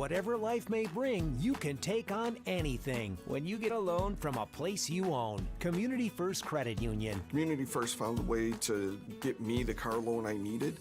Whatever life may bring, you can take on anything when you get a loan from a place you own. Community First Credit Union. Community First found a way to get me the car loan I needed.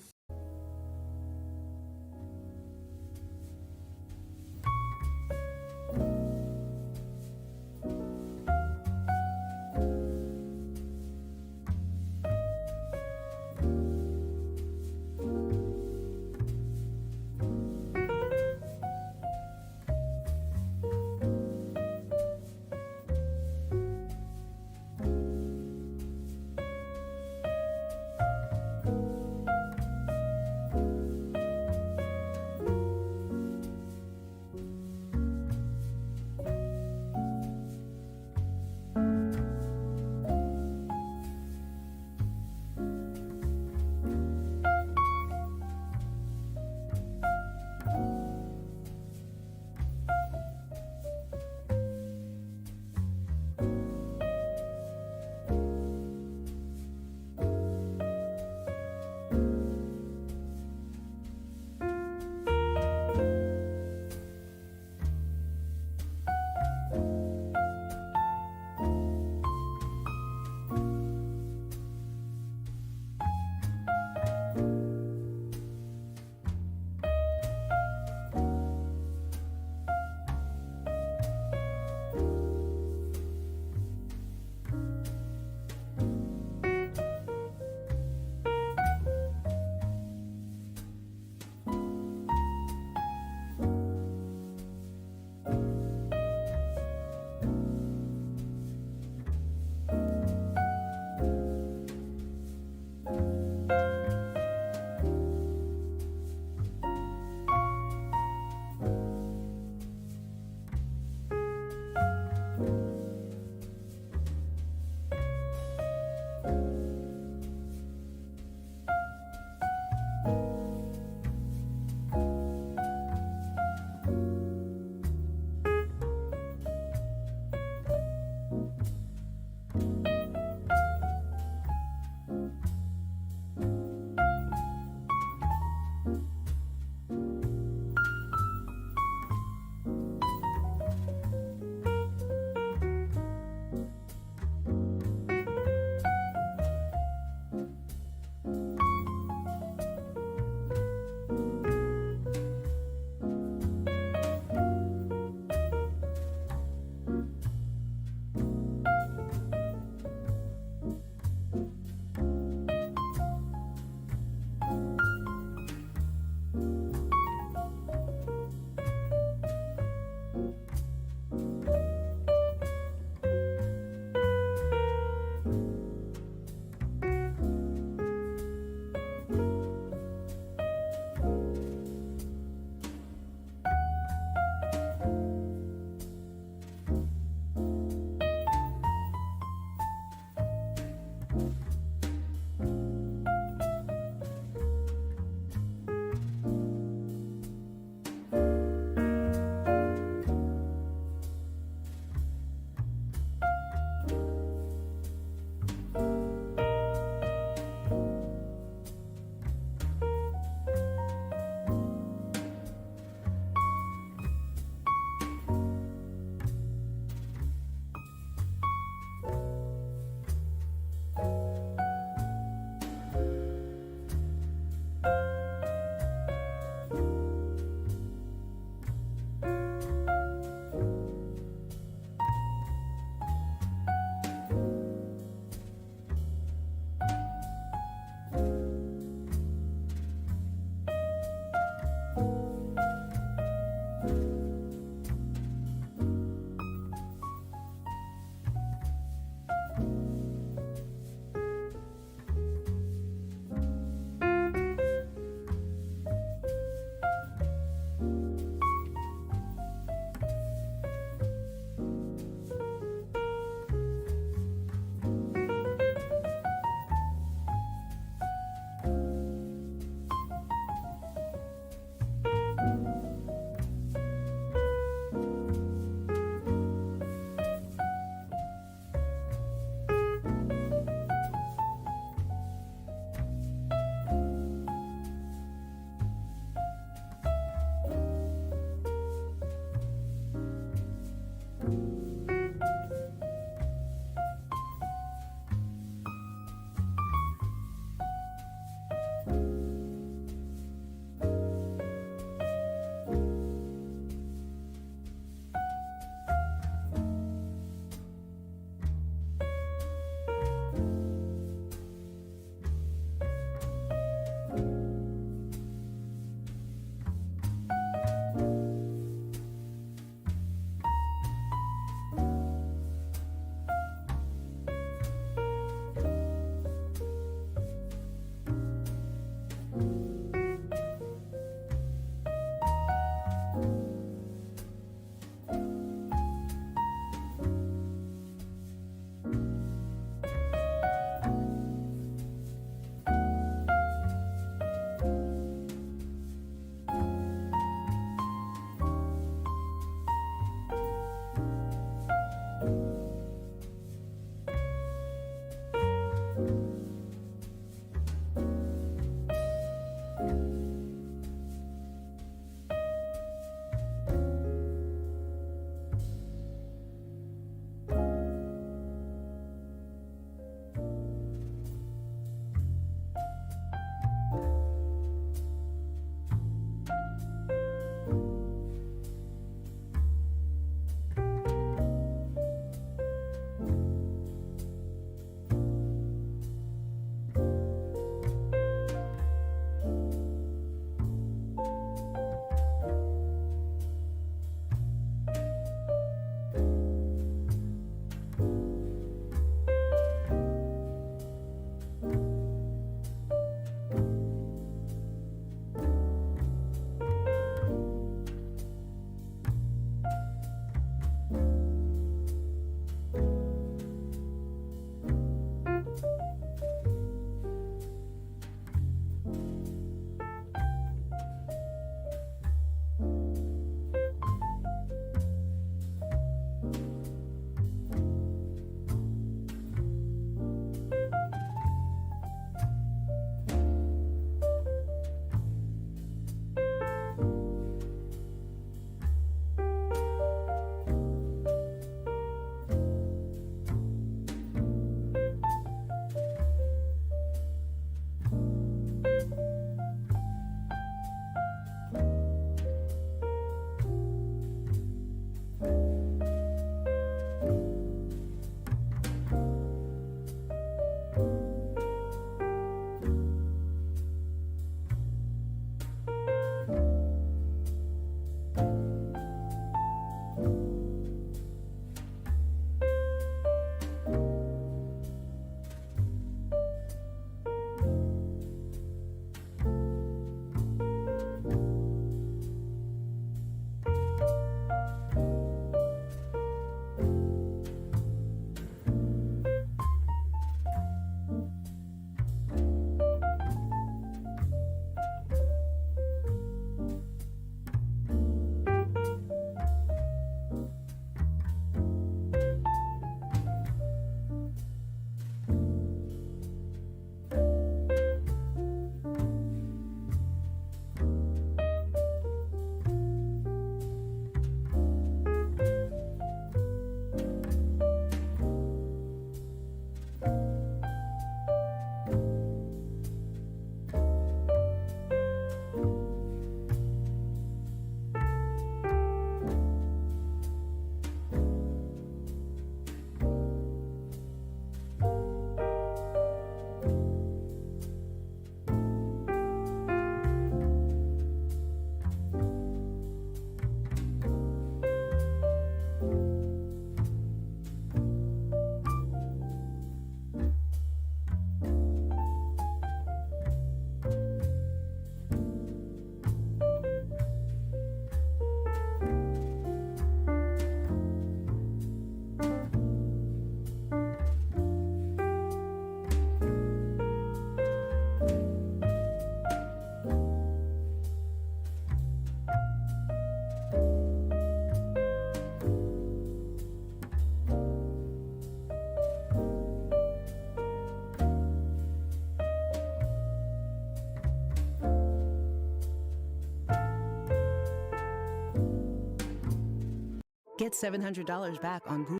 Get $700 back on Google.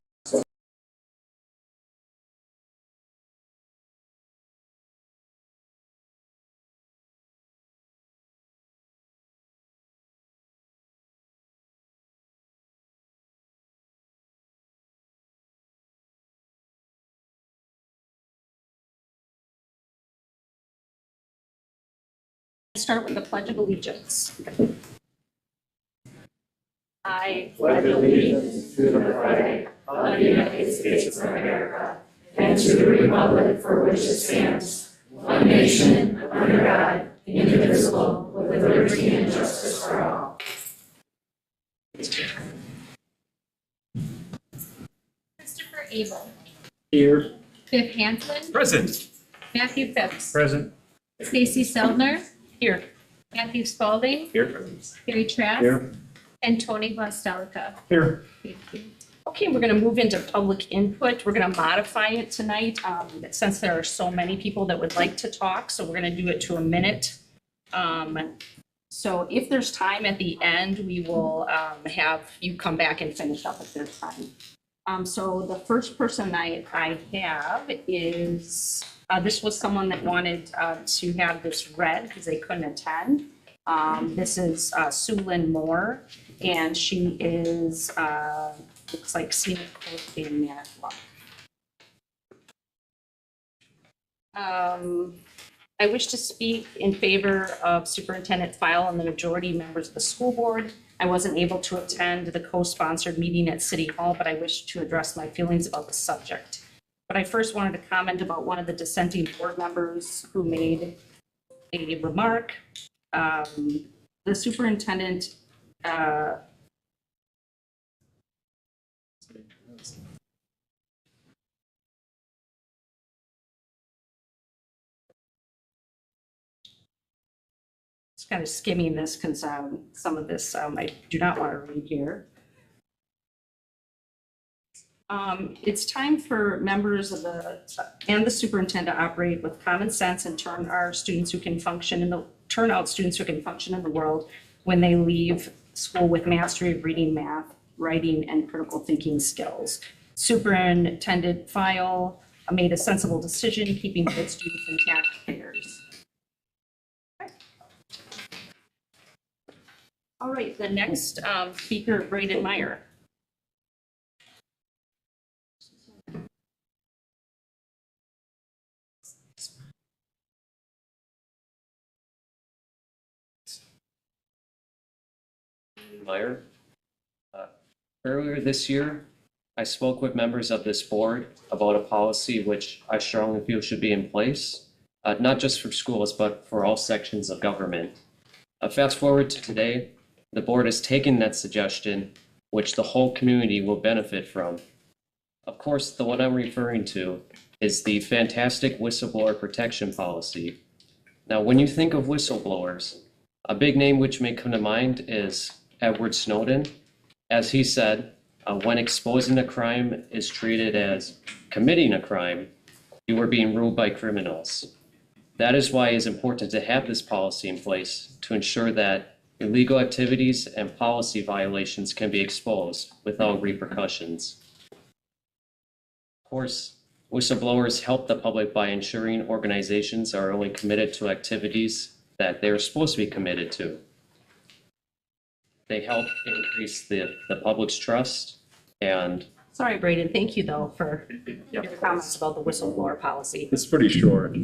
Start with the Pledge of Allegiance. I pledge allegiance to the flag of the United States of America and to the republic for which it stands, one nation, under God, indivisible, with liberty and justice for all. Christopher Abel. Here. Biff Hansen. Present. Matthew Phipps. Present. Stacy Seldner. Here. Matthew Spalding. Here. Gary Trask. Here. And Tony Vostelica. Here. Thank you. Okay, we're going to move into public input. We're going to modify it tonight since there are so many people that would like to talk, so we're going to do it to a minute. So if there's time at the end, we will have you come back and finish up if there's time. So the first person I have is, this was someone that wanted to have this read because they couldn't attend. This is Sue Lynn Moore, and she is, looks like scenic coast in Manitowoc. I wish to speak in favor of Superintendent File and the majority members of the school board. I wasn't able to attend the co-sponsored meeting at City Hall, but I wish to address my feelings about the subject. But I first wanted to comment about one of the dissenting board members who made a remark. The superintendent kind of skimming this because some of this I do not want to read here. It's time for members of and the superintendent to operate with common sense and turn out students who can function in the world when they leave school with mastery of reading, math, writing, and critical thinking skills. Superintendent File made a sensible decision, keeping good students and taxpayers. All right, the next speaker, Braden Meyer. Meyer. Earlier this year, I spoke with members of this board about a policy which I strongly feel should be in place, not just for schools, but for all sections of government. Fast forward to today, the board has taken that suggestion, which the whole community will benefit from. Of course, the one I'm referring to is the fantastic whistleblower protection policy. Now, when you think of whistleblowers, a big name which may come to mind is Edward Snowden. As he said, when exposing a crime is treated as committing a crime, you are being ruled by criminals. That is why it is important to have this policy in place to ensure that illegal activities and policy violations can be exposed without repercussions. Of course, whistleblowers help the public by ensuring organizations are only committed to activities that they're supposed to be committed to. They help increase the public's trust and... Sorry, Braden, thank you though for your comments about the whistleblower policy. It's pretty short.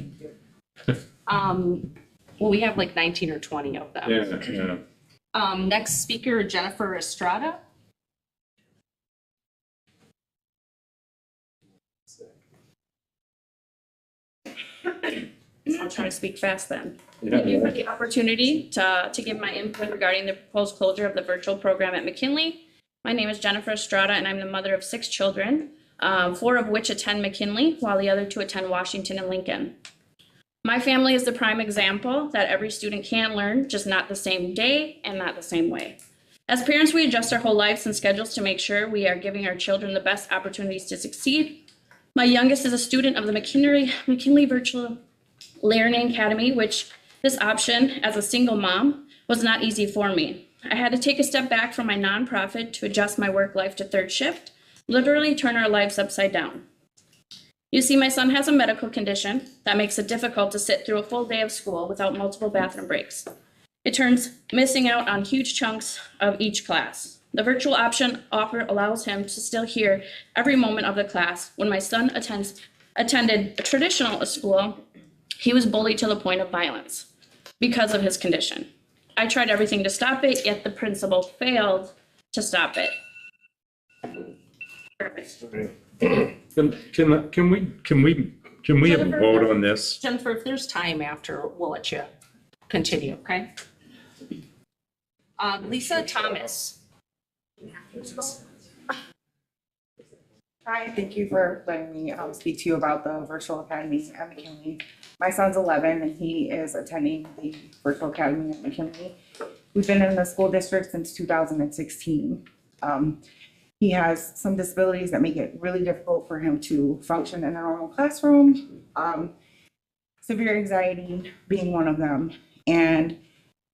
Well, we have like 19 or 20 of them. Yeah. Next speaker, Jennifer Estrada. I'll try to speak fast then. Yeah. Thank you for the opportunity to give my input regarding the proposed closure of the virtual program at McKinley. My name is Jennifer Estrada, and I'm the mother of 6 children, 4 of which attend McKinley, while the other 2 attend Washington and Lincoln. My family is the prime example that every student can learn, just not the same day and not the same way. As parents, we adjust our whole lives and schedules to make sure we are giving our children the best opportunities to succeed. My youngest is a student of the McKinley Virtual Learning Academy, which this option as a single mom was not easy for me. I had to take a step back from my nonprofit to adjust my work life to third shift, literally turn our lives upside down. You see, my son has a medical condition that makes it difficult to sit through a full day of school without multiple bathroom breaks. It turns missing out on huge chunks of each class. The virtual option allows him to still hear every moment of the class. When my son attended a traditional school, he was bullied to the point of violence because of his condition. I tried everything to stop it, yet the principal failed to stop it. Perfect. Can we have a vote on this? Jennifer, if there's time after, we'll let you continue, okay? Lisa Thomas. Hi, thank you for letting me speak to you about the virtual academy at McKinley. My son's 11 and he is attending the virtual academy at McKinley. We've been in the school district since 2016. He has some disabilities that make it really difficult for him to function in a normal classroom. Severe anxiety being one of them. And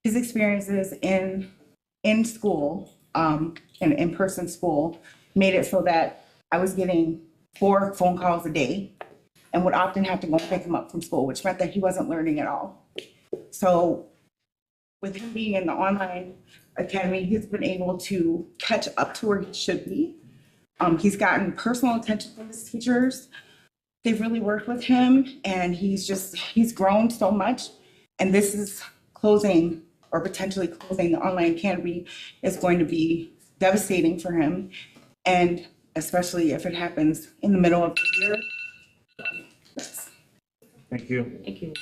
his experiences in school, in in-person school, made it so that I was getting 4 phone calls a day and would often have to go pick him up from school, which meant that he wasn't learning at all. So with him being in the online academy, he's been able to catch up to where he should be. He's gotten personal attention from his teachers. They've really worked with him and he's grown so much. And this is closing or potentially closing the online academy is going to be devastating for him. And especially if it happens in the middle of the year. Thank you. Thank you.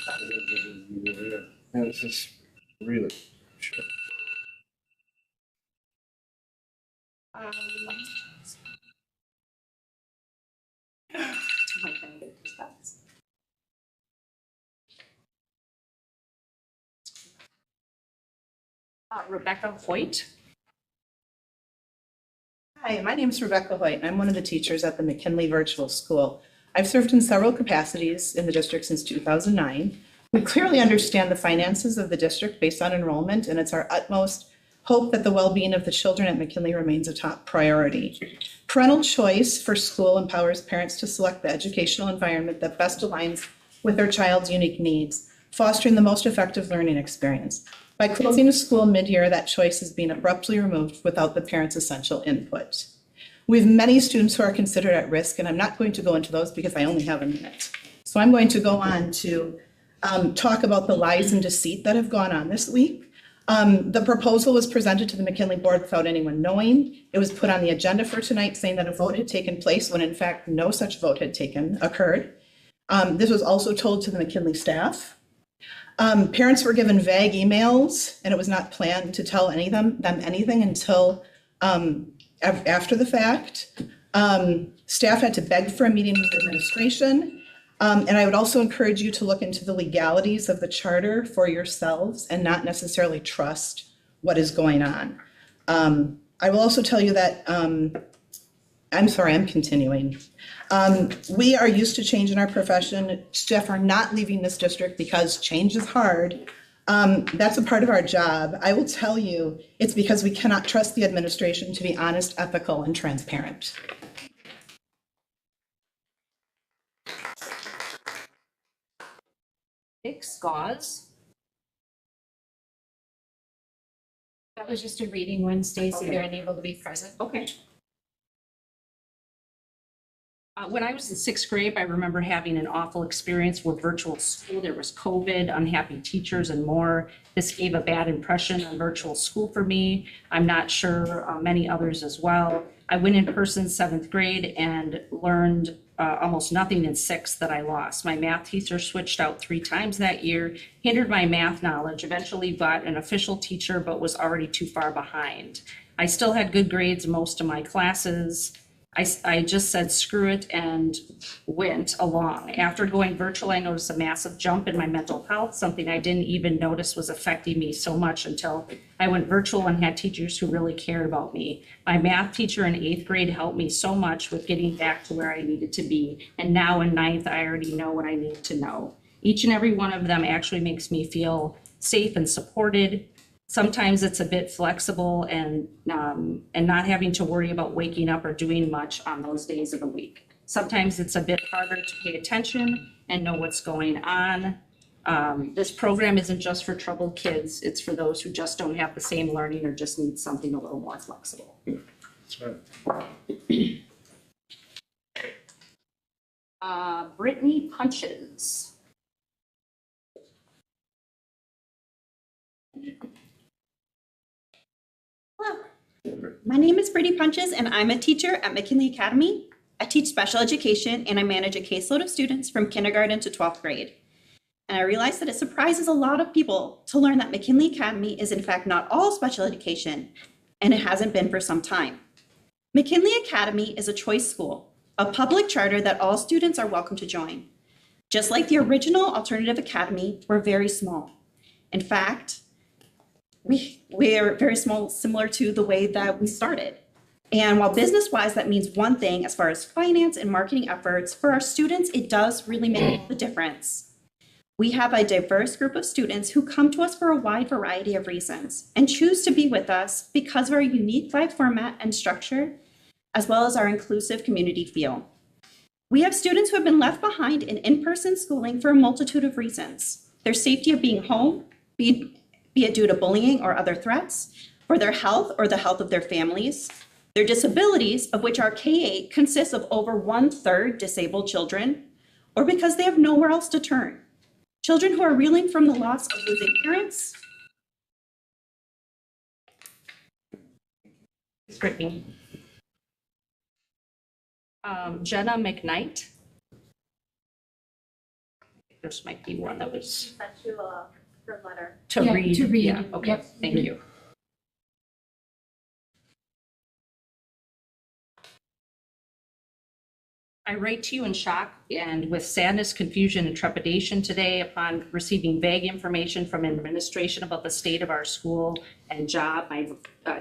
Yeah, this is really sure. Rebecca Hoyt. Hi, my name is Rebecca Hoyt, and I'm one of the teachers at the McKinley Virtual School. I've served in several capacities in the district since 2009. We clearly understand the finances of the district based on enrollment, and it's our utmost hope that the well-being of the children at McKinley remains a top priority. Parental choice for school empowers parents to select the educational environment that best aligns with their child's unique needs, fostering the most effective learning experience. By closing a school mid-year, that choice is being abruptly removed without the parents' essential input. We have many students who are considered at risk, and I'm not going to go into those because I only have a minute. So I'm going to go on to talk about the lies and deceit that have gone on this week. The proposal was presented to the McKinley board without anyone knowing. It was put on the agenda for tonight saying that a vote had taken place when in fact no such vote had occurred. This was also told to the McKinley staff. Parents were given vague emails and it was not planned to tell them anything until after the fact. Staff had to beg for a meeting with administration. And I would also encourage you to look into the legalities of the charter for yourselves and not necessarily trust what is going on. I will also tell you that, I'm sorry, I'm continuing. We are used to change in our profession. Staff are not leaving this district because change is hard. That's a part of our job. I will tell you, it's because we cannot trust the administration to be honest, ethical, and transparent. Dick Scars. That was just a reading one, Stacy. Okay. They're unable to be present. Okay. When I was in 6th grade, I remember having an awful experience with virtual school. There was COVID, unhappy teachers, and more. This gave a bad impression on virtual school for me. I'm not sure many others as well. I went in person 7th grade and learned almost nothing in 6th that I lost. My math teacher switched out 3 times that year, hindered my math knowledge, eventually got an official teacher, but was already too far behind. I still had good grades in most of my classes. I just said screw it and went along. After going virtual, I noticed a massive jump in my mental health, something I didn't even notice was affecting me so much until I went virtual and had teachers who really cared about me. My math teacher in 8th grade helped me so much with getting back to where I needed to be. And now in 9th, I already know what I need to know. Each and every one of them actually makes me feel safe and supported. Sometimes it's a bit flexible and not having to worry about waking up or doing much on those days of the week. Sometimes it's a bit harder to pay attention and know what's going on. This program isn't just for troubled kids. It's for those who just don't have the same learning or just need something a little more flexible. Brittany Punches. Hello, my name is Brittany Punches and I'm a teacher at McKinley Academy. I teach special education and I manage a caseload of students from kindergarten to 12th grade. And I realize that it surprises a lot of people to learn that McKinley Academy is in fact not all special education, and it hasn't been for some time. McKinley Academy is a choice school, a public charter that all students are welcome to join. Just like the original alternative academy, we're very small. In fact, we are very small, similar to the way that we started. And while business-wise, that means one thing as far as finance and marketing efforts, for our students, it does really make the difference. We have a diverse group of students who come to us for a wide variety of reasons and choose to be with us because of our unique live format and structure, as well as our inclusive community feel. We have students who have been left behind in in-person schooling for a multitude of reasons. Their safety of being home, be it due to bullying or other threats, for their health or the health of their families, their disabilities, of which our K-8 consists of over 1/3 disabled children, or because they have nowhere else to turn. Children who are reeling from the loss of losing parents. Brittany. Jenna McKnight. This might be one that was Her letter. to Yeah, read. to read. Yeah, okay, Yep. thank you. I write to you in shock and with sadness, confusion, and trepidation today upon receiving vague information from administration about the state of our school and job. My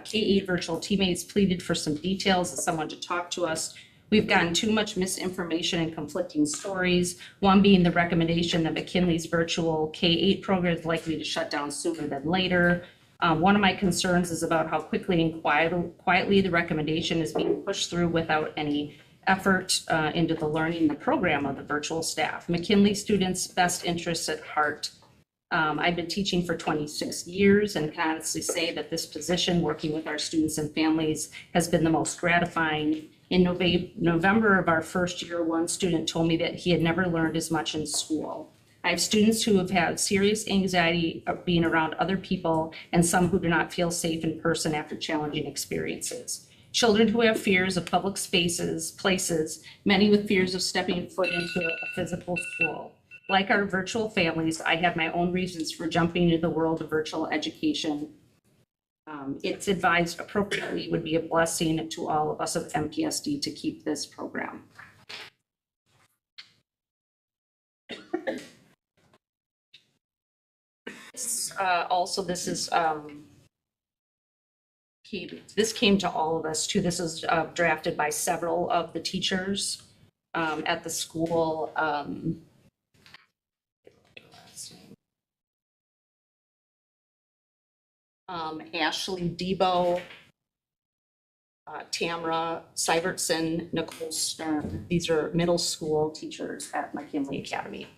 K-8 virtual teammates pleaded for some details and someone to talk to us. We've gotten too much misinformation and conflicting stories, one being the recommendation that McKinley's virtual K-8 program is likely to shut down sooner than later. One of my concerns is about how quickly and quietly the recommendation is being pushed through without any effort into the learning and the program of the virtual staff. McKinley students' best interests at heart. I've been teaching for 26 years and can honestly say that this position, working with our students and families, has been the most gratifying. In November of our first year, one student told me that he had never learned as much in school. I have students who have had serious anxiety of being around other people and some who do not feel safe in person after challenging experiences. Children who have fears of public spaces, places, many with fears of stepping foot into a physical school. Like our virtual families, I have my own reasons for jumping into the world of virtual education. It's advised appropriately would be a blessing to all of us of MPSD to keep this program. Also, this is this came to all of us too. This is drafted by several of the teachers at the school. Ashley Debo, Tamra Syvertson, Nicole Stern. These are middle school teachers at McKinley Academy.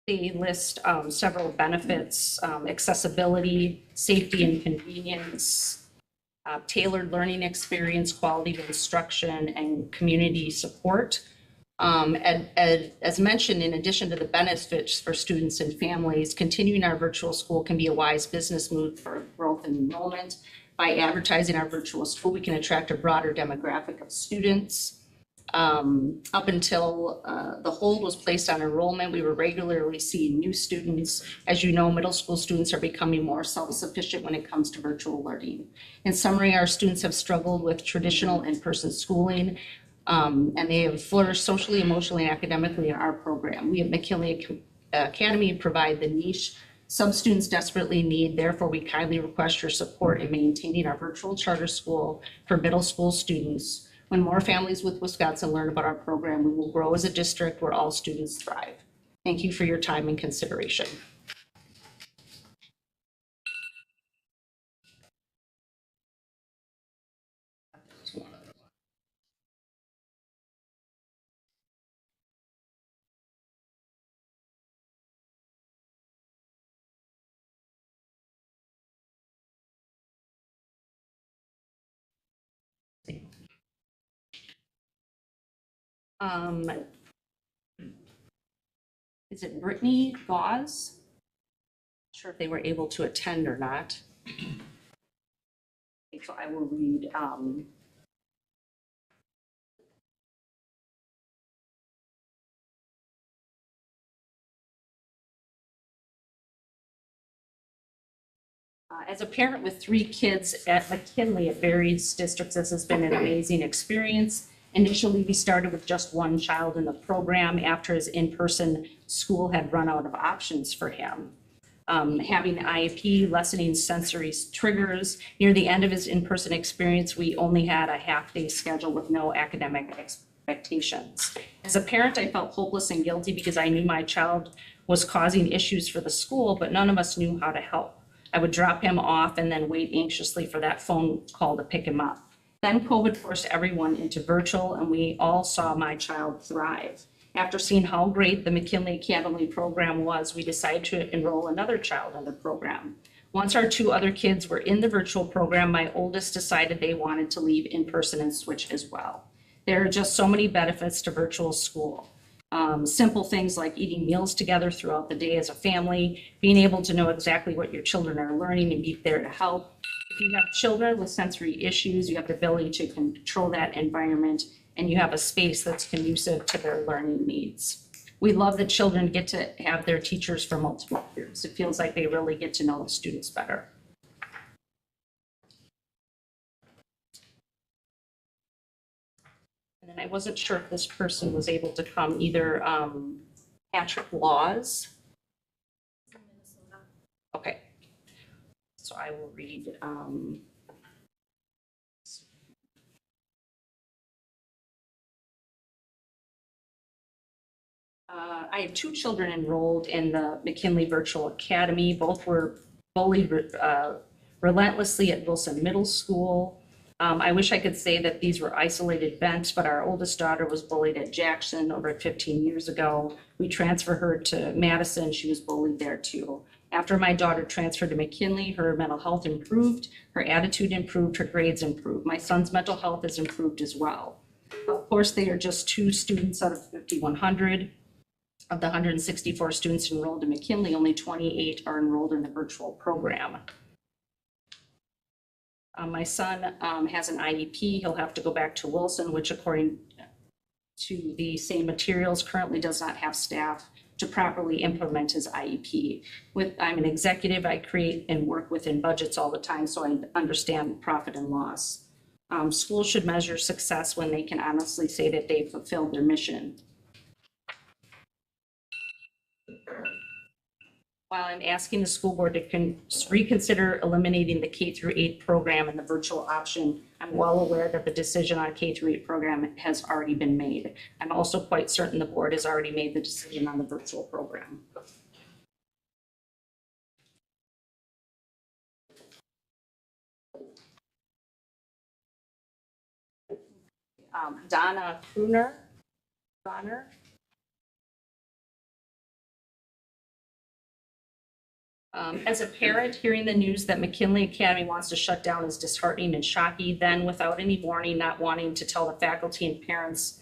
They list several benefits, accessibility, safety and convenience, tailored learning experience, quality of instruction, and community support. As mentioned, in addition to the benefits for students and families, continuing our virtual school can be a wise business move for growth and enrollment. By advertising our virtual school, we can attract a broader demographic of students. Up until the hold was placed on enrollment, we were regularly seeing new students. As you know, middle school students are becoming more self-sufficient when it comes to virtual learning. In summary, our students have struggled with traditional in-person schooling, and they have flourished socially, emotionally, and academically in our program. We at McKinley Academy provide the niche Some students desperately need, therefore we kindly request your support in maintaining our virtual charter school for middle school students. When more families with Wisconsin learn about our program, we will grow as a district where all students thrive. Thank you for your time and consideration. Is it Brittany Gauze? Not sure if they were able to attend or not. Okay, so I will read. As a parent with 3 kids at McKinley at various districts, this has been an amazing experience. Initially, we started with just 1 child in the program after his in-person school had run out of options for him. Having an IEP, lessening sensory triggers. Near the end of his in-person experience, we only had a half-day schedule with no academic expectations. As a parent, I felt hopeless and guilty because I knew my child was causing issues for the school, but none of us knew how to help. I would drop him off and then wait anxiously for that phone call to pick him up. Then COVID forced everyone into virtual, and we all saw my child thrive. After seeing how great the McKinley Academy program was, we decided to enroll another child in the program. Once our 2 other kids were in the virtual program, my oldest decided they wanted to leave in person and switch as well. There are just so many benefits to virtual school. Simple things like eating meals together throughout the day as a family, being able to know exactly what your children are learning and be there to help. If you have children with sensory issues, you have the ability to control that environment, and you have a space that's conducive to their learning needs. We love that children get to have their teachers for multiple years. It feels like they really get to know the students better. And then I wasn't sure if this person was able to come, either Patrick Laws. Okay. So I will read. I have 2 children enrolled in the McKinley Virtual Academy. Both were bullied relentlessly at Wilson Middle School. I wish I could say that these were isolated events, but our oldest daughter was bullied at Jackson over 15 years ago. We transferred her to Madison. She was bullied there too. After my daughter transferred to McKinley, her mental health improved, her attitude improved, her grades improved. My son's mental health has improved as well. Of course, they are just 2 students out of 5,100. Of the 164 students enrolled in McKinley, only 28 are enrolled in the virtual program. My son has an IEP. He'll have to go back to Wilson, which according to the same materials currently does not have staff to properly implement his IEP. I'm an executive. I create and work within budgets all the time, so I understand profit and loss. Schools should measure success when they can honestly say that they've fulfilled their mission. While I'm asking the school board to reconsider eliminating the K-8 program and the virtual option, I'm well aware that the decision on K-8 program has already been made. I'm also quite certain the board has already made the decision on the virtual program. Donna Kruner. As a parent, hearing the news that McKinley Academy wants to shut down is disheartening and shocking. Then, without any warning, not wanting to tell the faculty and parents,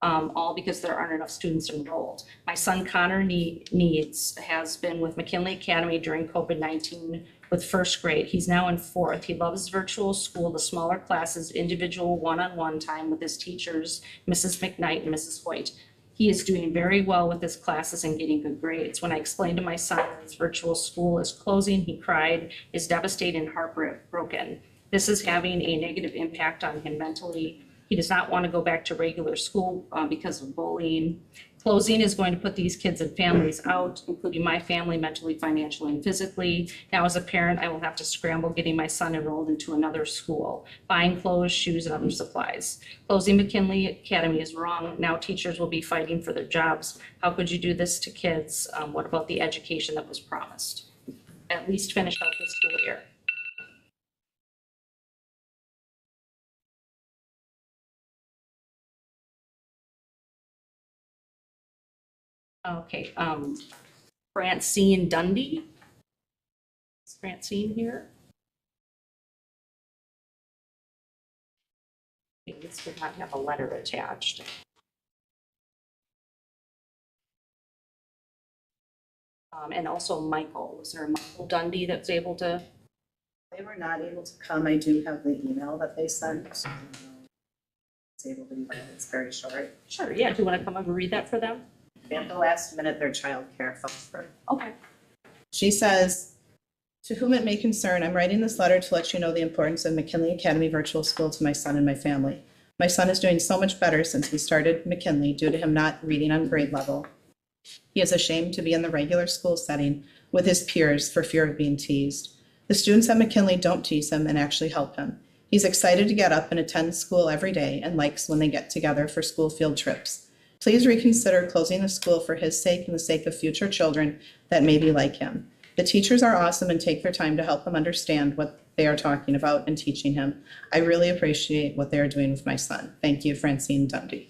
all because there aren't enough students enrolled. My son Connor has been with McKinley Academy during COVID-19 with 1st grade. He's now in 4th. He loves virtual school, the smaller classes, individual one-on-one time with his teachers, Mrs. McKnight and Mrs. Hoyt. He is doing very well with his classes and getting good grades. When I explained to my son that his virtual school is closing, he cried, is devastated and heartbroken. This is having a negative impact on him mentally. He does not want to go back to regular school because of bullying. Closing is going to put these kids and families out, including my family, mentally, financially, and physically. Now, as a parent, I will have to scramble getting my son enrolled into another school, buying clothes, shoes, and other supplies. Closing McKinley Academy is wrong. Now teachers will be fighting for their jobs. How could you do this to kids? What about the education that was promised? At least finish out this school year. Okay, Francine Dundee. Is Francine here? This did not have a letter attached. And also Michael. Was there a Michael Dundee that was able to? They were not able to come. I do have the email that they sent. It's able to be read. It's very short. Sure, yeah. Do you want to come over and read that for them? At the last minute, their childcare fell through. Okay. She says, to whom it may concern, I'm writing this letter to let you know the importance of McKinley Academy Virtual School to my son and my family. My son is doing so much better since we started McKinley due to him not reading on grade level. He is ashamed to be in the regular school setting with his peers for fear of being teased. The students at McKinley don't tease him and actually help him. He's excited to get up and attend school every day and likes when they get together for school field trips. Please reconsider closing the school for his sake and the sake of future children that may be like him. The teachers are awesome and take their time to help him understand what they are talking about and teaching him. I really appreciate what they are doing with my son. Thank you, Francine Dundee.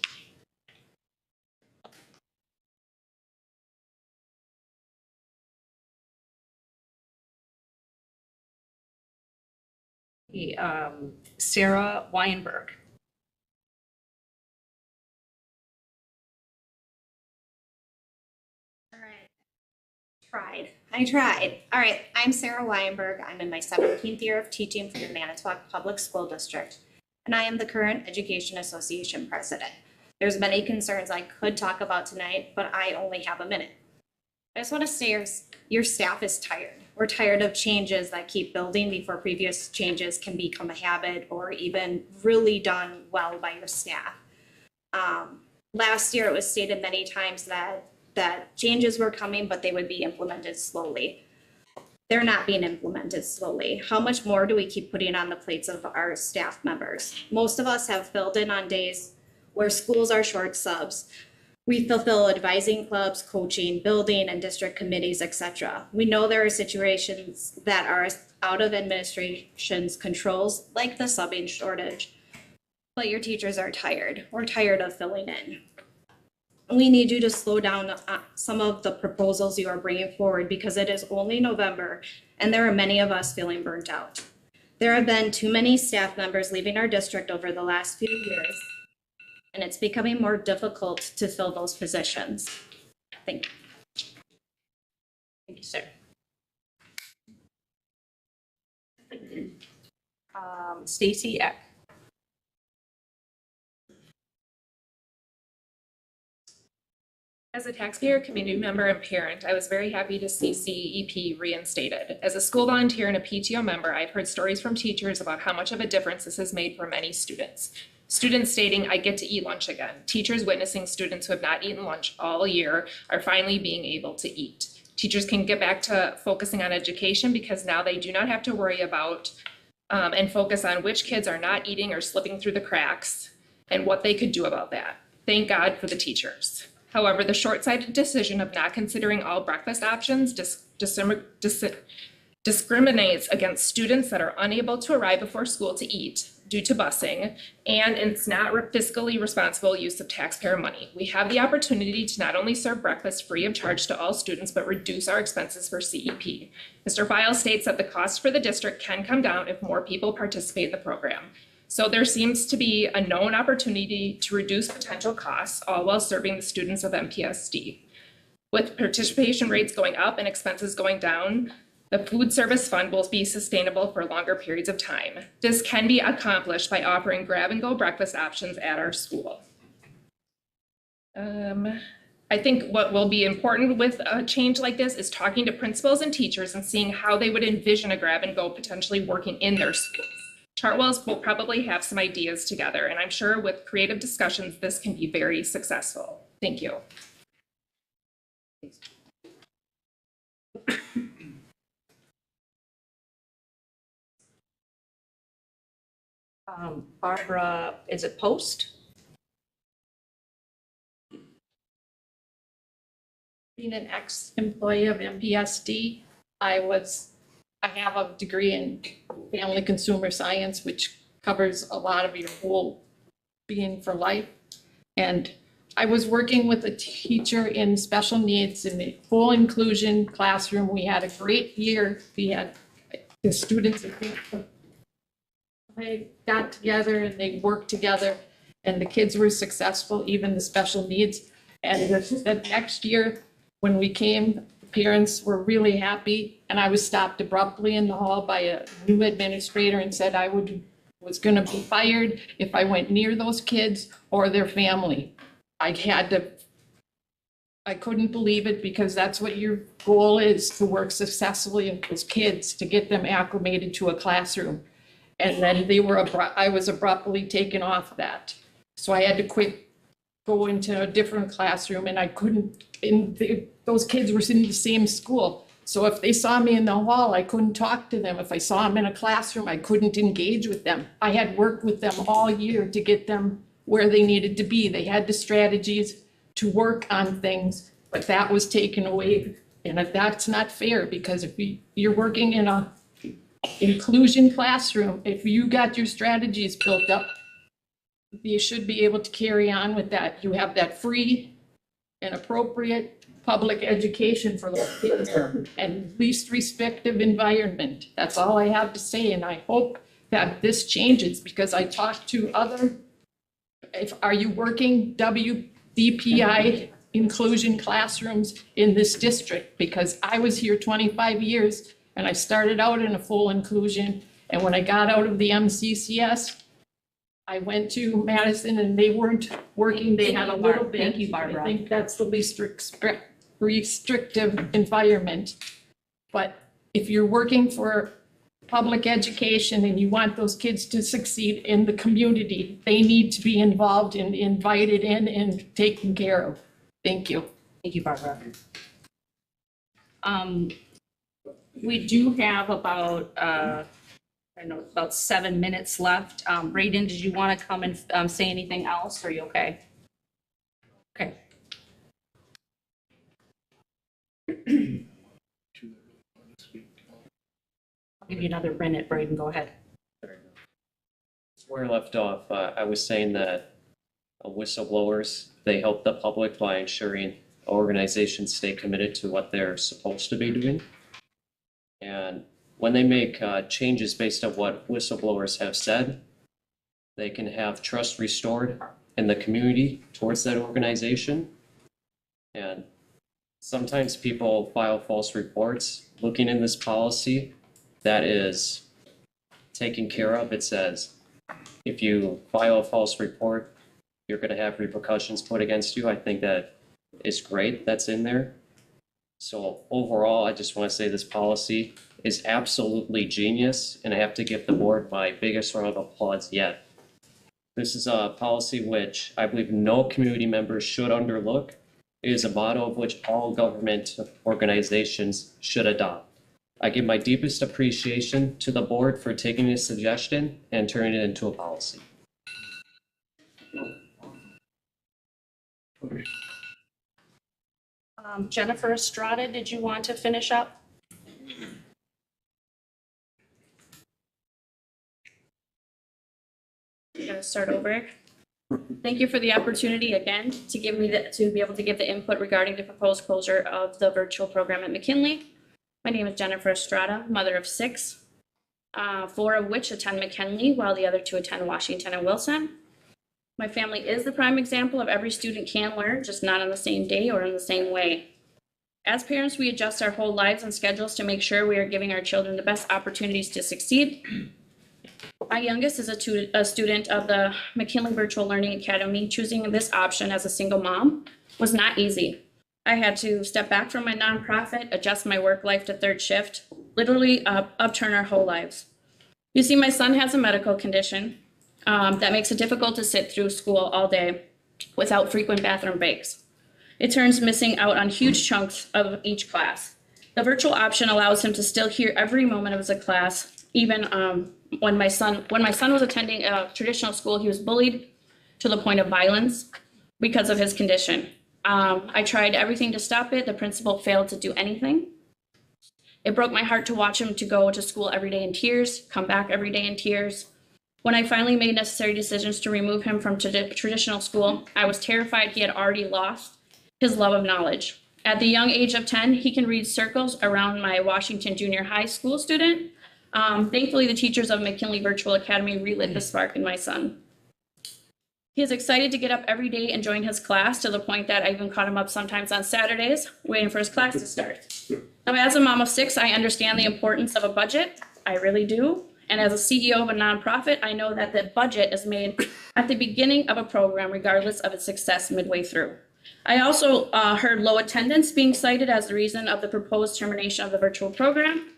Sarah Weinberg. I tried. All right, I'm Sarah Weinberg. I'm in my 17th year of teaching for the Manitowoc Public School District, and I am the current Education Association president. There's many concerns I could talk about tonight, but I only have a minute. I just want to say your staff is tired. We're tired of changes that keep building before previous changes can become a habit or even really done well by your staff. Last year, it was stated many times that changes were coming, but they would be implemented slowly. They're not being implemented slowly. How much more do we keep putting on the plates of our staff members? Most of us have filled in on days where schools are short subs. We fulfill advising clubs, coaching, building, and district committees, etc. We know there are situations that are out of administration's controls, like the subbing shortage, but your teachers are tired. We're tired of filling in. We need you to slow down some of the proposals you are bringing forward because it is only November and there are many of us feeling burnt out. There have been too many staff members leaving our district over the last few years, and it's becoming more difficult to fill those positions. Thank you. Thank you, sir. Stacy Eck. As a taxpayer, community member, and parent, I was very happy to see CEP reinstated. As a school volunteer and a PTO member, I've heard stories from teachers about how much of a difference this has made for many students. Students stating, I get to eat lunch again. Teachers witnessing students who have not eaten lunch all year are finally being able to eat. Teachers can get back to focusing on education because now they do not have to worry about and focus on which kids are not eating or slipping through the cracks and what they could do about that. Thank God for the teachers. However, the short-sighted decision of not considering all breakfast options discriminates against students that are unable to arrive before school to eat due to busing, and it's not fiscally responsible use of taxpayer money. We have the opportunity to not only serve breakfast free of charge to all students, but reduce our expenses for CEP. Mr. File states that the cost for the district can come down if more people participate in the program. So there seems to be a known opportunity to reduce potential costs, all while serving the students of MPSD. With participation rates going up and expenses going down, the food service fund will be sustainable for longer periods of time. This can be accomplished by offering grab-and-go breakfast options at our school. I think what will be important with a change like this is talking to principals and teachers and seeing how they would envision a grab-and-go potentially working in their schools. Chartwells will probably have some ideas together, and I'm sure with creative discussions, this can be very successful. Thank you. Barbara, is it Post? Being an ex-employee of MPSD, I have a degree in family consumer science, which covers a lot of your whole being for life. And I was working with a teacher in special needs in the full inclusion classroom. We had a great year. We had the students, they got together and they worked together, and the kids were successful, even the special needs. And the next year, when we came, parents were really happy, and I was stopped abruptly in the hall by a new administrator and said I was going to be fired if I went near those kids or their family. I couldn't believe it, because that's what your goal is, to work successfully with those kids, to get them acclimated to a classroom. And then I was abruptly taken off that. So I had to quit, go into a different classroom, and I couldn't, those kids were in the same school. So if they saw me in the hall, I couldn't talk to them. If I saw them in a classroom, I couldn't engage with them. I had worked with them all year to get them where they needed to be. They had the strategies to work on things, but that was taken away. And that's not fair, because if you're working in a inclusion classroom, if you got your strategies built up, you should be able to carry on with that. You have that free and appropriate public education for those kids, and least restrictive environment. That's all I have to say, and I hope that this changes, because I talked to are you working WDPI inclusion classrooms in this district? Because I was here 25 years, and I started out in a full inclusion, and when I got out of the MCCS, I went to Madison, and they weren't working. They had a little bit. Thank you, Barbara. I think that's the least restrictive environment. But if you're working for public education and you want those kids to succeed in the community, they need to be involved and invited in and taken care of. Thank you. Thank you, Barbara. We do have about, about 7 minutes left. Brayden, did you want to come and say anything else? Are you okay? Okay. I'll give you another minute, Brayden, go ahead. Where I left off, I was saying that whistleblowers, they help the public by ensuring organizations stay committed to what they're supposed to be doing. And when they make changes based on what whistleblowers have said, they can have trust restored in the community towards that organization. And sometimes people file false reports. Looking in this policy, that is taken care of. It says if you file a false report, you're going to have repercussions put against you. I think that is great that's in there. So overall, I just want to say this policy is absolutely genius, and I have to give the board my biggest round of applause yet. This is a policy which I believe no community members should underlook. It is a motto of which all government organizations should adopt. I give my deepest appreciation to the board for taking this suggestion and turning it into a policy. Jennifer Estrada, did you want to finish up? I'm gonna start over. Thank you for the opportunity again to give me to be able to give the input regarding the proposed closure of the virtual program at McKinley. My name is Jennifer Estrada, mother of 6, 4 of which attend McKinley, while the other 2 attend Washington and Wilson. My family is the prime example of every student can learn, just not on the same day or in the same way. As parents, we adjust our whole lives and schedules to make sure we are giving our children the best opportunities to succeed. My youngest is a student of the McKinley Virtual Learning Academy. Choosing this option as a single mom was not easy. I had to step back from my nonprofit, adjust my work life to 3rd shift, literally upturn our whole lives. You see, my son has a medical condition that makes it difficult to sit through school all day without frequent bathroom breaks. it turns missing out on huge chunks of each class. The virtual option allows him to still hear every moment of his class. Even when my son was attending a traditional school, he was bullied to the point of violence because of his condition. I tried everything to stop it. The principal failed to do anything. It broke my heart to watch him to go to school every day in tears, come back every day in tears. When I finally made necessary decisions to remove him from traditional school, I was terrified he had already lost his love of knowledge. At the young age of 10, he can read circles around my Washington Junior High School student. Thankfully, the teachers of McKinley Virtual Academy relit the spark in my son. He is excited to get up every day and join his class, to the point that I even caught him up sometimes on Saturdays, waiting for his class to start. Now, as a mom of 6, I understand the importance of a budget. I really do. And as a CEO of a nonprofit, I know that the budget is made at the beginning of a program, regardless of its success midway through. I also heard low attendance being cited as the reason of the proposed termination of the virtual program.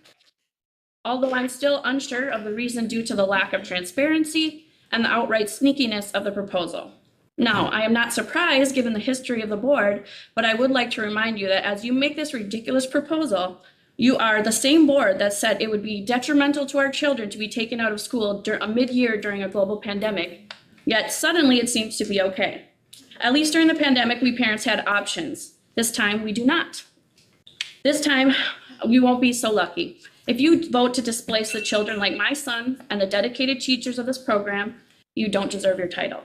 Although I'm still unsure of the reason, due to the lack of transparency and the outright sneakiness of the proposal. Now, I am not surprised given the history of the board, but I would like to remind you that as you make this ridiculous proposal, you are the same board that said it would be detrimental to our children to be taken out of school mid-year during a global pandemic. Yet suddenly it seems to be okay. At least during the pandemic, we parents had options. This time we do not. This time we won't be so lucky. If you vote to displace the children like my son and the dedicated teachers of this program, you don't deserve your title.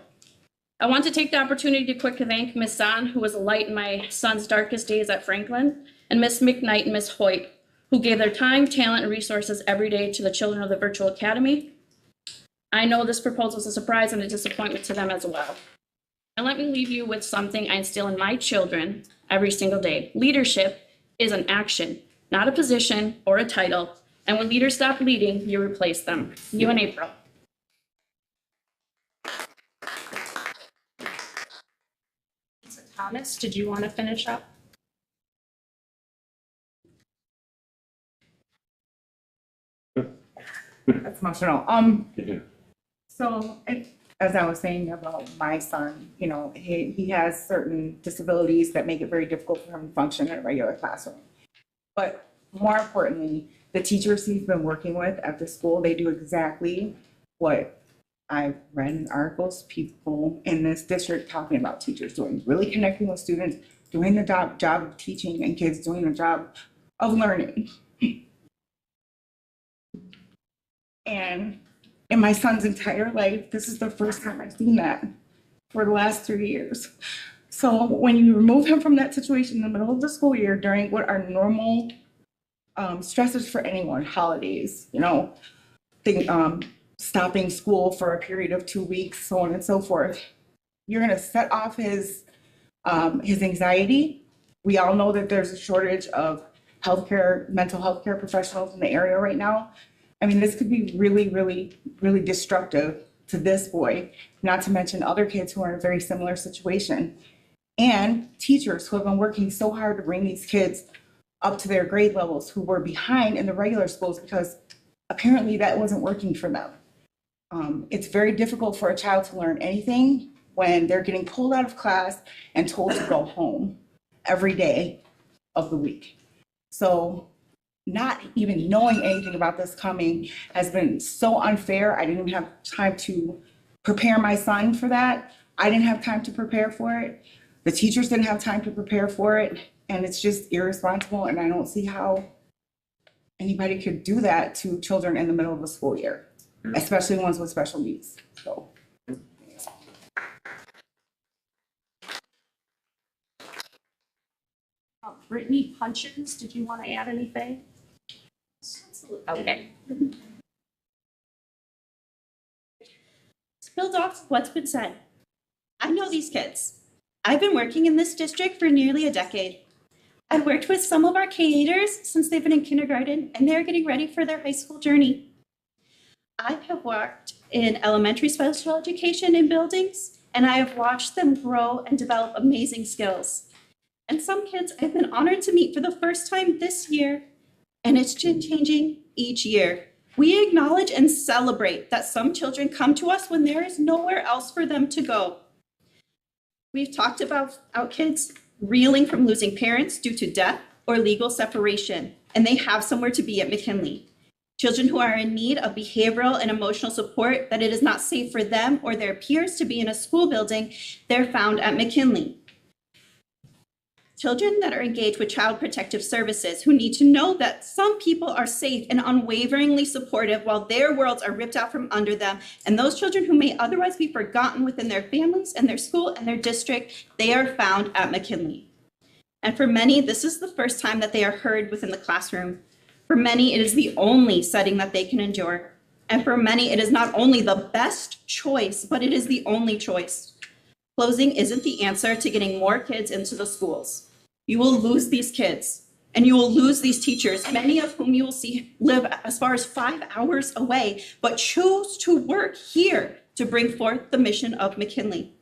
I want to take the opportunity to quickly thank Ms. Zahn, who was a light in my son's darkest days at Franklin, and Ms. McKnight and Ms. Hoyt, who gave their time, talent, and resources every day to the children of the Virtual Academy. I know this proposal is a surprise and a disappointment to them as well. And let me leave you with something I instill in my children every single day. Leadership is an action, not a position or a title. And when leaders stop leading, you replace them. You and April. So Thomas, did you want to finish up? That's emotional. So as I was saying about my son, you know, he has certain disabilities that make it very difficult for him to function in a regular classroom. But more importantly, the teachers he's been working with at the school, they do exactly what I've read in articles, people in this district talking about teachers doing, really connecting with students, doing the job of teaching, and kids doing the job of learning. And in my son's entire life, this is the first time I've seen that for the last 3 years. So when you remove him from that situation in the middle of the school year during what are normal stresses for anyone, holidays, you know, stopping school for a period of 2 weeks, so on and so forth, you're going to set off his anxiety. We all know that there's a shortage of mental health care professionals in the area right now. I mean, this could be really, really, really destructive to this boy, not to mention other kids who are in a very similar situation. And teachers who have been working so hard to bring these kids up to their grade levels who were behind in the regular schools because apparently that wasn't working for them. It's very difficult for a child to learn anything when they're getting pulled out of class and told to go home every day of the week. So not even knowing anything about this coming has been so unfair. I didn't even have time to prepare my son for that. I didn't have time to prepare for it. The teachers didn't have time to prepare for it. And it's just irresponsible. And I don't see how anybody could do that to children in the middle of the school year, especially ones with special needs. So. Brittany Punchins, did you want to add anything? Okay. To build off what's been said, I know these kids. I've been working in this district for nearly a decade. I've worked with some of our K-8ers since they've been in kindergarten and they're getting ready for their high school journey. I have worked in elementary special education in buildings, and I have watched them grow and develop amazing skills. And some kids I've been honored to meet for the first time this year, and it's been changing each year. We acknowledge and celebrate that some children come to us when there is nowhere else for them to go. We've talked about kids reeling from losing parents due to death or legal separation, and they have somewhere to be at McKinley. Children who are in need of behavioral and emotional support that it is not safe for them or their peers to be in a school building, they're found at McKinley. Children that are engaged with Child Protective Services who need to know that some people are safe and unwaveringly supportive while their worlds are ripped out from under them. And those children who may otherwise be forgotten within their families and their school and their district, they are found at McKinley. And for many, this is the first time that they are heard within the classroom. For many, it is the only setting that they can endure. And for many, it is not only the best choice, but it is the only choice. Closing isn't the answer to getting more kids into the schools. You will lose these kids, and you will lose these teachers, many of whom you will see live as far as 5 hours away, but choose to work here to bring forth the mission of McKinley.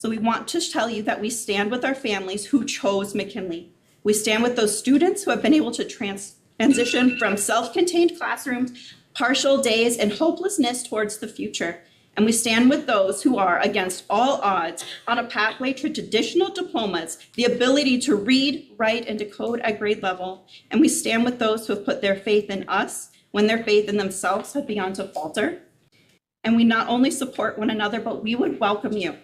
So we want to tell you that we stand with our families who chose McKinley. We stand with those students who have been able to transition from self-contained classrooms, partial days, and hopelessness towards the future. And we stand with those who are, against all odds, on a pathway to traditional diplomas, the ability to read, write, and decode at grade level. And we stand with those who have put their faith in us when their faith in themselves had begun to falter. And we not only support one another, but we would welcome you.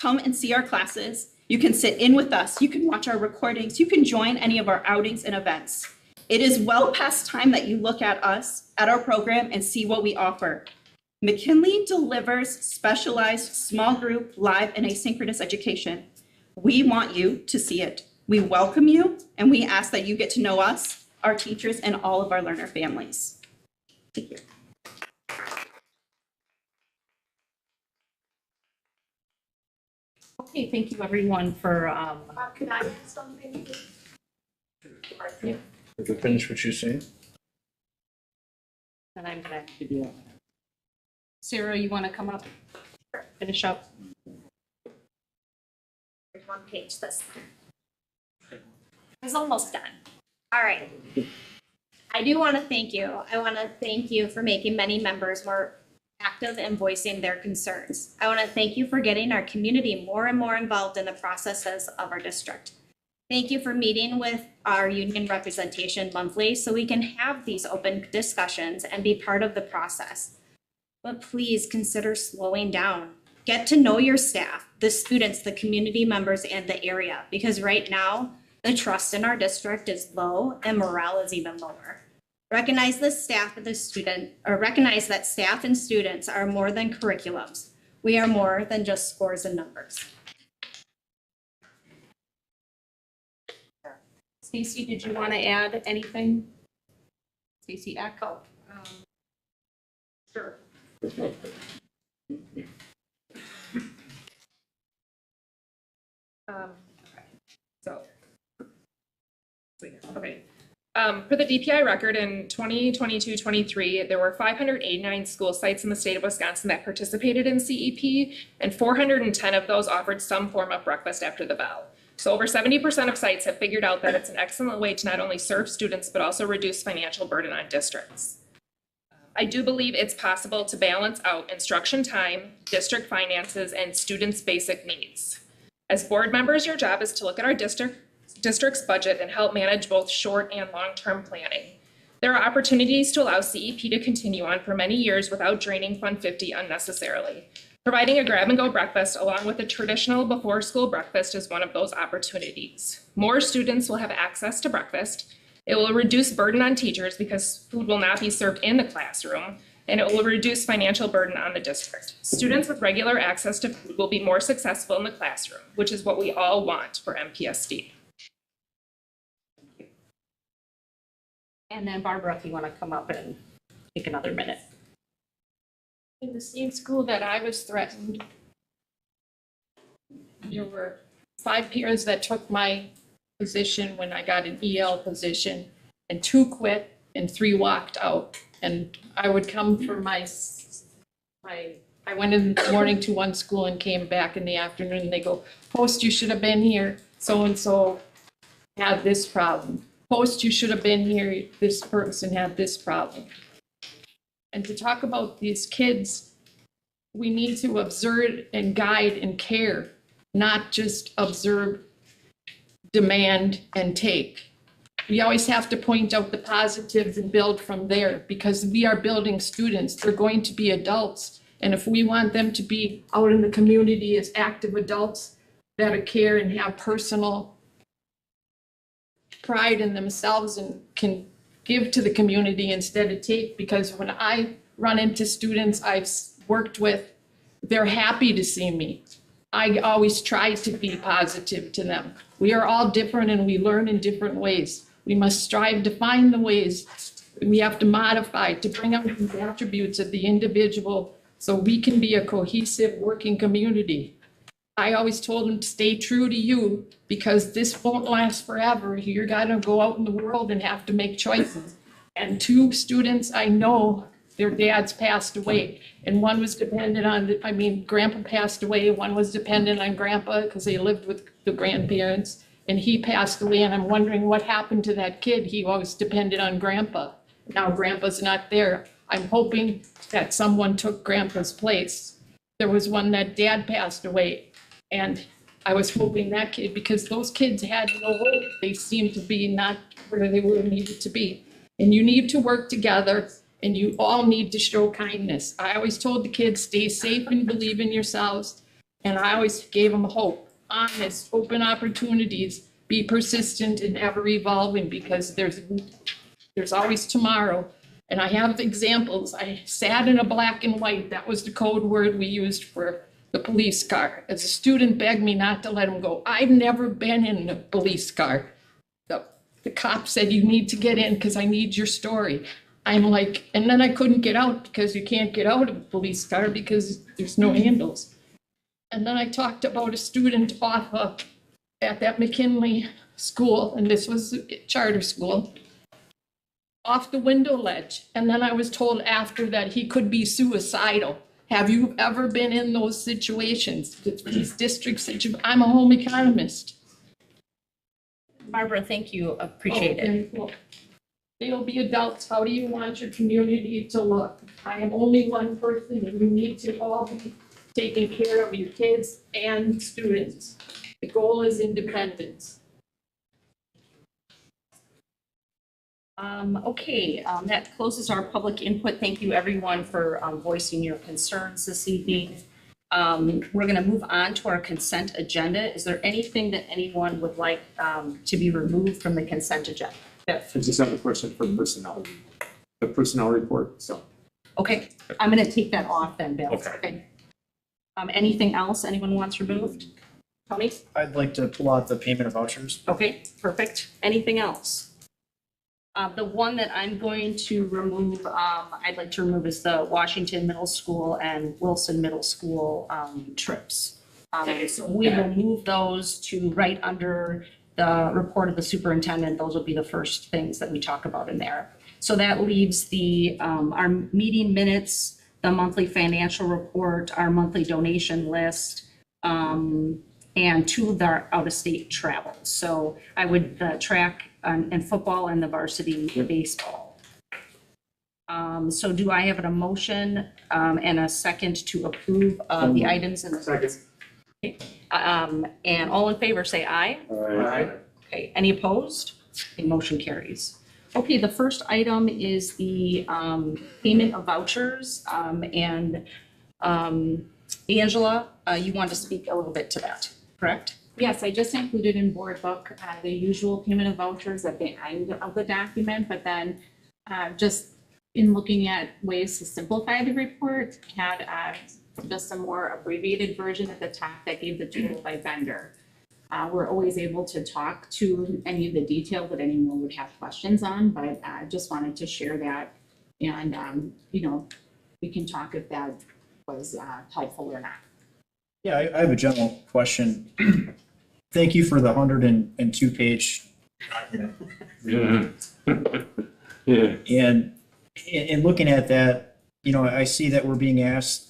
Come and see our classes. You can sit in with us. You can watch our recordings. You can join any of our outings and events. It is well past time that you look at us, at our program, and see what we offer. McKinley delivers specialized small group, live, and asynchronous education. We want you to see it. We welcome you, and we ask that you get to know us, our teachers, and all of our learner families. Thank you. Okay, thank you everyone for, Could I ask something? You can finish what you're saying. and I'm gonna have to do it. Sarah, you wanna come up, finish up? There's one page this. It's almost done. All right. I do want to thank you. I want to thank you for making many members more active and voicing their concerns. I want to thank you for getting our community more and more involved in the processes of our district. Thank you for meeting with our union representation monthly so we can have these open discussions and be part of the process. But please consider slowing down. Get to know your staff, the students, the community members, and the area, because right now, the trust in our district is low and morale is even lower. Recognize the staff of the student, or recognize that staff and students are more than curriculums. We are more than just scores and numbers. Stacy, did you want to add anything? Stacy Echo. Sure. For the DPI record in 2022-23, there were 589 school sites in the state of Wisconsin that participated in CEP, and 410 of those offered some form of breakfast after the bell. So over 70% of sites have figured out that it's an excellent way to not only serve students, but also reduce financial burden on districts. I do believe it's possible to balance out instruction time, district finances, and students' basic needs. As board members, your job is to look at our district's budget and help manage both short and long-term planning. There are opportunities to allow CEP to continue on for many years without draining Fund 50 unnecessarily. Providing a grab-and-go breakfast along with a traditional before-school breakfast is one of those opportunities. More students will have access to breakfast. It will reduce burden on teachers because food will not be served in the classroom, and it will reduce financial burden on the district. Students with regular access to food will be more successful in the classroom, which is what we all want for MPSD. And then Barbara, if you want to come up and take another minute. In the same school that I was threatened, there were 5 peers that took my position when I got an EL position, and 2 quit and 3 walked out. And I would come for I went in the morning to one school and came back in the afternoon, and they go, "Post, you should have been here. So-and-so had this problem. Post, you should have been here. This person had this problem." And to talk about these kids, we need to observe and guide and care, not just observe demand and take. We always have to point out the positives and build from there because we are building students. They're going to be adults. And if we want them to be out in the community as active adults that care and have personal pride in themselves and can give to the community instead of take, because when I run into students I've worked with, they're happy to see me. I always try to be positive to them. We are all different and we learn in different ways. We must strive to find the ways we have to modify to bring out these attributes of the individual so we can be a cohesive working community. I always told them to stay true to you because this won't last forever. You're gonna go out in the world and have to make choices. And 2 students I know, their dads passed away, and one was dependent on, grandpa passed away, one was dependent on grandpa because they lived with the grandparents, and he passed away, and I'm wondering what happened to that kid. He always depended on grandpa. Now grandpa's not there. I'm hoping that someone took grandpa's place. There was one that dad passed away, and I was hoping that kid, because those kids had no hope. They seemed to be not where they were needed to be. And you need to work together, and you all need to show kindness. I always told the kids, stay safe and believe in yourselves. And I always gave them hope, honest, open opportunities, be persistent and ever evolving, because there's always tomorrow. And I have examples. I sat in a black and white. That was the code word we used for the police car. As a student begged me not to let him go. I've never been in a police car. The cop said, you need to get in because I need your story. I'm like, and then I couldn't get out because you can't get out of a police car because there's no handles. And then I talked about a student at that McKinley school, and this was a charter school, off the window ledge. And then I was told after that he could be suicidal. Have you ever been in those situations? These district situations. I'm a home economist. Barbara, thank you. Appreciate it. Cool. They'll be adults. How do you want your community to look? I am only one person, and you need to all be taking care of your kids and students. The goal is independence. That closes our public input. Thank you everyone for voicing your concerns this evening. We're going to move on to our consent agenda. Is there anything that anyone would like to be removed from the consent agenda? I just have a question for personnel, the personnel report, so. Okay, I'm going to take that off then, Bill. Okay. Anything else anyone wants removed? Tony? I'd like to pull out the payment of vouchers. Okay, perfect. Anything else? The one that I'm going to remove, I'd like to remove is the Washington Middle School and Wilson Middle School trips. So we will move those to right under the report of the superintendent. Those will be the first things that we talk about in there. So that leaves the our meeting minutes, the monthly financial report, our monthly donation list, and 2 of our out-of-state travel. So I would track and football and the varsity baseball. So do I have a motion and a second to approve the items in the second? Okay. And all in favor say aye. Aye. Okay. Any opposed? The motion carries. Okay, the first item is the payment of vouchers, and Angela, you want to speak a little bit to that, correct? Yes, I just included in board book the usual payment of vouchers at the end of the document, but then just in looking at ways to simplify the report, had just a more abbreviated version at the top that gave the total by vendor. We're always able to talk to any of the detail that anyone would have questions on, but I just wanted to share that. And, we can talk if that was helpful or not. Yeah, I have a general question. Thank you for the 102-page document. Yeah. And in looking at that, I see that we're being asked,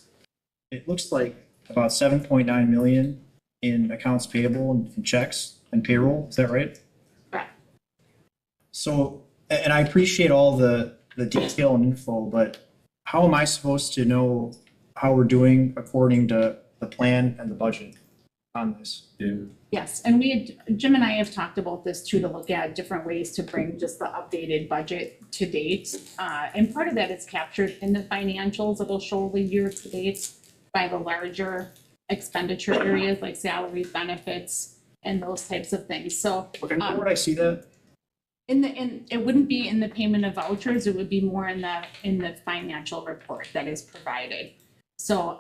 it looks like about 7.9 million in accounts payable and checks and payroll. Is that right? Right. So, and I appreciate all the detail and info, but how am I supposed to know how we're doing according to the plan and the budget? on this. Yes, and Jim and I have talked about this too, to look at different ways to bring just the updated budget to date. And part of that is captured in the financials. It'll show the year to date by the larger expenditure areas like salaries, benefits, and those types of things. So. Okay, where would I see that? It wouldn't be in the payment of vouchers, it would be more in the financial report that is provided. So,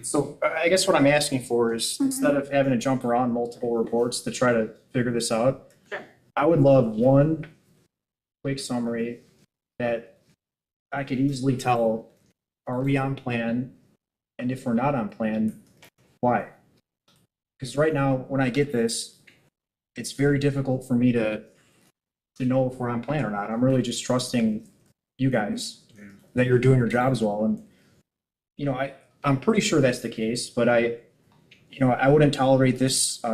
So I guess what I'm asking for is, instead of having to jump around multiple reports to try to figure this out, Sure. I would love one quick summary that I could easily tell, are we on plan? And if we're not on plan, why? Because right now, when I get this, it's very difficult for me to know if we're on plan or not. I'm really just trusting you guys that you're doing your jobs well. And I'm pretty sure that's the case, but I wouldn't tolerate this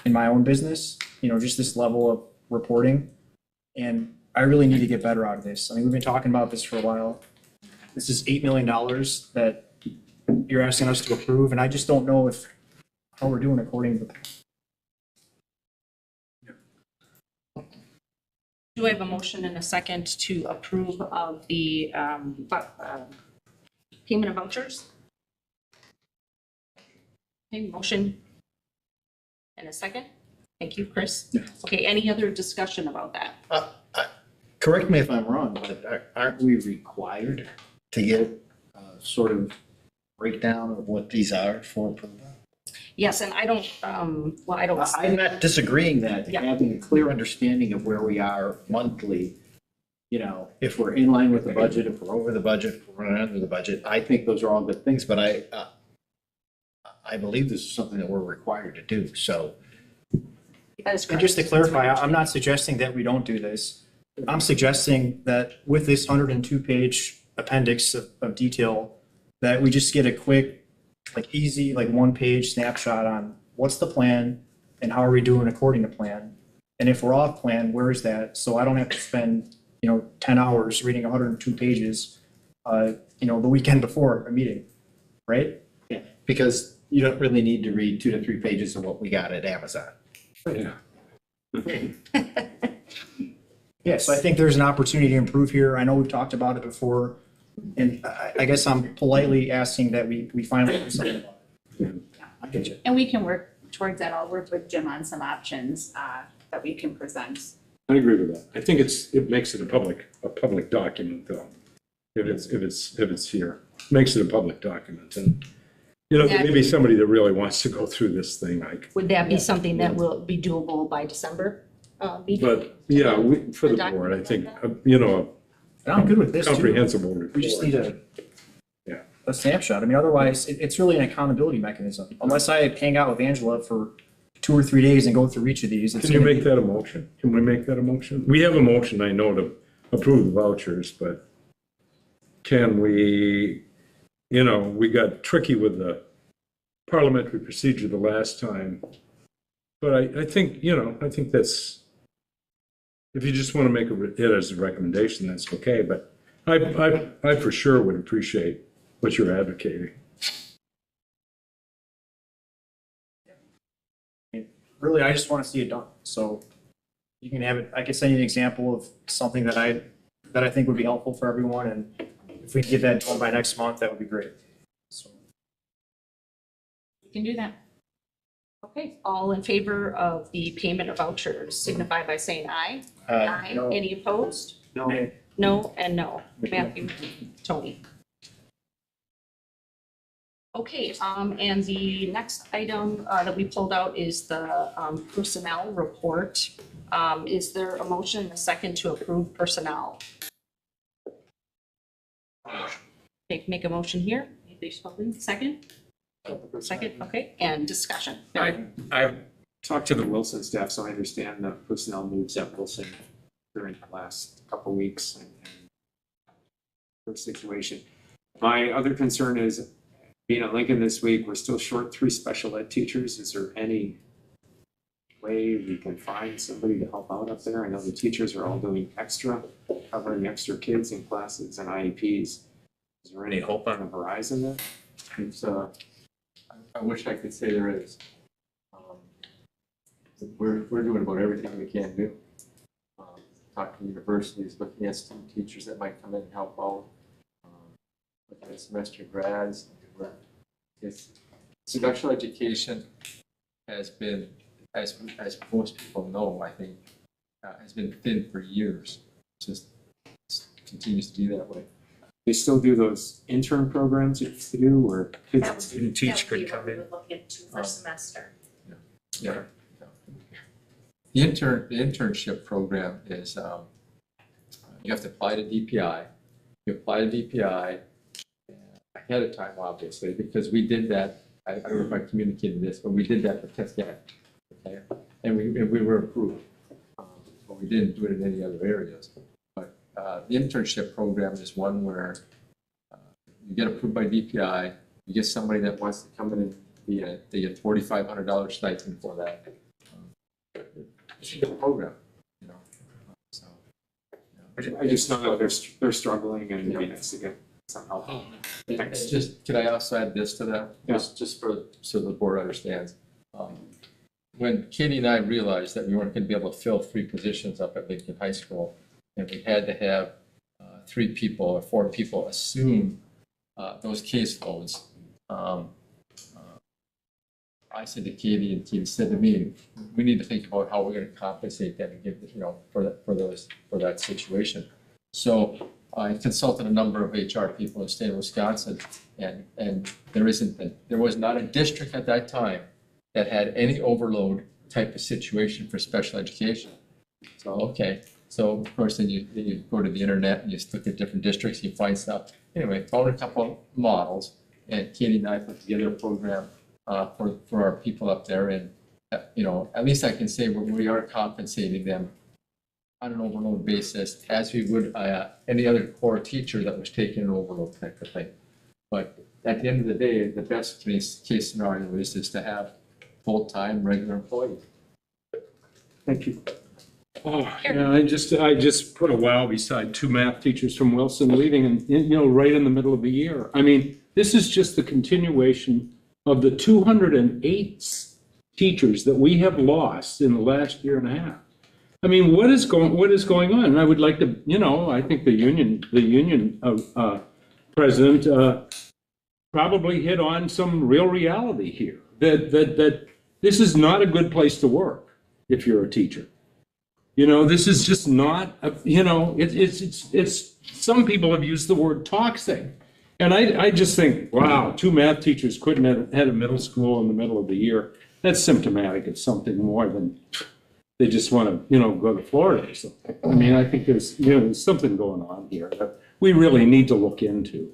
in my own business, just this level of reporting. And I really need to get better out of this. I mean, we've been talking about this for a while. This is $8 million that you're asking us to approve, and I just don't know how we're doing according to the. Do I have a motion and a second to approve of the payment of vouchers? Okay, motion and a second. Thank you, Chris. Okay, any other discussion about that? Correct me if I'm wrong, but aren't we required to get sort of breakdown of what these are for approval? Yes, and I don't, I don't. I'm not disagreeing that, Yeah. having a clear understanding of where we are monthly, if we're in line with the budget, if we're over the budget, if we're under the budget, I think those are all good things, but I believe this is something that we're required to do, so. That is And correct. just to clarify, I'm not suggesting that we don't do this. I'm suggesting that with this 102-page appendix of detail, that we just get a quick, easy, 1-page snapshot on what's the plan and how are we doing according to plan. And if we're off plan, where is that? So I don't have to spend, 10 hours reading 102 pages, the weekend before a meeting, right? Yeah, because you don't really need to read 2 to 3 pages of what we got at Amazon. Yeah. Yeah, so I think there's an opportunity to improve here. I know we've talked about it before, and I guess I'm politely asking that we finally do something about it. I get you. and we can work towards that. I'll work with Jim on some options that we can present. I agree with that. I think it makes it a public document though. If it's here, makes it a public document. And, there may be somebody that really wants to go through this thing. Would that be something that will be doable by December? But yeah, for the board, I think, I'm good with this too. comprehensible report. We just need a snapshot. I mean, otherwise, it's really an accountability mechanism. Unless I hang out with Angela for 2 or 3 days and go through each of these. Can you make that a motion? Can we make that a motion? We have a motion, I know, to approve the vouchers, but can we, we got tricky with the parliamentary procedure the last time. But I think, I think that's, if you just want to make it as a recommendation, that's okay. But I for sure would appreciate what you're advocating. Really, I just want to see it done. So you can have it. I can send you an example of something that I think would be helpful for everyone, and if we can get that done by next month, that would be great. So. We can do that. Okay, all in favor of the payment of vouchers signify by saying aye. Aye. No. Any opposed? No. No and no. Matthew, Tony. Okay, and the next item that we pulled out is the personnel report. Is there a motion and a second to approve personnel? Make a motion here. Second? Second, okay, and discussion. I've talked to the Wilson staff, so I understand the personnel moves at Wilson during the last couple weeks and their situation. My other concern is, being at Lincoln this week, we're still short 3 special ed teachers. Is there any way we can find somebody to help out up there? I know the teachers are all doing extra, covering extra kids in classes and IEPs. Is there any hope on the horizon there? I wish I could say there is. we're doing about everything we can do. Talking to universities, looking at student teachers that might come in and help out, looking at semester grads. It's special education has been, as most people know, I think, has been thin for years. Just continues to be that way. They still do those intern programs that you do, or student teach could come in. Look into for semester. Yeah. The internship program is you have to apply to DPI. You apply to DPI ahead of time, obviously, because we did that. I don't know if I communicated this, but we did that for Cascade, okay? And we were approved, but we didn't do it in any other areas. But the internship program is one where you get approved by DPI. You get somebody that wants to come in and they get $4,500 stipend for that. It's a good program, you know. So I just know that they're struggling, and maybe it's to get some help. It's just, could I also add this to that? Yeah. Just so the board understands. When Katie and I realized that we weren't going to be able to fill 3 positions up at Lincoln High School, and we had to have 3 people or 4 people assume those caseloads, I said to Katie, and Katie said to me, we need to think about how we're going to compensate them and give, for that situation. So I consulted a number of HR people in the state of Wisconsin, and there was not a district at that time that had any overload type of situation for special education. So, okay. So of course, then you go to the internet and you look at different districts, you find stuff. Anyway, found a couple models, and Katie and I put together a program for our people up there, and at least I can say we are compensating them on an overload basis as we would any other core teacher that was taking an overload type of thing. But at the end of the day, the best case scenario is to have full-time regular employees. Thank you. Oh, yeah, I just put a wow beside 2 math teachers from Wilson leaving, and right in the middle of the year. I mean, this is just the continuation of the 208 teachers that we have lost in the last year and a half. I mean, what is going on? And I would like to, I think the union president probably hit on some real reality here. That this is not a good place to work if you're a teacher. This is just not, it's some people have used the word toxic. And I just think, wow, 2 math teachers couldn't have had a middle school in the middle of the year. That's symptomatic of something more than they just want to, go to Florida or something. I mean, I think there's something going on here that we really need to look into.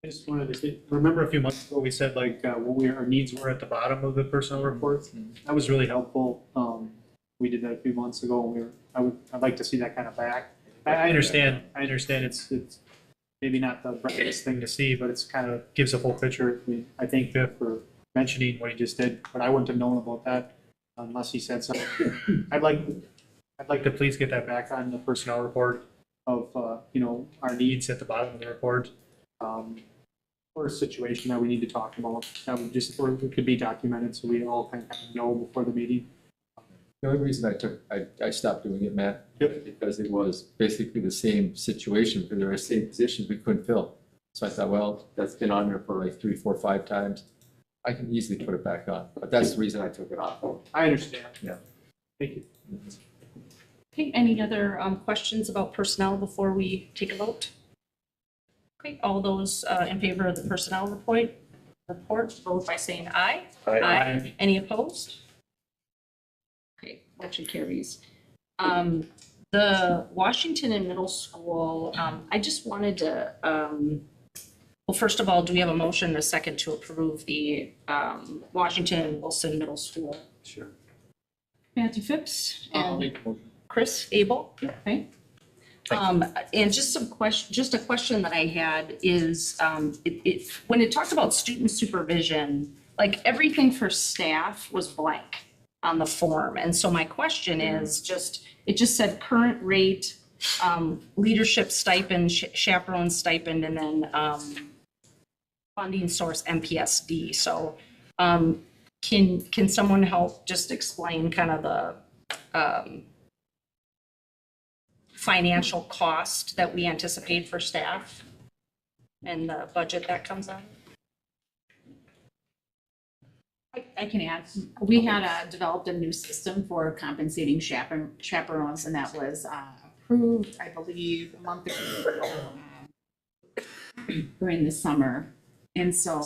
I just wanted to say, remember a few months ago we said what our needs were at the bottom of the personnel reports? That was really helpful. We did that a few months ago, and I'd like to see that kind of back. I understand it's maybe not the brightest thing to see, but it's kind of gives a full picture. I thank Biff for mentioning what he just did, but I wouldn't have known about that unless he said something. I'd like to please get that back on the personnel report of our needs at the bottom of the report. Or a situation that we need to talk about that or it could be documented so we all kind of know before the meeting. The only reason I stopped doing it, Matt, because it was basically the same situation, because there were the same positions we couldn't fill. So I thought, well, that's been on there for like 3, 4, 5 times. I can easily put it back on, but that's the reason I took it off. I understand. Yeah. Thank you. Okay, any other questions about personnel before we take a vote? Okay, all those in favor of the personnel report, vote by saying aye. Aye. Any opposed? Okay, motion carries. The Washington and middle school, I just wanted to, well, first of all, do we have a motion and a second to approve the Washington and Wilson Middle School? Sure. Matthew Phipps and Chris Abel. Okay. And just a question that I had is, when it talked about student supervision, like everything for staff was blank on the form. And so my question is it just said current rate, leadership stipend, chaperone stipend, and then funding source MPSD. So Can someone help just explain kind of the financial cost that we anticipate for staff and the budget that comes out? I can add, we had developed a new system for compensating chaperones, and that was approved, I believe, a month ago during the summer. And so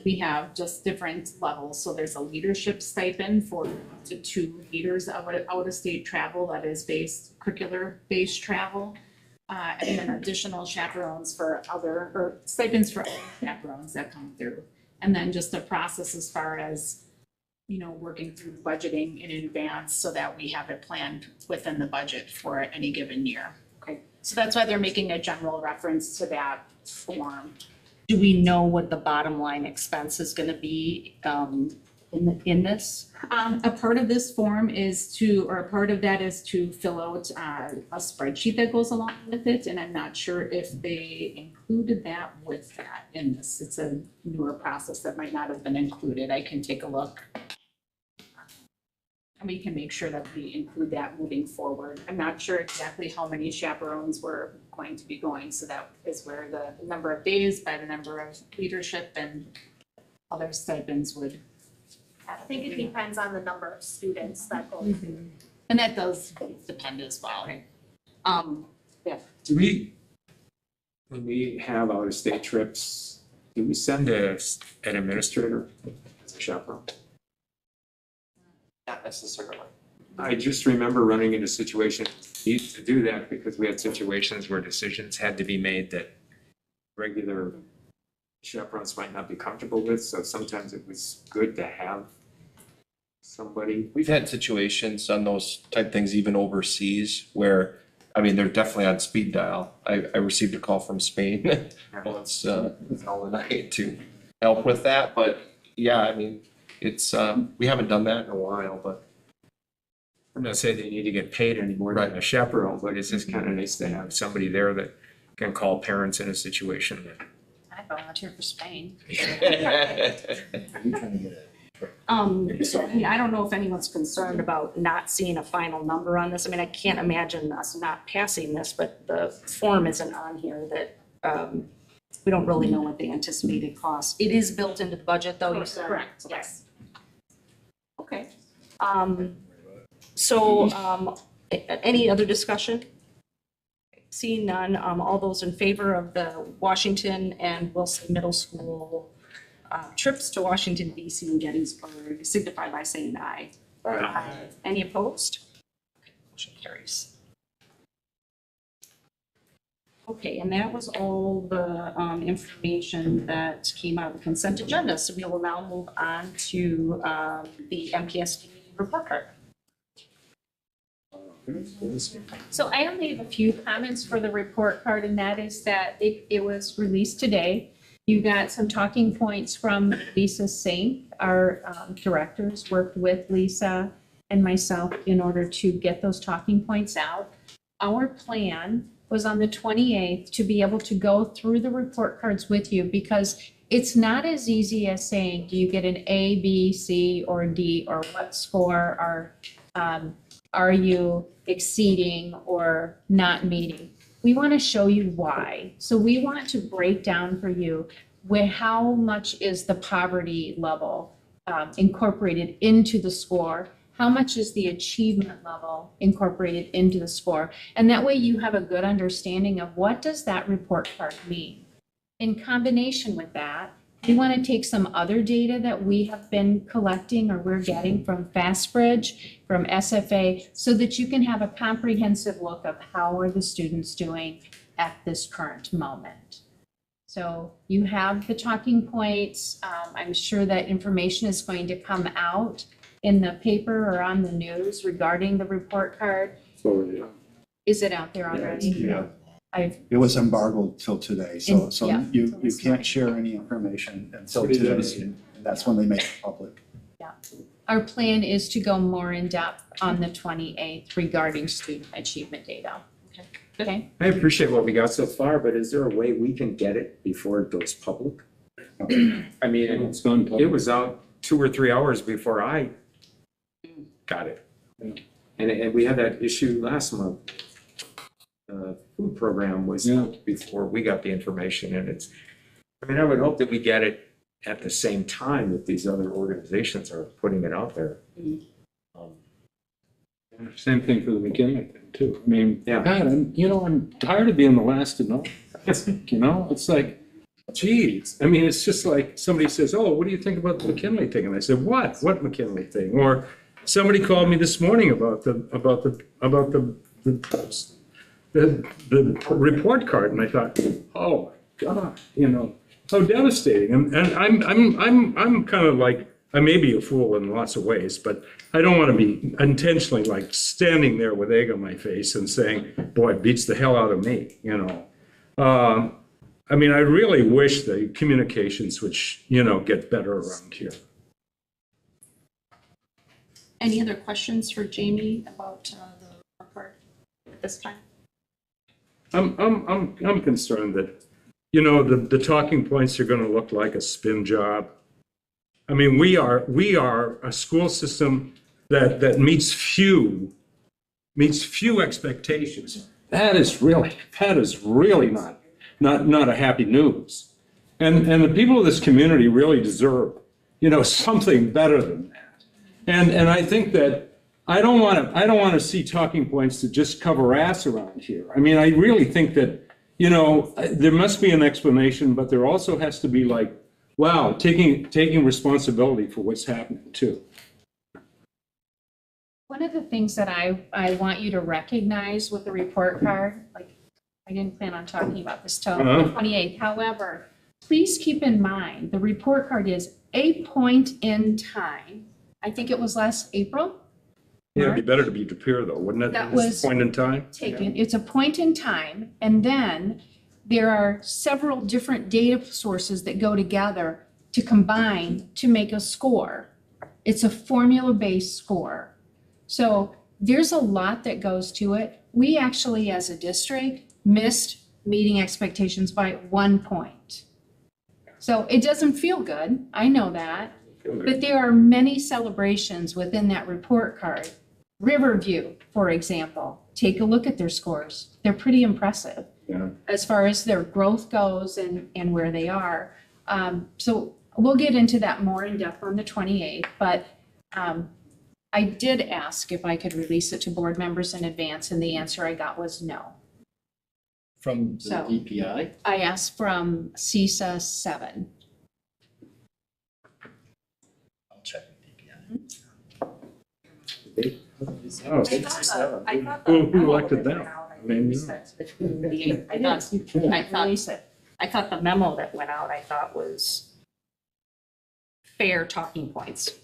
we have just different levels. So there's a leadership stipend for up to 2 leaders of out-of-state travel that is curricular-based travel. And then additional chaperones for stipends for other chaperones that come through. And then just a process as far as, working through budgeting in advance so that we have it planned within the budget for any given year. Okay. So that's why they're making a general reference to that form. Do we know what the bottom line expense is going to be in this? A part of this form is a part of that is to fill out a spreadsheet that goes along with it, and I'm not sure if they included that with that in this. It's a newer process that might not have been included. I can take a look. And we can make sure that we include that moving forward. I'm not sure exactly how many chaperones we're going to be going, so that is where the number of days by the number of leadership and other stipends would. I think it depends on the number of students that go. And that does depend as well. Yeah. Do we, when we have out-of-state trips, do we send an administrator as a chaperone? Not necessarily. I just remember running into situations, we used to do that because we had situations where decisions had to be made that regular chaperones might not be comfortable with, so sometimes it was good to have somebody. We've had situations on those type things even overseas where, they're definitely on speed dial. I received a call from Spain once all the night to help with that, but yeah, it's, we haven't done that in a while, but. I'm not saying they need to get paid any more than a chaperone, but it's just kind of nice to have somebody there that can call parents in a situation that. I volunteer for Spain. So, I don't know if anyone's concerned about not seeing a final number on this. I can't imagine us not passing this, but the form isn't on here that we don't really know what the anticipated cost. It is built into the budget though, you said? Correct. Yes. Okay. So any other discussion? Seeing none, all those in favor of the Washington and Wilson Middle School trips to Washington, D.C. and Gettysburg signify by saying aye. Aye. Any opposed? Okay, motion carries. Okay, and that was all the information that came out of the consent agenda. So we will now move on to the MPSD report card. So I only have a few comments for the report card, and that is that it was released today. You got some talking points from Lisa Sink. Our directors worked with Lisa and myself in order to get those talking points out. Our plan was on the 28th to be able to go through the report cards with you, because it's not as easy as saying, do you get an A, B, C, or D, or what score are you exceeding or not meeting? We want to show you why. So we want to break down for you how much is the poverty level incorporated into the score, how much is the achievement level incorporated into the score, and that way you have a good understanding of what does that report card mean. In combination with that, we want to take some other data that we have been collecting or we're getting from FastBridge, from SFA, so that you can have a comprehensive look of how are the students doing at this current moment. So you have the talking points. I'm sure that information is going to come out in the paper or on the news regarding the report card. So, yeah. Is it out there already? Yeah. It was embargoed till today, so yeah. you can't share any information until today, and that's when they make it public. Yeah. Our plan is to go more in depth on the 28th regarding student achievement data. Okay. I appreciate what we got so far, but is there a way we can get it before it goes public? It's gone public. It was out 2 or 3 hours before I got it. And we had that issue last month. The food program was out before we got the information, and I would hope that we get it at the same time that these other organizations are putting it out there. Same thing for the McKinley thing too. I mean, Yeah. God, I'm tired of being the last to know. It's like, geez. I mean, it's just like somebody says, "Oh, what do you think about the McKinley thing?" And I said, "What? What McKinley thing?" Or somebody called me this morning about the report card, and I thought, "Oh God, how devastating." And I'm kind of like, I may be a fool in lots of ways, but I don't want to be intentionally like standing there with egg on my face and saying, "Boy, it beats the hell out of me," I mean, I really wish the communications would, get better around here. Any other questions for Jamie about the report at this time? I'm concerned that, the talking points are going to look like a spin job. I mean, we are a school system that meets few expectations. That is really not a happy news. And the people of this community really deserve, something better than that. And I think that I don't want to see talking points that just cover ass around here. I mean, I really think that, there must be an explanation, but there also has to be like, wow, taking responsibility for what's happening too. One of the things that I want you to recognize with the report card, like I didn't plan on talking about this till the 28th. However, please keep in mind, the report card is a point in time. I think it was last April. Yeah, it'd be better to be De Pere though, wouldn't it? That This was point in time. taken. It's a point in time, and then there are several different data sources that go together to combine to make a score. It's a formula-based score. So there's a lot that goes to it. We actually, as a district, missed meeting expectations by 1 point. So it doesn't feel good, I know that, but there are many celebrations within that report card. Riverview, for example, take a look at their scores. They're pretty impressive as far as their growth goes and where they are. So we'll get into that more in depth on the 28th, but I did ask if I could release it to board members in advance, and the answer I got was no. From the So, DPI? I asked from CISA 7. I'll check with DPI. Oh, who elected them? I mean, I thought the memo that went out, I thought was fair talking points.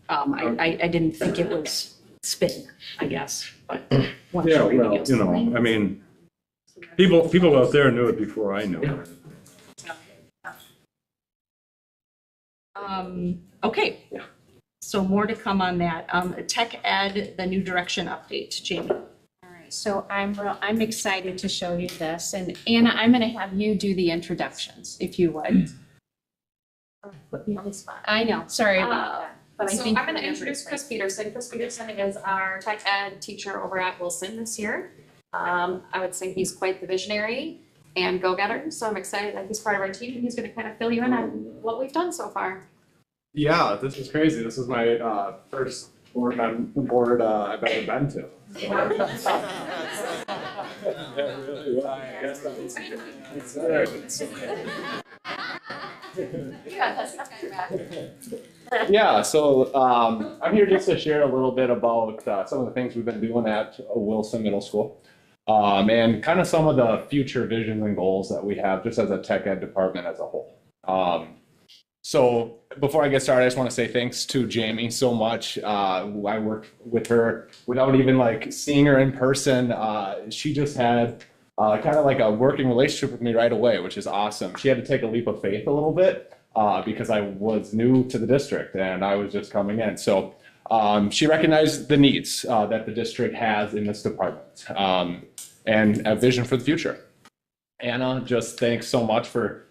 I didn't think it was spin, I guess, but. yeah, well, I mean, people out there knew it before I knew it. Okay, so more to come on that. Tech Ed, the new direction update, Jamie. All right, so I'm excited to show you this, and Anna, I'm going to have you do the introductions, if you would. Put me on the spot. I know, sorry about that. But So I'm going to introduce Chris Peterson. Chris Peterson is our tech ed teacher over at Wilson this year. I would say he's quite the visionary and go-getter, so I'm excited that he's part of our team, and he's going to kind of fill you in on what we've done so far. Yeah, this is crazy. This is my first board I've ever been to. Yeah, so I'm here just to share a little bit about some of the things we've been doing at Wilson Middle School, and kind of some of the future visions and goals that we have just as a tech ed department as a whole. So before I get started, I just want to say thanks to Jamie so much. I worked with her without even like seeing her in person. She just had kind of like a working relationship with me right away, which is awesome. She had to take a leap of faith a little bit because I was new to the district and I was just coming in. So she recognized the needs that the district has in this department and a vision for the future. Anna, just thanks so much for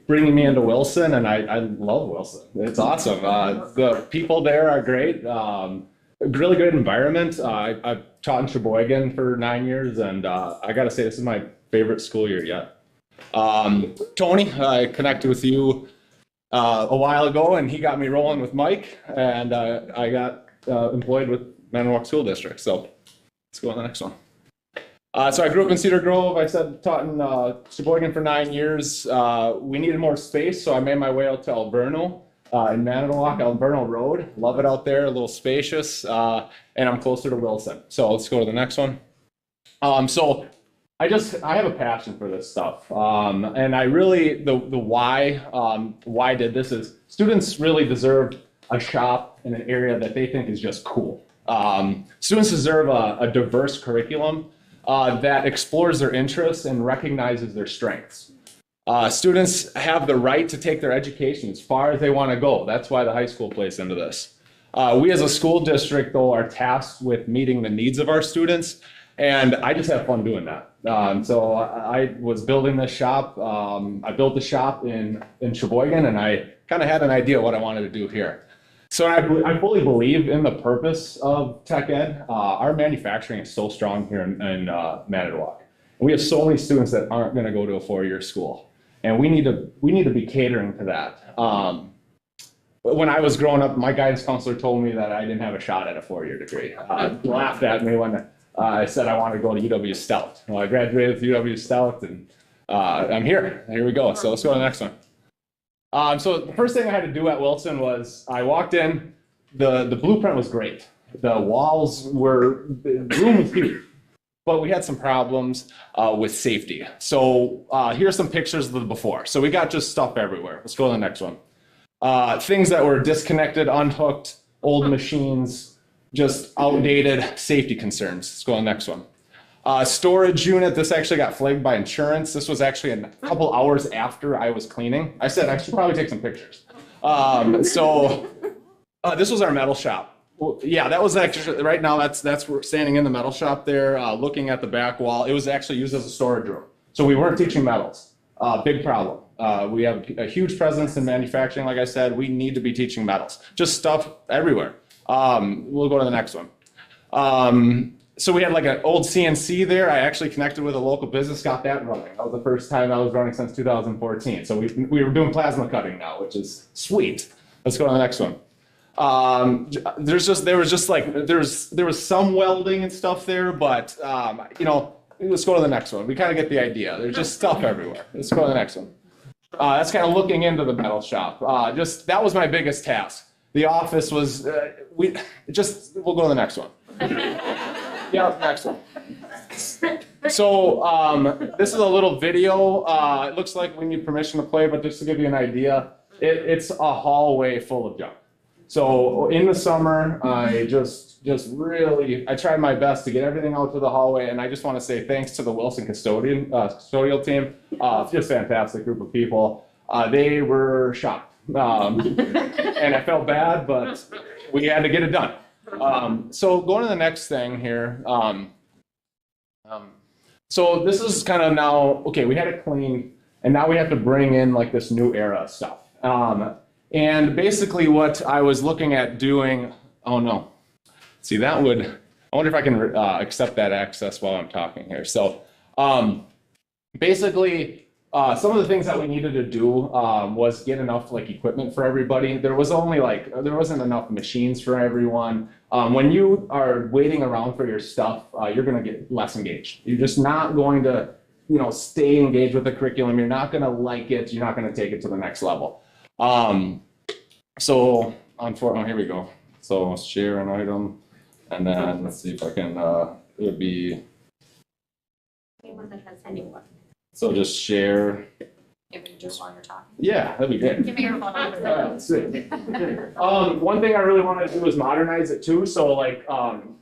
bringing me into Wilson, and I love Wilson. It's awesome. The people there are great. Really great environment. I've taught in Sheboygan for 9 years, and I got to say, this is my favorite school year yet. Tony, I connected with you a while ago, and he got me rolling with Mike, and I got employed with Manawak School District. So let's go on the next one. So I grew up in Cedar Grove. I said taught in Sheboygan for 9 years. We needed more space, so I made my way out to Alverno in Manawak, Alverno Road. Love it out there, a little spacious, and I'm closer to Wilson. So let's go to the next one. So I have a passion for this stuff, and I really the why I did this is students really deserve a shop in an area that they think is just cool. Students deserve a diverse curriculum that explores their interests and recognizes their strengths. Students have the right to take their education as far as they want to go. That's why the high school plays into this. We as a school district, though, are tasked with meeting the needs of our students, and I just have fun doing that. So I was building this shop. I built the shop in Sheboygan, and I kind of had an idea what I wanted to do here. So I fully believe in the purpose of tech ed. Our manufacturing is so strong here in Manitowoc. And we have so many students that aren't going to go to a four-year school. And we need to be catering to that. When I was growing up, my guidance counselor told me that I didn't have a shot at a four-year degree. Laughed at me when I said I wanted to go to UW Stout. Well, I graduated with UW Stout, and I'm here. Here we go. So let's go to the next one. So the first thing I had to do at Wilson was I walked in, the blueprint was great. The room was huge, but we had some problems with safety. So here's some pictures of the before. So we got just stuff everywhere. Let's go to the next one. Things that were disconnected, unhooked, old machines, just outdated safety concerns. Let's go to the next one. Storage unit, this actually got flagged by insurance. This was actually a couple hours after I was cleaning. I said I should probably take some pictures. This was our metal shop. Well, yeah, that was actually, right now we're standing in the metal shop there, looking at the back wall. It was actually used as a storage room. So we weren't teaching metals. Big problem. We have a huge presence in manufacturing. Like I said, we need to be teaching metals. Just stuff everywhere. We'll go to the next one. So we had like an old CNC there. I actually connected with a local business, got that running. That was the first time I was running since 2014. So we were doing plasma cutting now, which is sweet. Let's go to the next one. There was some welding and stuff there, but let's go to the next one. We kind of get the idea. There's just stuff everywhere. Let's go to the next one. That's kind of looking into the metal shop. That was my biggest task. The office was, we'll go to the next one. Yeah, next one. So this is a little video. It looks like we need permission to play, but just to give you an idea, it's a hallway full of junk. So in the summer, I I tried my best to get everything out to the hallway, and I just want to say thanks to the Wilson custodial team. Just fantastic group of people. They were shocked, and I felt bad, but we had to get it done. So going to the next thing here. So this is kind of now, okay, we had it clean, and now we have to bring in like this new era stuff. And basically what I was looking at doing, oh no, see I wonder if I can accept that access while I'm talking here. So basically some of the things that we needed to do was get enough like equipment for everybody. There wasn't enough machines for everyone. When you are waiting around for your stuff, you're going to get less engaged. You're just not going to, stay engaged with the curriculum. You're not going to like it. You're not going to take it to the next level. Here we go. So share an item, and then let's see if I can. It would be. Anyone that has anyone. So just share. Just while you're talking. Yeah, that'd be great. Give me your phone number. Let's see. One thing I really wanted to do is modernize it too. So like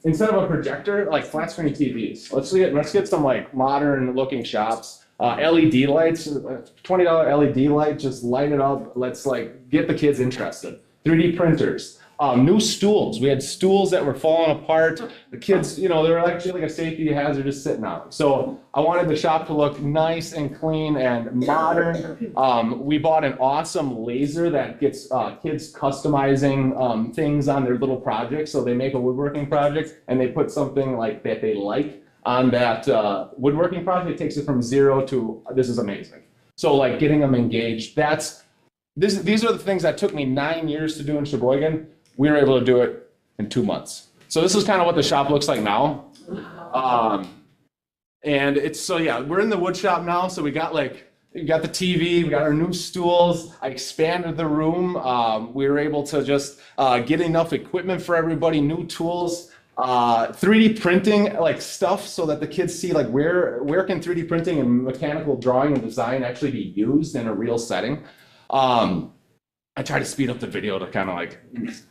instead of a projector, like flat screen TVs. Let's get some like modern looking shops. LED lights, $20 LED light, just light it up. Let's like get the kids interested. 3D printers. New stools. We had stools that were falling apart. The kids, you know, they were actually like a safety hazard just sitting on them. So I wanted the shop to look nice and clean and modern. We bought an awesome laser that gets kids customizing things on their little projects. So they make a woodworking project and they put something like that they like on that woodworking project. It takes it from 0 to this is amazing. So like getting them engaged, these are the things that took me 9 years to do in Sheboygan. We were able to do it in 2 months. So this is kind of what the shop looks like now. And it's, so yeah, we're in the wood shop now. So we got the TV, we got our new stools. I expanded the room. We were able to just get enough equipment for everybody, new tools, 3D printing like stuff so that the kids see like where can 3D printing and mechanical drawing and design actually be used in a real setting. I try to speed up the video to kind of like,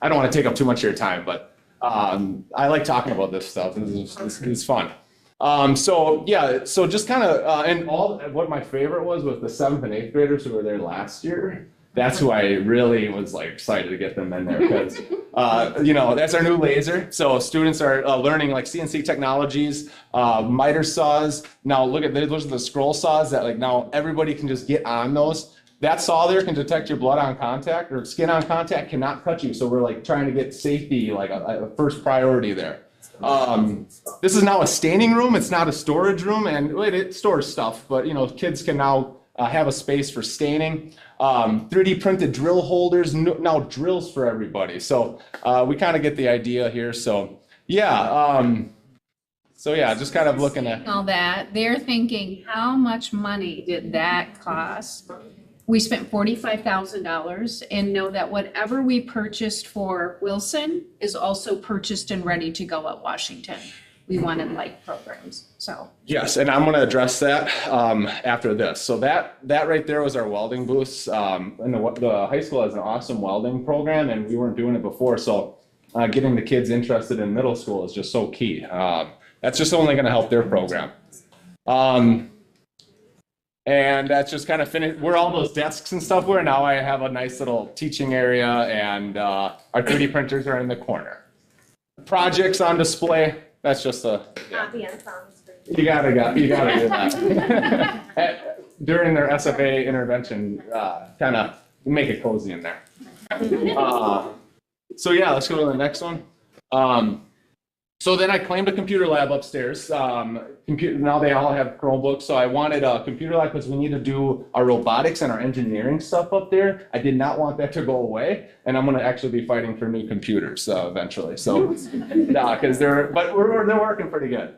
I don't want to take up too much of your time, but I like talking about this stuff. It's fun. So yeah, so just kind of, and what my favorite was with the 7th and 8th graders who were there last year. That's who I really was like excited to get them in there because, you know, that's our new laser. So students are learning like CNC technologies, miter saws. Now look at those are the scroll saws that like now everybody can just get on those. That saw there can detect your blood on contact or skin on contact, cannot cut you. So we're like trying to get safety like a first priority there. This is now a staining room. It's not a storage room, and it stores stuff, but you know, kids can now have a space for staining. 3D printed drill holders, now drills for everybody. So we kind of get the idea here. So yeah, just kind of looking at all that. They're thinking, how much money did that cost? We spent $45,000 and know that whatever we purchased for Wilson is also purchased and ready to go at Washington. We wanted like programs, so. Yes, and I'm going to address that after this. So that right there was our welding booths. And the high school has an awesome welding program, and we weren't doing it before. So getting the kids interested in middle school is just so key. That's just only going to help their program. And that's just kind of finished. Where all those desks and stuff were, now I have a nice little teaching area, and our 3D printers are in the corner. Projects on display. That's just a. Yeah. You gotta do that. During their SFA intervention, kind of make it cozy in there. So yeah, let's go to the next one. So then I claimed a computer lab upstairs. Now they all have Chromebooks, so I wanted a computer lab because we need to do our robotics and our engineering stuff up there. I did not want that to go away, and I'm going to actually be fighting for new computers eventually. So, because they're working pretty good.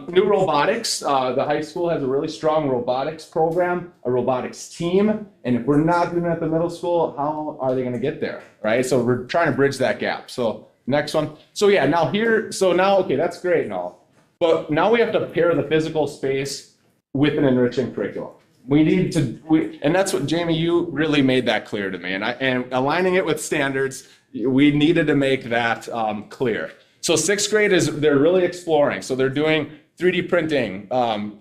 New robotics. The high school has a really strong robotics program, a robotics team, and if we're not doing it at the middle school, how are they going to get there, right? So we're trying to bridge that gap. So. Next one. So yeah, okay, that's great and all. But now we have to pair the physical space with an enriching curriculum. And that's what, Jamie, you really made that clear to me. And aligning it with standards, we needed to make that clear. So 6th grade they're really exploring. So they're doing 3D printing,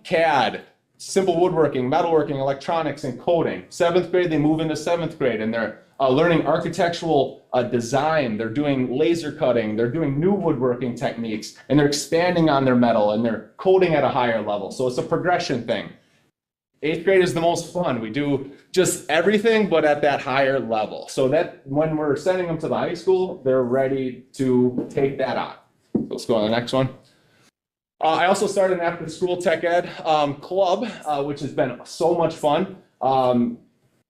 CAD, simple woodworking, metalworking, electronics, and coding. 7th grade, they move into 7th grade and they're learning architectural design. They're doing laser cutting. They're doing new woodworking techniques, and they're expanding on their metal, and they're coding at a higher level. So it's a progression thing. 8th grade is the most fun. We do just everything, but at that higher level. So that when we're sending them to the high school, they're ready to take that on. So let's go on to the next one. I also started an after-school tech ed club, which has been so much fun.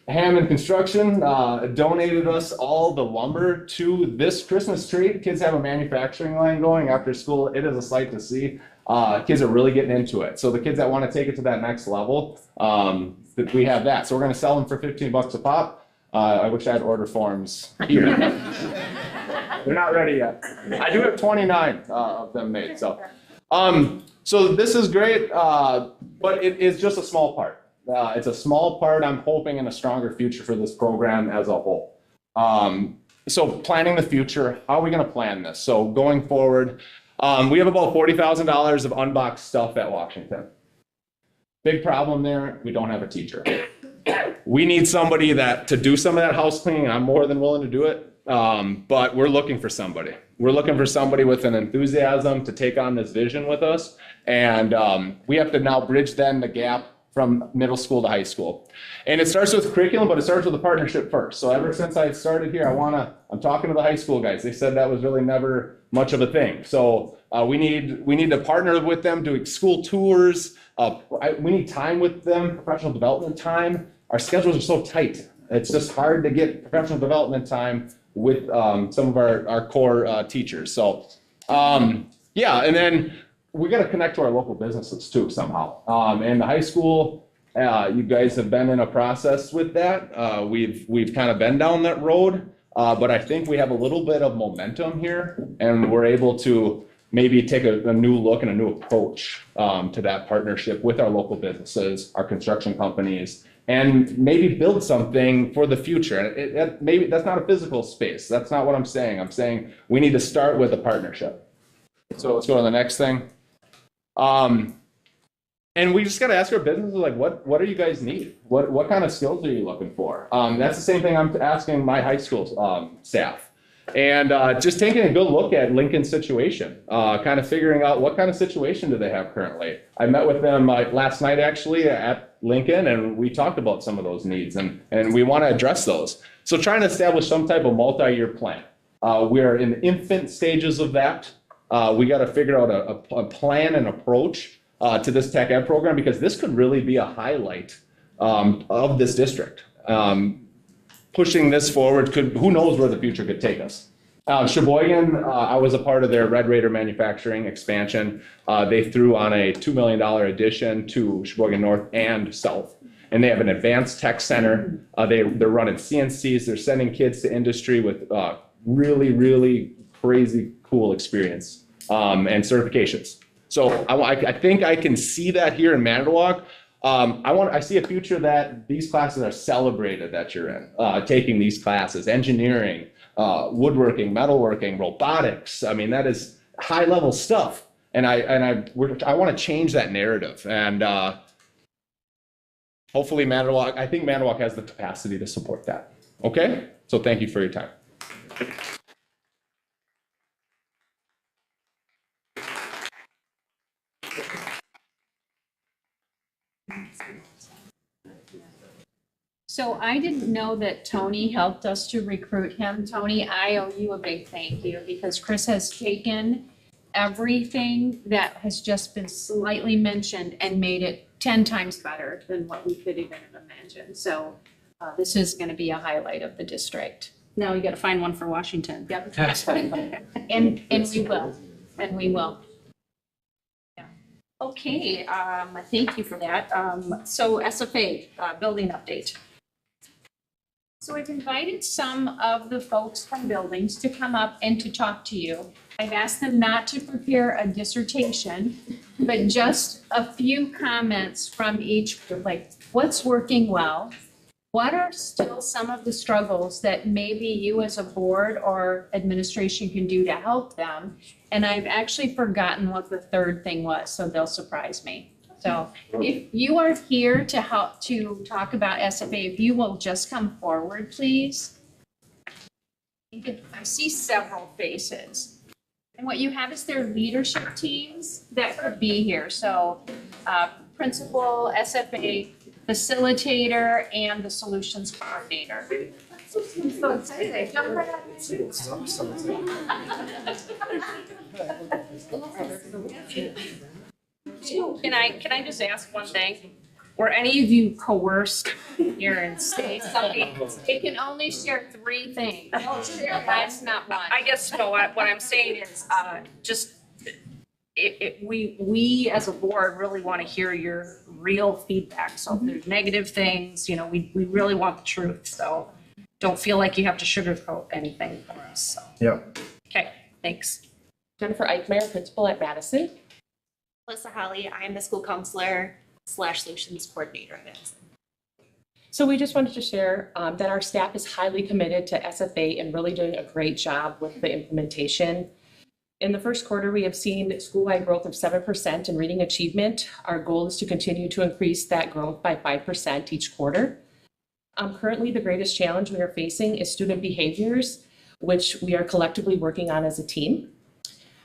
Hammond Construction donated us all the lumber to this Christmas tree. Kids have a manufacturing line going after school. It is a sight to see. Kids are really getting into it. So the kids that want to take it to that next level, we have that. So we're going to sell them for $15 a pop. I wish I had order forms here. They're not ready yet. I do have 29 of them made. So this is great, but it is just a small part. It's a small part, I'm hoping, in a stronger future for this program as a whole. So planning the future, how are we going to plan this? So going forward, we have about $40,000 of unboxed stuff at Washington. Big problem there, we don't have a teacher. We need somebody to do some of that house cleaning. I'm more than willing to do it. but we're looking for somebody. We're looking for somebody with an enthusiasm to take on this vision with us. And we have to now bridge then the gap from middle school to high school. And it starts with curriculum, but it starts with a partnership first. So ever since I started here, I'm talking to the high school guys. They said that was really never much of a thing. So we need to partner with them, doing school tours. We need time with them, professional development time. Our schedules are so tight. It's just hard to get professional development time with some of our core teachers. So yeah, and then we got to connect to our local businesses too somehow. And the high school, you guys have been in a process with that. We've kind of been down that road, but I think we have a little bit of momentum here, and we're able to maybe take a new look and a new approach to that partnership with our local businesses, our construction companies, and maybe build something for the future. And maybe that's not a physical space. That's not what I'm saying. I'm saying we need to start with a partnership. So let's go to the next thing. And we just got to ask our businesses, like, what do you guys need? What kind of skills are you looking for? That's the same thing I'm asking my high school staff. And just taking a good look at Lincoln's situation, kind of figuring out what kind of situation do they have currently. I met with them last night actually at Lincoln, and we talked about some of those needs, and we want to address those. So trying to establish some type of multi-year plan. We're in the infant stages of that. We got to figure out a plan and approach to this tech ed program, because this could really be a highlight of this district. Pushing this forward who knows where the future could take us. Sheboygan, I was a part of their Red Raider manufacturing expansion. They threw on a $2 million addition to Sheboygan North and South. And they have an advanced tech center. They're running CNCs. They're sending kids to industry with really, really crazy cool experience and certifications. So I think I can see that here in Manitowoc. I see a future that these classes are celebrated that you're in, taking these classes, engineering, woodworking, metalworking, robotics. I mean, that is high level stuff. And I want to change that narrative. And hopefully I think Manitowoc has the capacity to support that. Okay? So thank you for your time. So I didn't know that Tony helped us to recruit him. Tony, I owe you a big thank you, because Chris has taken everything that has just been slightly mentioned and made it 10 times better than what we could even have imagined. So this is going to be a highlight of the district. Now you got to find one for Washington. Yep. And we will. And we will. Yeah. Okay. Thank you for that. So SFA building update. So we've invited some of the folks from buildings to come up and to talk to you. I've asked them not to prepare a dissertation, but just a few comments from each group, like what's working well, what are still some of the struggles that maybe you as a board or administration can do to help them. And I've actually forgotten what the third thing was, so they'll surprise me. So if you are here to help to talk about SFA, if you will just come forward, please. I see several faces. And what you have is their leadership teams that could be here. So principal, SFA, facilitator, and the solutions coordinator. I'm so excited. Jump right out of Can I just ask one thing? Were any of you coerced here and say something? They can only share 3 things. That's not one. I guess no. What I'm saying is, we as a board really want to hear your real feedback. So if there's negative things, we really want the truth. So don't feel like you have to sugarcoat anything for us. So. Yeah. Okay. Thanks. Jennifer Eichmeyer, principal at Madison. Melissa Holly, I am the school counselor / solutions coordinator at Madison. So we just wanted to share that our staff is highly committed to SFA and really doing a great job with the implementation. In the first quarter, we have seen school-wide growth of 7% in reading achievement. Our goal is to continue to increase that growth by 5% each quarter. Currently, the greatest challenge we are facing is student behaviors. which we are collectively working on as a team.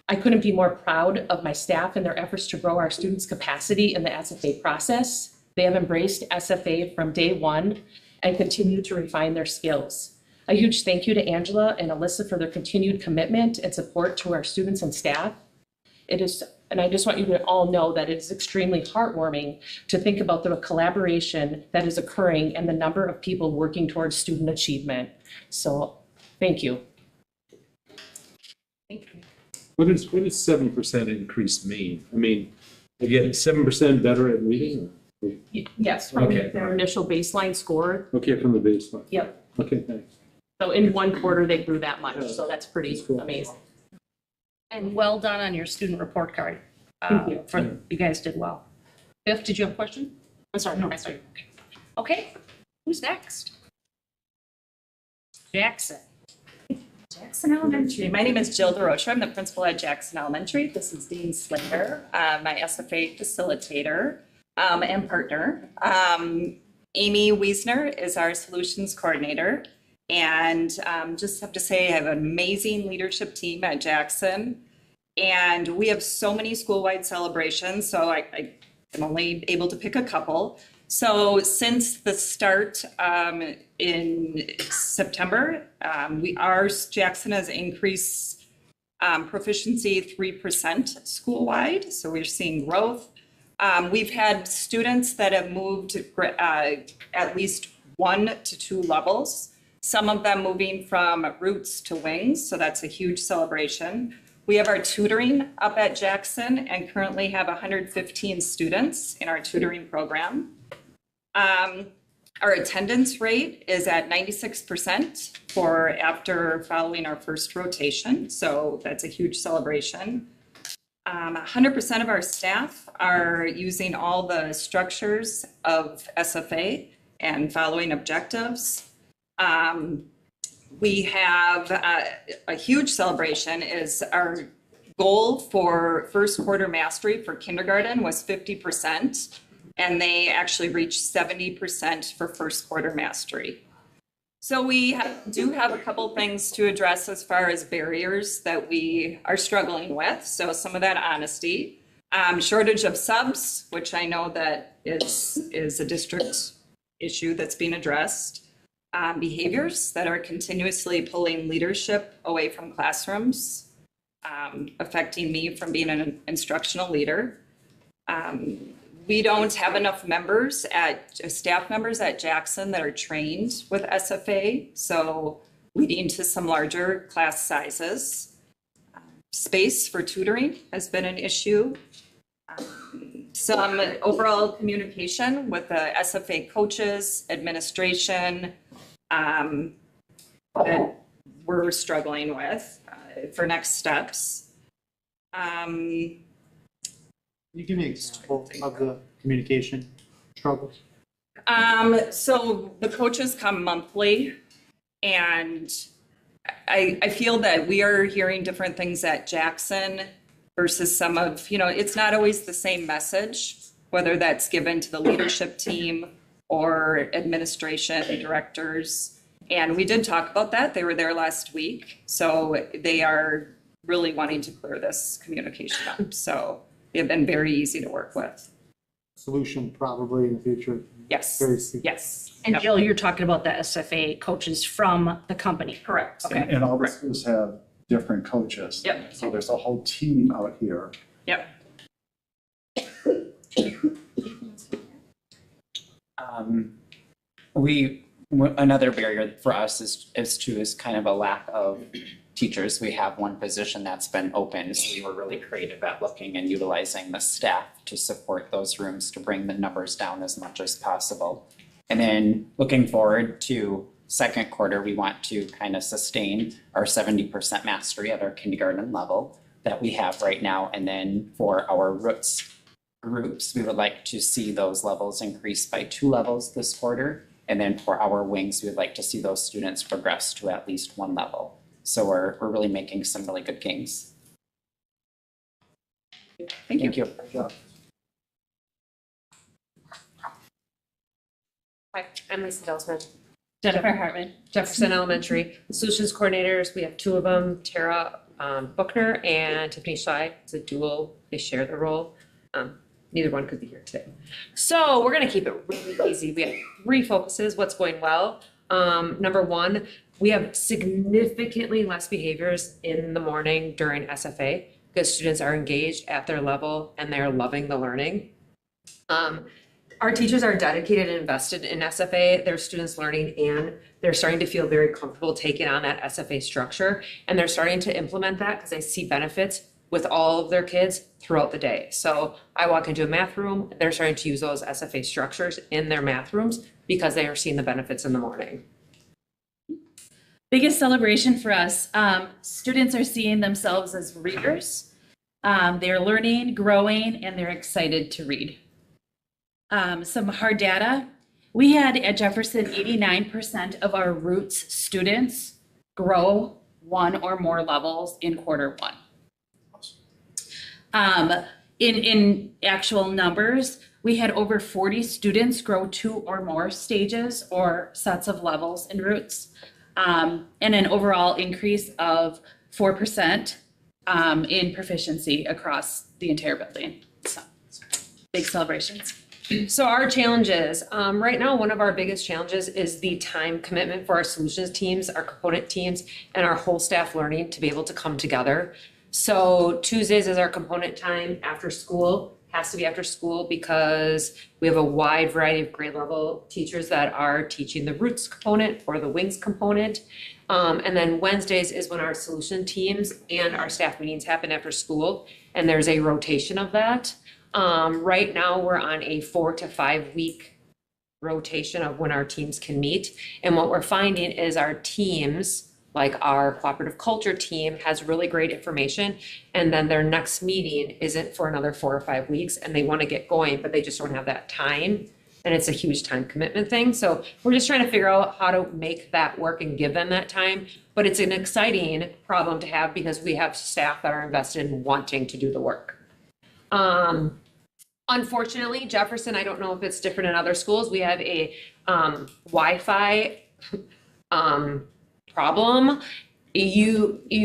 I couldn't be more proud of my staff and their efforts to grow our students' capacity in the SFA process. They have embraced SFA from day one and continue to refine their skills. A huge thank you to Angela and Alyssa for their continued commitment and support to our students and staff. And I just want you to all know that it's extremely heartwarming to think about the collaboration that is occurring and the number of people working towards student achievement. So, thank you. What does 7% increase mean? I mean, they get 7% better at reading? Or? Yes, from Okay. their initial baseline score. Okay, from the baseline. Yep. Okay, thanks. So in one quarter, they grew that much, so that's pretty amazing. And well done on your student report card. Thank you. You guys did well. Biff, did you have a question? I'm sorry, no, I'm sorry. Okay, who's next? Jackson. Jackson Elementary. My name is Jill DeRocha. I'm the principal at Jackson Elementary. This is Dean Slater, my SFA facilitator and partner. Amy Wiesner is our solutions coordinator. And just have to say, I have an amazing leadership team at Jackson. And we have so many school-wide celebrations, so I am only able to pick a couple. So since the start in September, Jackson has increased proficiency 3% school-wide, so we're seeing growth. We've had students that have moved at least 1 to 2 levels, some of them moving from roots to wings, so that's a huge celebration. We have our tutoring up at Jackson and currently have 115 students in our tutoring program. Our attendance rate is at 96% after following our first rotation, so that's a huge celebration. 100% of our staff are using all the structures of SFA and following objectives. We have a huge celebration is our goal for first quarter mastery for kindergarten was 50%, and they actually reached 70% for first quarter mastery. So we do have a couple things to address as far as barriers that we are struggling with. So some of that honesty, shortage of subs, which I know that is a district issue that's being addressed. Behaviors that are continuously pulling leadership away from classrooms, affecting me from being an instructional leader. We don't have enough staff members at Jackson that are trained with SFA, so leading to some larger class sizes. Space for tutoring has been an issue. Some overall communication with the SFA coaches, administration, that we're struggling with for next steps. Can you give me an example of the communication struggles? So the coaches come monthly, and I feel that we are hearing different things at Jackson versus some of, it's not always the same message, whether that's given to the leadership team or administration directors. And we did talk about that. They were there last week. So they are really wanting to clear this communication up. So they've been very easy to work with. Solution probably in the future. Yes. Yes. And Jill, you're talking about the SFA coaches from the company. Correct. Okay. And all the schools have different coaches. Yep. So there's a whole team out here. Yep. Another barrier for us is kind of a lack of teachers. We have one position that's been open, so we were really creative at looking and utilizing the staff to support those rooms to bring the numbers down as much as possible. And then looking forward to second quarter, we want to kind of sustain our 70% mastery at our kindergarten level that we have right now. And then for our roots groups, we would like to see those levels increase by 2 levels this quarter. And then for our wings, we would like to see those students progress to at least 1 level. So we're really making some really good gains. Thank you. Hi, I'm Lisa Delsman. Jennifer Hartman. Jefferson Elementary. Solutions coordinators, we have two of them, Tara Buckner and Tiffany Schley. It's a dual, they share the role. Neither one could be here today. So we're gonna keep it really easy. We have three focuses, what's going well. Number one, we have significantly less behaviors in the morning during SFA because students are engaged at their level and they're loving the learning. Our teachers are dedicated and invested in SFA, their students learning, and they're starting to feel very comfortable taking on that SFA structure. And they're starting to implement that because they see benefits with all of their kids throughout the day. So I walk into a math room, they're starting to use those SFA structures in their math rooms because they are seeing the benefits in the morning. Biggest celebration for us, students are seeing themselves as readers. They're learning, growing, and they're excited to read. Some hard data. We had at Jefferson 89% of our roots students grow one or more levels in quarter one. In actual numbers, we had over 40 students grow 2 or more stages or sets of levels in roots, and an overall increase of 4% in proficiency across the entire building. So, big celebrations. So our challenges, right now, one of our biggest challenges is the time commitment for our solutions teams, our component teams, and our whole staff learning to be able to come together. So Tuesdays is our component time after school, has to be after school because we have a wide variety of grade level teachers that are teaching the roots component or the wings component. And then Wednesdays is when our solution teams and our staff meetings happen after school, and there's a rotation of that. Right now, we're on a 4 to 5 week rotation of when our teams can meet. And what we're finding is our teams, like our cooperative culture team, has really great information. And then their next meeting isn't for another 4 or 5 weeks and they want to get going, but they just don't have that time. And it's a huge time commitment thing. So we're just trying to figure out how to make that work and give them that time. But it's an exciting problem to have because we have staff that are invested in wanting to do the work. Unfortunately, Jefferson, I don't know if it's different in other schools, we have a Wi-Fi problem. We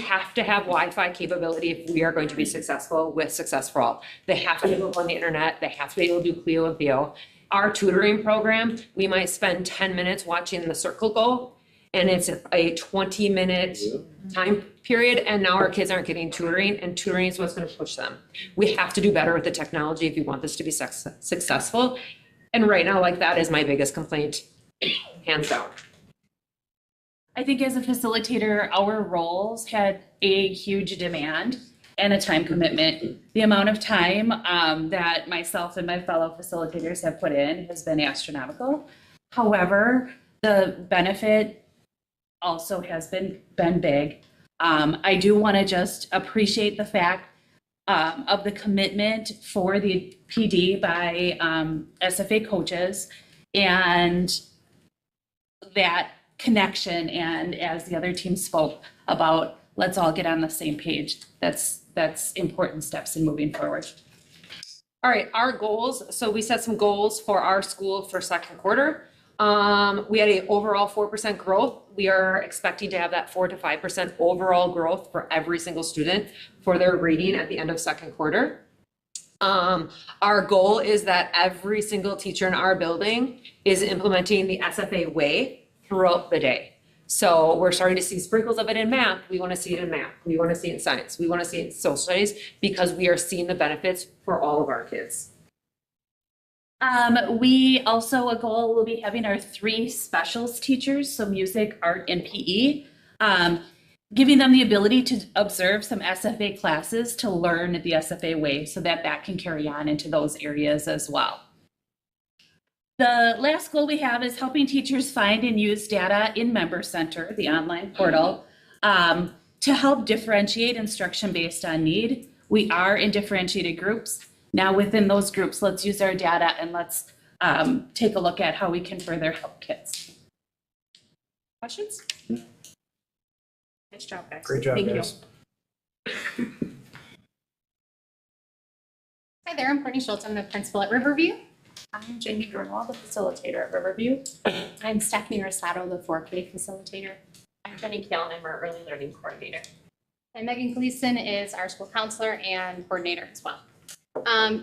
have to have Wi-Fi capability if we are going to be successful with Success for All. They have to be able to go on the internet. They have to be able to do Clio and Theo. Our tutoring program, we might spend 10 minutes watching the circle go, and it's a 20-minute time period, and now our kids aren't getting tutoring, and tutoring is what's going to push them. We have to do better with the technology if you want this to be successful. And right now, like, that is my biggest complaint, hands down. I think as a facilitator, our roles had a huge demand and a time commitment. The amount of time that myself and my fellow facilitators have put in has been astronomical. However, the benefit also has been big. I do want to just appreciate the fact of the commitment for the PD by SFA coaches and that connection, and as the other team spoke about, let's all get on the same page. That's important steps in moving forward. All right, our goals. So we set some goals for our school for second quarter. We had an overall 4% growth. We are expecting to have that 4 to 5% overall growth for every single student for their reading at the end of second quarter. Our goal is that every single teacher in our building is implementing the SFA way throughout the day. So we're starting to see sprinkles of it in math. We want to see it in math. We want to see it in science. We want to see it in social studies because we are seeing the benefits for all of our kids. We also, a goal will be having our 3 specials teachers, so music, art, and PE, giving them the ability to observe some SFA classes to learn the SFA way so that that can carry on into those areas as well. The last goal we have is helping teachers find and use data in Member Center, the online portal, to help differentiate instruction based on need. We are in differentiated groups. Now within those groups, let's use our data and let's take a look at how we can further help kids. Questions? Nice job, guys. Great job, Thank guys. you. Hi there, I'm Courtney Schultz. I'm the principal at Riverview. I'm Jamie Grunwald, the facilitator at Riverview. I'm Stephanie Rosato, the 4K facilitator. I'm Jenny Kale, and I'm our early learning coordinator. And Megan Gleason is our school counselor and coordinator as well.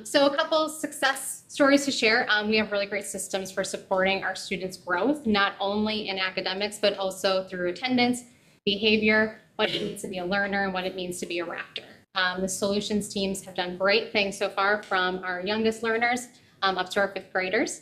So a couple success stories to share. We have really great systems for supporting our students' growth, not only in academics, but also through attendance, behavior, what it means to be a learner, and what it means to be a Raptor. The solutions teams have done great things so far, from our youngest learners up to our 5th graders.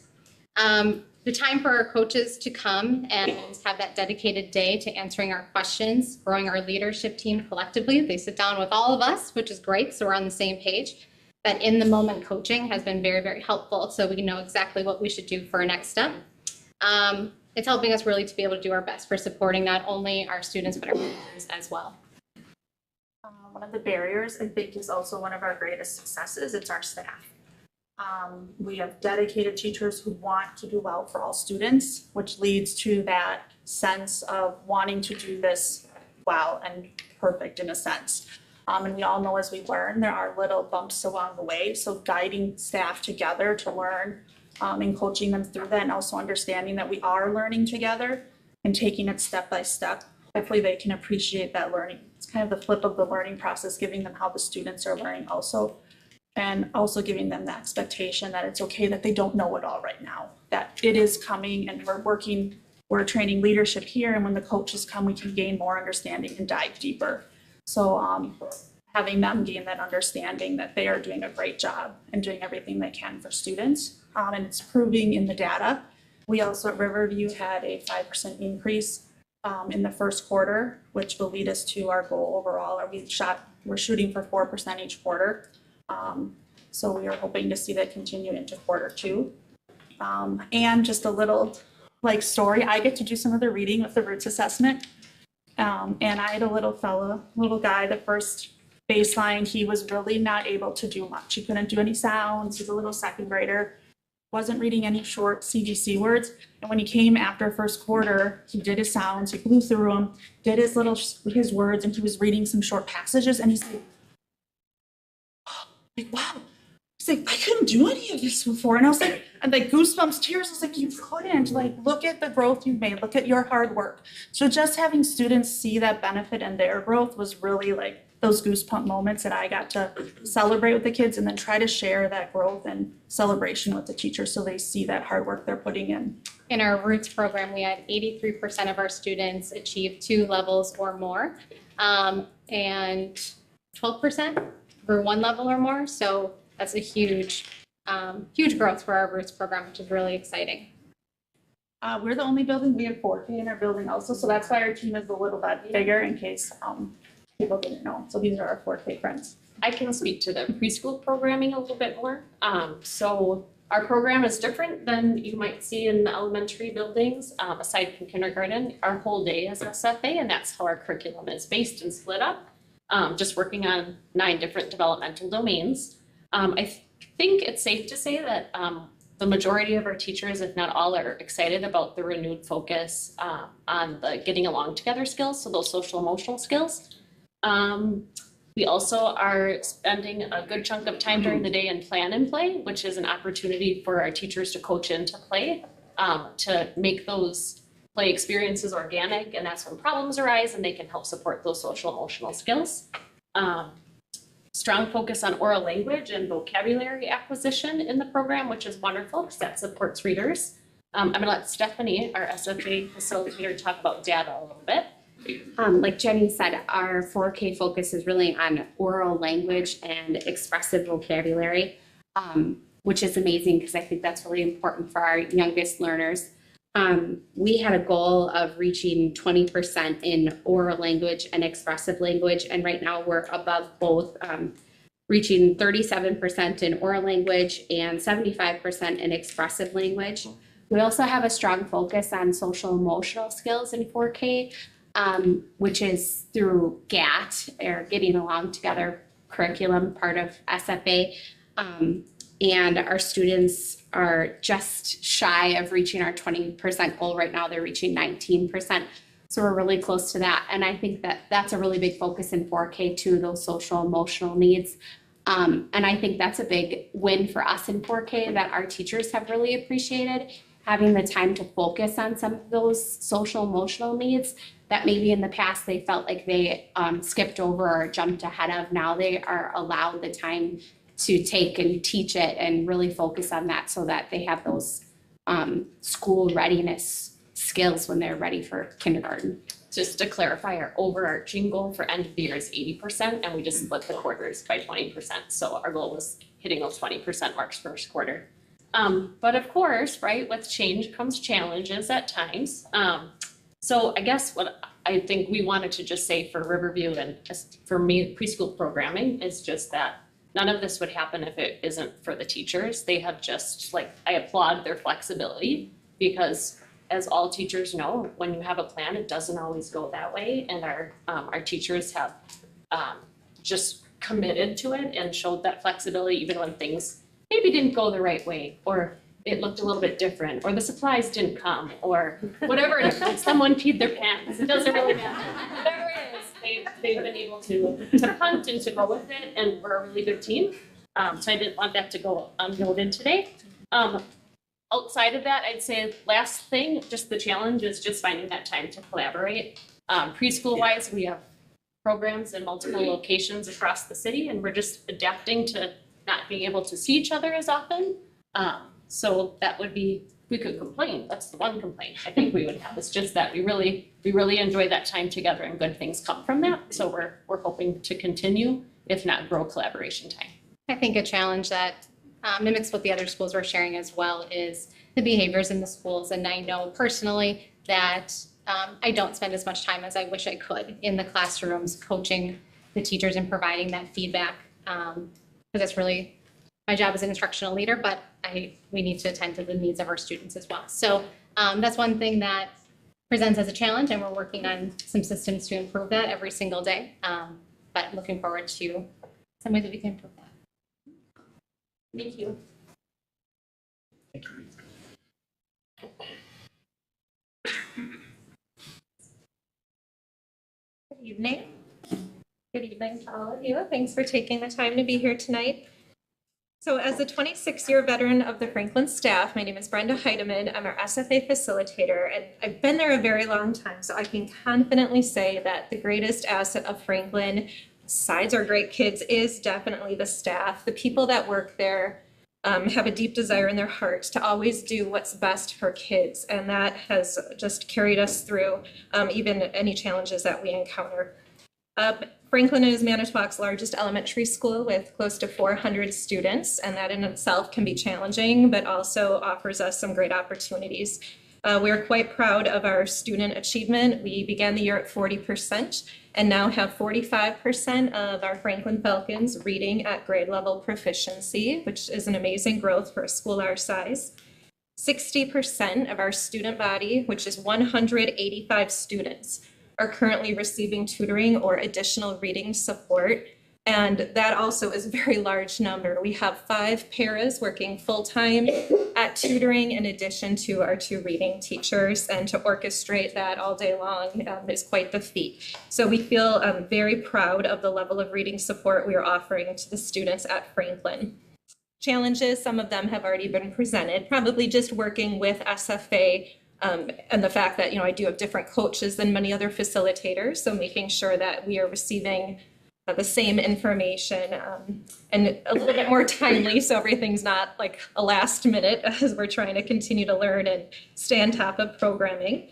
The time for our coaches to come and have that dedicated day to answering our questions, growing our leadership team collectively. They sit down with all of us, which is great, so we're on the same page. That in-the-moment coaching has been very, very helpful, so we know exactly what we should do for our next step. It's helping us really to be able to do our best for supporting not only our students, but our leaders as well. One of the barriers, I think, is also one of our greatest successes. It's our staff. We have dedicated teachers who want to do well for all students, which leads to that sense of wanting to do this well and perfect in a sense. And we all know as we learn, there are little bumps along the way. So guiding staff together to learn and coaching them through that, and also understanding that we are learning together and taking it step by step. Hopefully they can appreciate that learning. It's kind of the flip of the learning process, giving them how the students are learning also, and also giving them the expectation that it's okay that they don't know it all right now, that it is coming, and we're training leadership here, and when the coaches come, we can gain more understanding and dive deeper. So having them gain that understanding that they are doing a great job and doing everything they can for students, and it's proving in the data. We also at Riverview had a 5% increase in the first quarter, which will lead us to our goal overall. We're shooting for 4% each quarter. So we are hoping to see that continue into quarter 2. And just a little story, I get to do some of the reading with the roots assessment. And I had a little guy, the first baseline, he was really not able to do much. He couldn't do any sounds. He's a little 2nd grader. Wasn't reading any short CDC words. And when he came after first quarter, he did his sounds, he blew through them, did his words, and he was reading some short passages, and he's like, wow. He's like, I couldn't do any of this before. And I was like, goosebumps, tears. I was like, you couldn't. Look at the growth you've made. Look at your hard work. So just having students see that benefit in their growth was really those goosebump moments that I got to celebrate with the kids, and then try to share that growth and celebration with the teachers so they see that hard work they're putting in. In our Roots program, we had 83% of our students achieve 2 levels or more, and 12% grew 1 level or more. So that's a huge growth for our Roots program, which is really exciting. We're the only building, we have 4K in our building also, so that's why our team is a little bit bigger, in case people didn't know. So these are our 4K friends. I can speak to the preschool programming a little bit more. So our program is different than you might see in the elementary buildings. Aside from kindergarten, our whole day is SFA, and that's how our curriculum is based and split up. Just working on 9 different developmental domains. I think it's safe to say that the majority of our teachers, if not all, are excited about the renewed focus on the getting along together skills, so those social emotional skills. We also are spending a good chunk of time during the day in plan and play, which is an opportunity for our teachers to coach into play, to make those play experiences organic, and that's when problems arise and they can help support those social emotional skills. Strong focus on oral language and vocabulary acquisition in the program, which is wonderful because that supports readers. I'm gonna let Stephanie, our SFA facilitator, talk about data a little bit. Like Jenny said, our 4K focus is really on oral language and expressive vocabulary, which is amazing because I think that's really important for our youngest learners. We had a goal of reaching 20% in oral language and expressive language, and right now we're above both, reaching 37% in oral language and 75% in expressive language. We also have a strong focus on social emotional skills in 4K. Which is through GAT, or Getting Along Together curriculum, part of SFA. And our students are just shy of reaching our 20% goal right now. They're reaching 19%. So we're really close to that. And I think that that's a really big focus in 4K too, those social emotional needs. And I think that's a big win for us in 4K that our teachers have really appreciated, having the time to focus on some of those social emotional needs that maybe in the past they felt like they skipped over or jumped ahead of. Now they are allowed the time to take and teach it and really focus on that so that they have those school readiness skills when they're ready for kindergarten. Just to clarify, our overarching goal for end of the year is 80%, and we just split the quarters by 20%. So our goal was hitting those 20% marks first quarter. But of course, right, with change comes challenges at times. So I guess what I think we wanted to just say for Riverview and for me, preschool programming is just that none of this would happen if it isn't for the teachers. They have just, like, I applaud their flexibility because as all teachers know, when you have a plan, it doesn't always go that way. And our teachers have just committed to it and showed that flexibility even when things maybe didn't go the right way, or it looked a little bit different, or the supplies didn't come, or whatever it is, someone peed their pants. It doesn't really matter. Whatever it is, they've been able to punt and to go with it, and we're a really good team. So I didn't want that to go unnoted today. Outside of that, I'd say last thing, just the challenge is just finding that time to collaborate. Preschool-wise, we have programs in multiple locations across the city, and we're just adapting to not being able to see each other as often. So that would be, we could complain. That's the one complaint I think we would have. It's just that we really enjoy that time together, and good things come from that. So we're hoping to continue, if not grow collaboration time. I think a challenge that mimics what the other schools were sharing as well is the behaviors in the schools. And I know personally that I don't spend as much time as I wish I could in the classrooms coaching the teachers and providing that feedback. Because that's really my job as an instructional leader, but we need to attend to the needs of our students as well. So that's one thing that presents as a challenge, and we're working on some systems to improve that every single day. But I'm looking forward to some ways that we can improve that. Thank you. Thank you. Good evening. Good evening to all of you. Thanks for taking the time to be here tonight. So as a 26-year veteran of the Franklin staff, my name is Brenda Heidemann. I'm our SFA facilitator, and I've been there a very long time, so I can confidently say that the greatest asset of Franklin, besides our great kids, is definitely the staff. The people that work there have a deep desire in their hearts to always do what's best for kids, and that has just carried us through even any challenges that we encounter. Franklin is Manitowoc's largest elementary school with close to 400 students, and that in itself can be challenging, but also offers us some great opportunities. We're quite proud of our student achievement. We began the year at 40% and now have 45% of our Franklin Falcons reading at grade level proficiency, which is an amazing growth for a school our size. 60% of our student body, which is 185 students, are currently receiving tutoring or additional reading support. And that also is a very large number. We have 5 paras working full-time at tutoring in addition to our 2 reading teachers, and to orchestrate that all day long is quite the feat. So we feel very proud of the level of reading support we are offering to the students at Franklin. Challenges, some of them have already been presented, probably just working with SFA and the fact that, I do have different coaches than many other facilitators, so making sure that we are receiving the same information and a little bit more timely, so everything's not like a last minute as we're trying to continue to learn and stay on top of programming.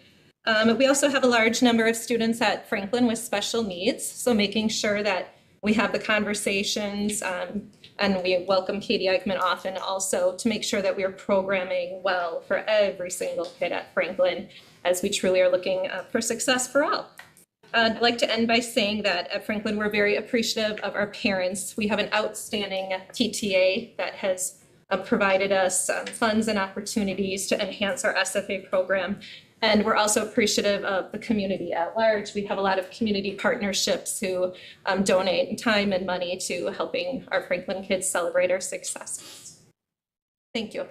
We also have a large number of students at Franklin with special needs, so making sure that we have the conversations and we welcome Katie Eichmann often also to make sure that we are programming well for every single kid at Franklin, as we truly are looking for success for all. I'd like to end by saying that at Franklin, we're very appreciative of our parents. We have an outstanding PTA that has provided us funds and opportunities to enhance our SFA program. And we're also appreciative of the community at large. We have a lot of community partnerships who donate time and money to helping our Franklin kids celebrate our successes. Thank you.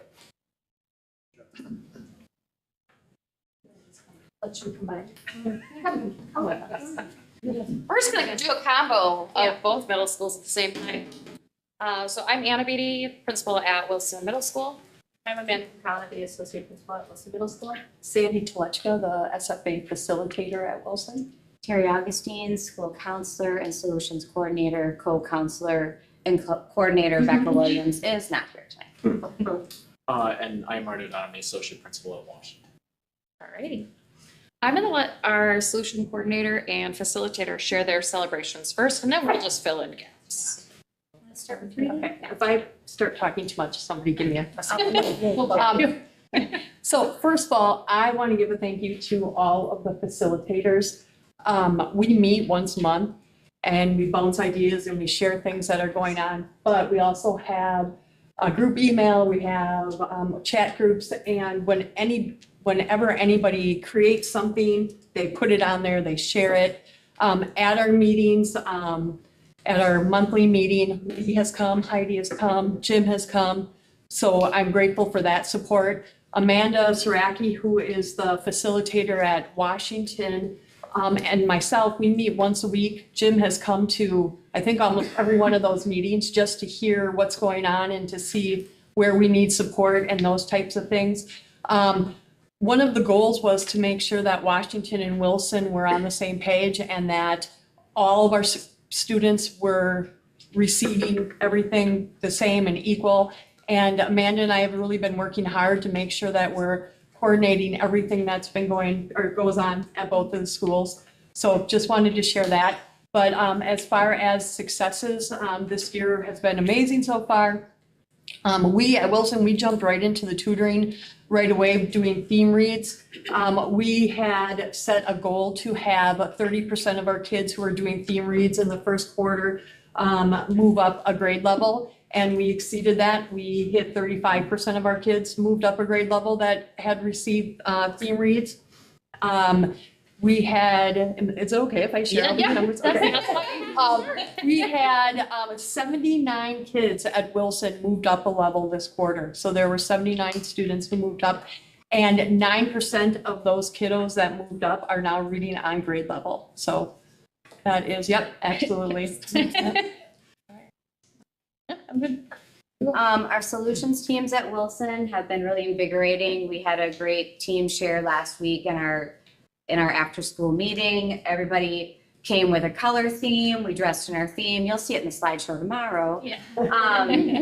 Let's combine. We're just gonna do a combo of both middle schools at the same time. So I'm Anna Beatty, principal at Wilson Middle School. I'm Amanda Callahan, associate principal at Wilson Middle School. Sandy Telechka, the SFA facilitator at Wilson. Terry Augustine, school counselor and solutions coordinator, co-counselor, and coordinator Becca Williams is not here tonight. And I'm Martin, I'm the associate principal at Washington. Alrighty. I'm gonna let our solution coordinator and facilitator share their celebrations first, and then we'll just fill in gaps. Let's start with you. Okay, if I start talking too much, somebody give me a. So first of all, I want to give a thank you to all of the facilitators. We meet once a month and we bounce ideas and we share things that are going on, but we also have a group email, we have chat groups, and whenever anybody creates something, they put it on there, they share it. At our meetings, at our monthly meeting, Lee has come, Heidi has come, Jim has come. So I'm grateful for that support. Amanda Saraki, who is the facilitator at Washington, and myself, we meet once a week. Jim has come to, I think, almost every one of those meetings just to hear what's going on and to see where we need support and those types of things. One of the goals was to make sure that Washington and Wilson were on the same page and that all of our students were receiving everything the same and equal. And Amanda and I have really been working hard to make sure that we're coordinating everything that's been going or goes on at both of the schools. So just wanted to share that. But as far as successes, this year has been amazing so far. We at Wilson, we jumped right into the tutoring right away doing theme reads. We had set a goal to have 30% of our kids who are doing theme reads in the first quarter move up a grade level. And we exceeded that. We hit 35% of our kids moved up a grade level that had received theme reads. We had, is it okay if I share all these numbers? Okay. We had 79 kids at Wilson moved up a level this quarter. So there were 79 students who moved up, and 9% of those kiddos that moved up are now reading on grade level. So that is, yep, absolutely. Our solutions teams at Wilson have been really invigorating. We had a great team share last week in our after-school meeting. Everybody came with a color theme. We dressed in our theme. You'll see it in the slideshow tomorrow. Yeah.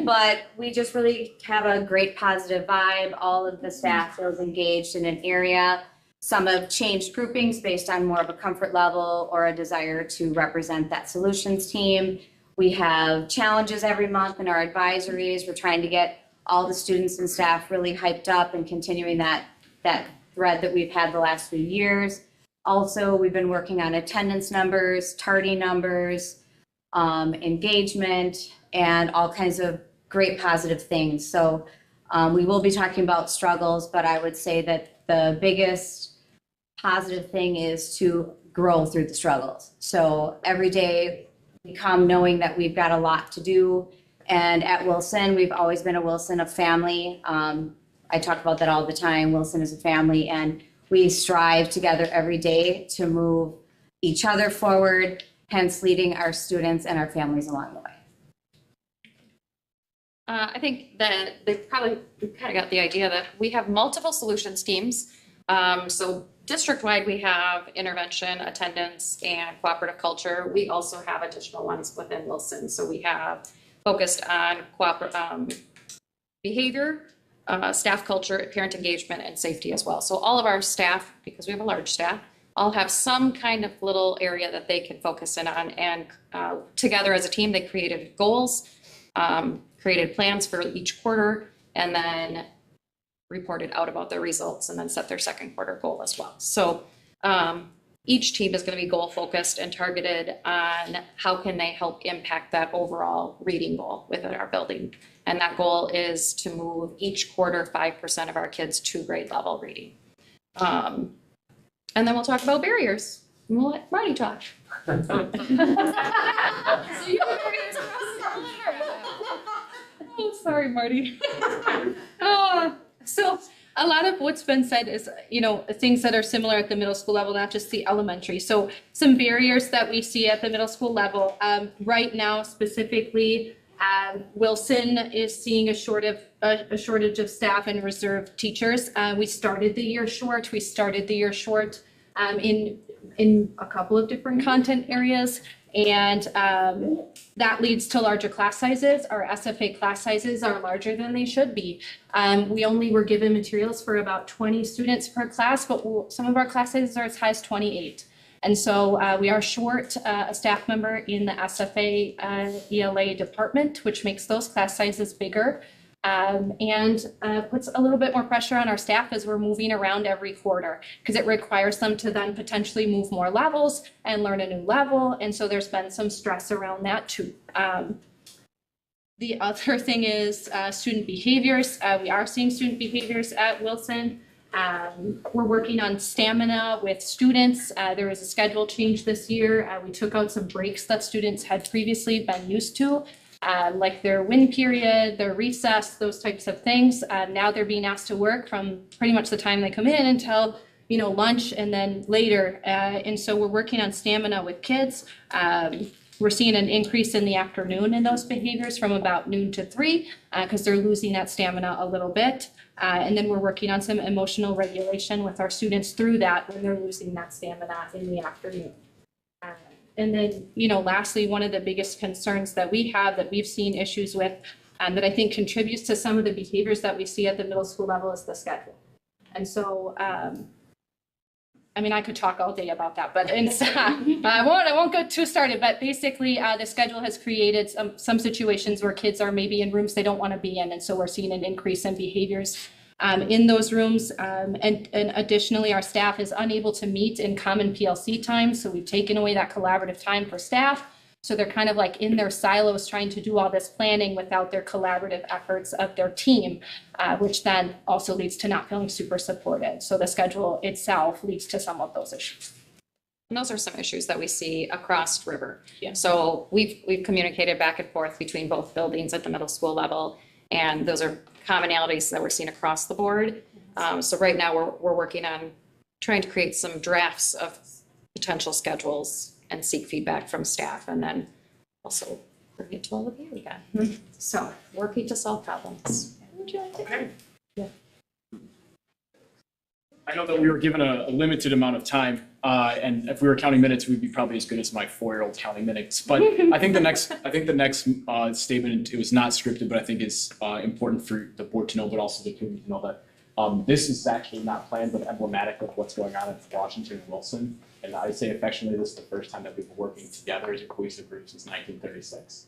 But we just really have a great positive vibe. All of the staff feels engaged in an area. Some have changed groupings based on more of a comfort level or a desire to represent that solutions team. We have challenges every month in our advisories. We're trying to get all the students and staff really hyped up and continuing that thread that we've had the last few years. Also, we've been working on attendance numbers, tardy numbers, engagement, and all kinds of great positive things. So we will be talking about struggles, but I would say that the biggest positive thing is to grow through the struggles. So every day we come knowing that we've got a lot to do. And at Wilson, we've always been a Wilson of family. I talk about that all the time. Wilson is a family, and we strive together every day to move each other forward, hence leading our students and our families along the way. I think that they probably kind of got the idea that we have multiple solutions teams. So district-wide, we have intervention, attendance, and cooperative culture. We also have additional ones within Wilson. So we have focused on behavior, staff culture, parent engagement, and safety as well. So all of our staff, because we have a large staff, all have some kind of little area that they can focus in on. And together as a team, they created goals, created plans for each quarter, and then reported out about their results and then set their second quarter goal as well. So each team is going to be goal focused and targeted on how can they help impact that overall reading goal within our building. And that goal is to move each quarter 5% of our kids to grade level reading. And then we'll talk about barriers. And we'll let Marty talk. Oh, sorry, Marty. So a lot of what's been said is, things that are similar at the middle school level, not just the elementary. So some barriers that we see at the middle school level, right now specifically, Wilson is seeing a shortage of staff and reserve teachers. We started the year short. In a couple of different content areas. And that leads to larger class sizes. Our SFA class sizes are larger than they should be. We only were given materials for about 20 students per class, but some of our class sizes are as high as 28. And so we are short a staff member in the SFA ELA department, which makes those class sizes bigger. And puts a little bit more pressure on our staff as we're moving around every quarter, because it requires them to then potentially move more levels and learn a new level. And so there's been some stress around that too. The other thing is student behaviors. We are seeing student behaviors at Wilson. We're working on stamina with students. There was a schedule change this year. We took out some breaks that students had previously been used to. Like their win period, their recess, those types of things. Now they're being asked to work from pretty much the time they come in until, lunch and then later. And so we're working on stamina with kids. We're seeing an increase in the afternoon in those behaviors from about noon to 3 because they're losing that stamina a little bit. And then we're working on some emotional regulation with our students through that when they're losing that stamina in the afternoon. And then, lastly, one of the biggest concerns that we have that we've seen issues with that I think contributes to some of the behaviors that we see at the middle school level is the schedule. And so, I could talk all day about that, but I won't go too started. But basically, the schedule has created some situations where kids are maybe in rooms they don't want to be in. And so we're seeing an increase in behaviors in those rooms. And additionally, our staff is unable to meet in common PLC time. So we've taken away that collaborative time for staff. So they're kind of like in their silos trying to do all this planning without their collaborative efforts of their team, which then also leads to not feeling super supported. So the schedule itself leads to some of those issues. And those are some issues that we see across River. Yeah. So we've communicated back and forth between both buildings at the middle school level, and those are commonalities that we're seeing across the board. So right now we're working on trying to create some drafts of potential schedules and seek feedback from staff, and then also bring it to all of you again. So working to solve problems. Okay. Yeah. I know that we were given a limited amount of time, and if we were counting minutes, we'd be probably as good as my 4-year-old counting minutes. But I think the next statement, it was not scripted, but I think is important for the board to know, but also the community to know that this is actually not planned, but emblematic of what's going on in Washington and Wilson. And I say affectionately, this is the first time that we've been working together as a cohesive group since 1936.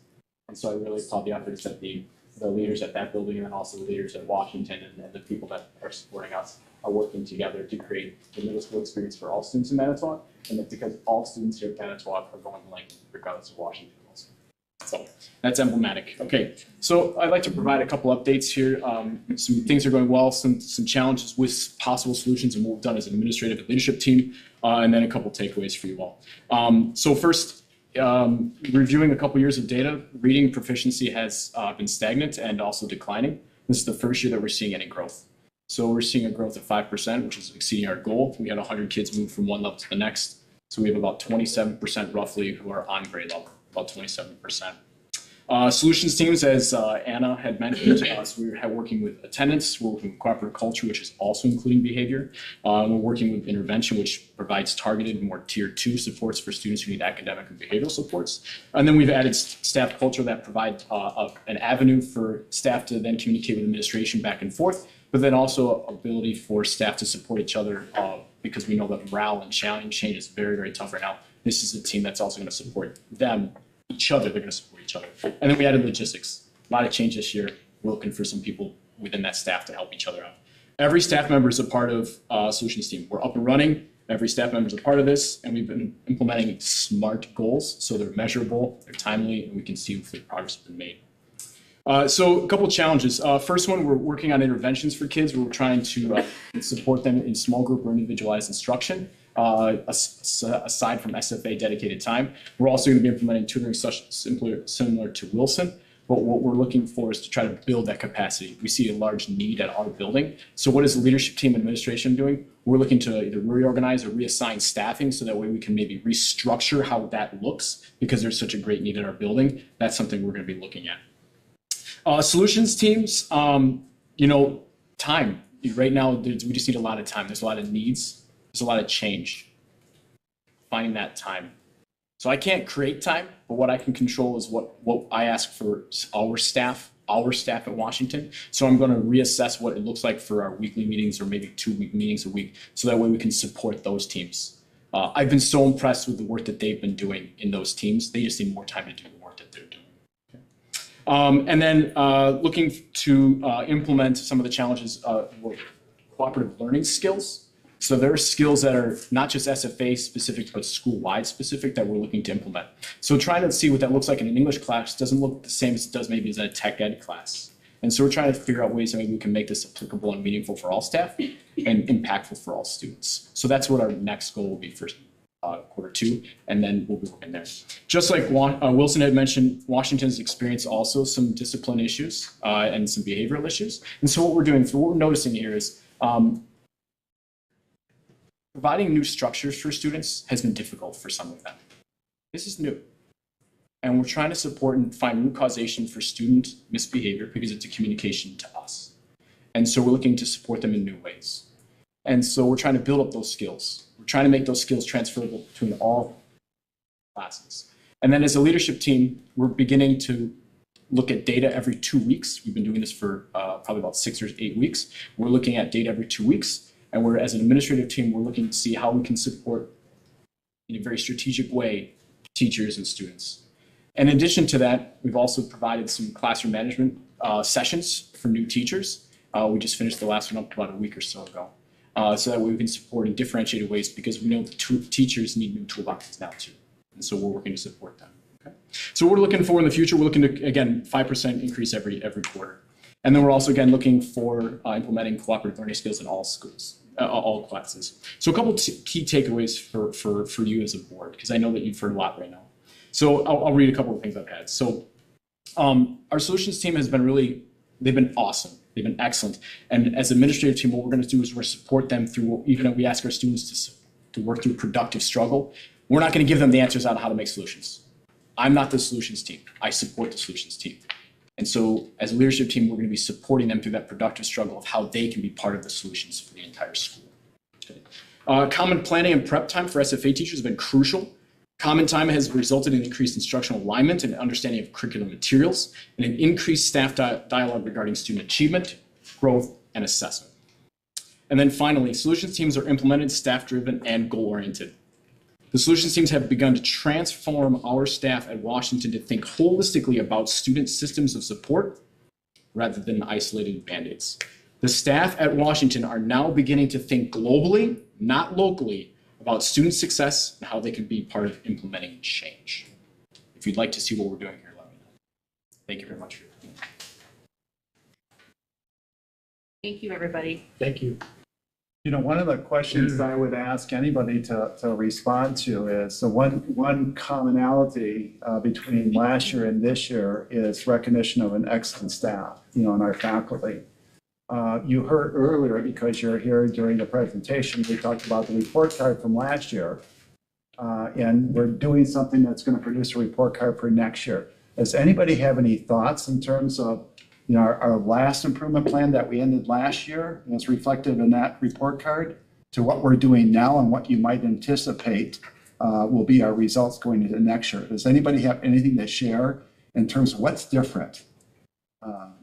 And so I really applaud the efforts that the leaders at that building and then also the leaders at Washington and the people that are supporting us are working together to create the middle school experience for all students in Manitowoc, and that's because all students here at Manitowoc are going to Lincoln, regardless of Washington. So that's emblematic. Okay, so I'd like to provide a couple updates here. Some things are going well, some challenges with possible solutions and what we've done as an administrative and leadership team, and then a couple takeaways for you all. So first, reviewing a couple years of data, reading proficiency has been stagnant and also declining. This is the first year that we're seeing any growth. So we're seeing a growth of 5%, which is exceeding our goal. We had 100 kids move from one level to the next. So we have about 27% roughly who are on grade level, about 27%. Solutions teams, as Anna had mentioned, so we're working with attendance, we're working with cooperative culture, which is also including behavior. We're working with intervention, which provides targeted, more tier 2 supports for students who need academic and behavioral supports. And then we've added staff culture that provide an avenue for staff to then communicate with administration back and forth, but then also ability for staff to support each other because we know that morale and change is very, very tough right now. This is a team that's also going to support them, each other, they're going to support each other. And then we added logistics. A lot of change this year. We're looking for some people within that staff to help each other out. Every staff member is a part of solutions team. We're up and running. Every staff member is a part of this, and we've been implementing SMART goals. So they're measurable, they're timely, and we can see if the progress has been made. So a couple of challenges. First one, we're working on interventions for kids. We're trying to support them in small group or individualized instruction. Aside from SFA dedicated time, we're also going to be implementing tutoring similar to Wilson. But what we're looking for is to try to build that capacity. We see a large need at our building. So what is the leadership team administration doing? We're looking to either reorganize or reassign staffing so that way we can maybe restructure how that looks because there's such a great need in our building. That's something we're going to be looking at. Solutions teams, time. Right now, we just need a lot of time. There's a lot of needs. There's a lot of change. Finding that time. So I can't create time, but what I can control is what I ask for our staff at Washington. So I'm going to reassess what it looks like for our weekly meetings or maybe 2 meetings a week. So that way we can support those teams. I've been so impressed with the work that they've been doing in those teams. They just need more time to do the work that they're doing. And then looking to implement some of the challenges, cooperative learning skills. So there are skills that are not just SFA specific, but school-wide specific that we're looking to implement. So trying to see what that looks like in an English class doesn't look the same as it does maybe as in a tech ed class. And so we're trying to figure out ways that maybe we can make this applicable and meaningful for all staff and impactful for all students. So that's what our next goal will be for Q2, and then we'll be working there. Just like Wilson had mentioned, Washington's experienced also some discipline issues and some behavioral issues. And so what we're noticing here is providing new structures for students has been difficult for some of them. This is new. And we're trying to support and find root causation for student misbehavior because it's a communication to us. And so we're looking to support them in new ways. And so we're trying to build up those skills. We're trying to make those skills transferable between all classes. And then as a leadership team, we're beginning to look at data every 2 weeks. We've been doing this for probably about 6 or 8 weeks. We're looking at data every 2 weeks. And we're, as an administrative team, we're looking to see how we can support in a very strategic way teachers and students. In addition to that, we've also provided some classroom management sessions for new teachers. We just finished the last one up about a week or so ago. So that way we can support in differentiated ways because we know the teachers need new toolboxes now too. And so we're working to support them. Okay? So what we're looking for in the future, we're looking to, again, 5% increase every quarter. And then we're also, again, looking for implementing cooperative learning skills in all schools, all classes. So a couple key takeaways for you as a board, because I know that you've heard a lot right now. So I'll read a couple of things I've had. So our solutions team has been they've been awesome. They've been excellent. And as an administrative team, what we're going to do is we're going to support them through, even though we ask our students to work through productive struggle, we're not going to give them the answers on how to make solutions. I'm not the solutions team. I support the solutions team. And so as a leadership team, we're going to be supporting them through that productive struggle of how they can be part of the solutions for the entire school. Okay. Common planning and prep time for SFA teachers has been crucial. Common time has resulted in increased instructional alignment and understanding of curriculum materials and an increased staff dialogue regarding student achievement, growth, and assessment. And then finally, solutions teams are implemented, staff-driven, and goal-oriented. The solutions teams have begun to transform our staff at Washington to think holistically about student systems of support rather than isolated band-aids. The staff at Washington are now beginning to think globally, not locally, about student success and how they can be part of implementing change. If you'd like to see what we're doing here, let me know. Thank you very much. Thank you, everybody. Thank you. You know, one of the questions I would ask anybody to respond to is, so one commonality between last year and this year is recognition of an excellent staff, you know, in our faculty. You heard earlier, because you're here during the presentation, we talked about the report card from last year. And we're doing something that's going to produce a report card for next year. Does anybody have any thoughts in terms of, you know, our last improvement plan that we ended last year, and it's reflected in that report card, to what we're doing now and what you might anticipate will be our results going into next year? Does anybody have anything to share in terms of what's different?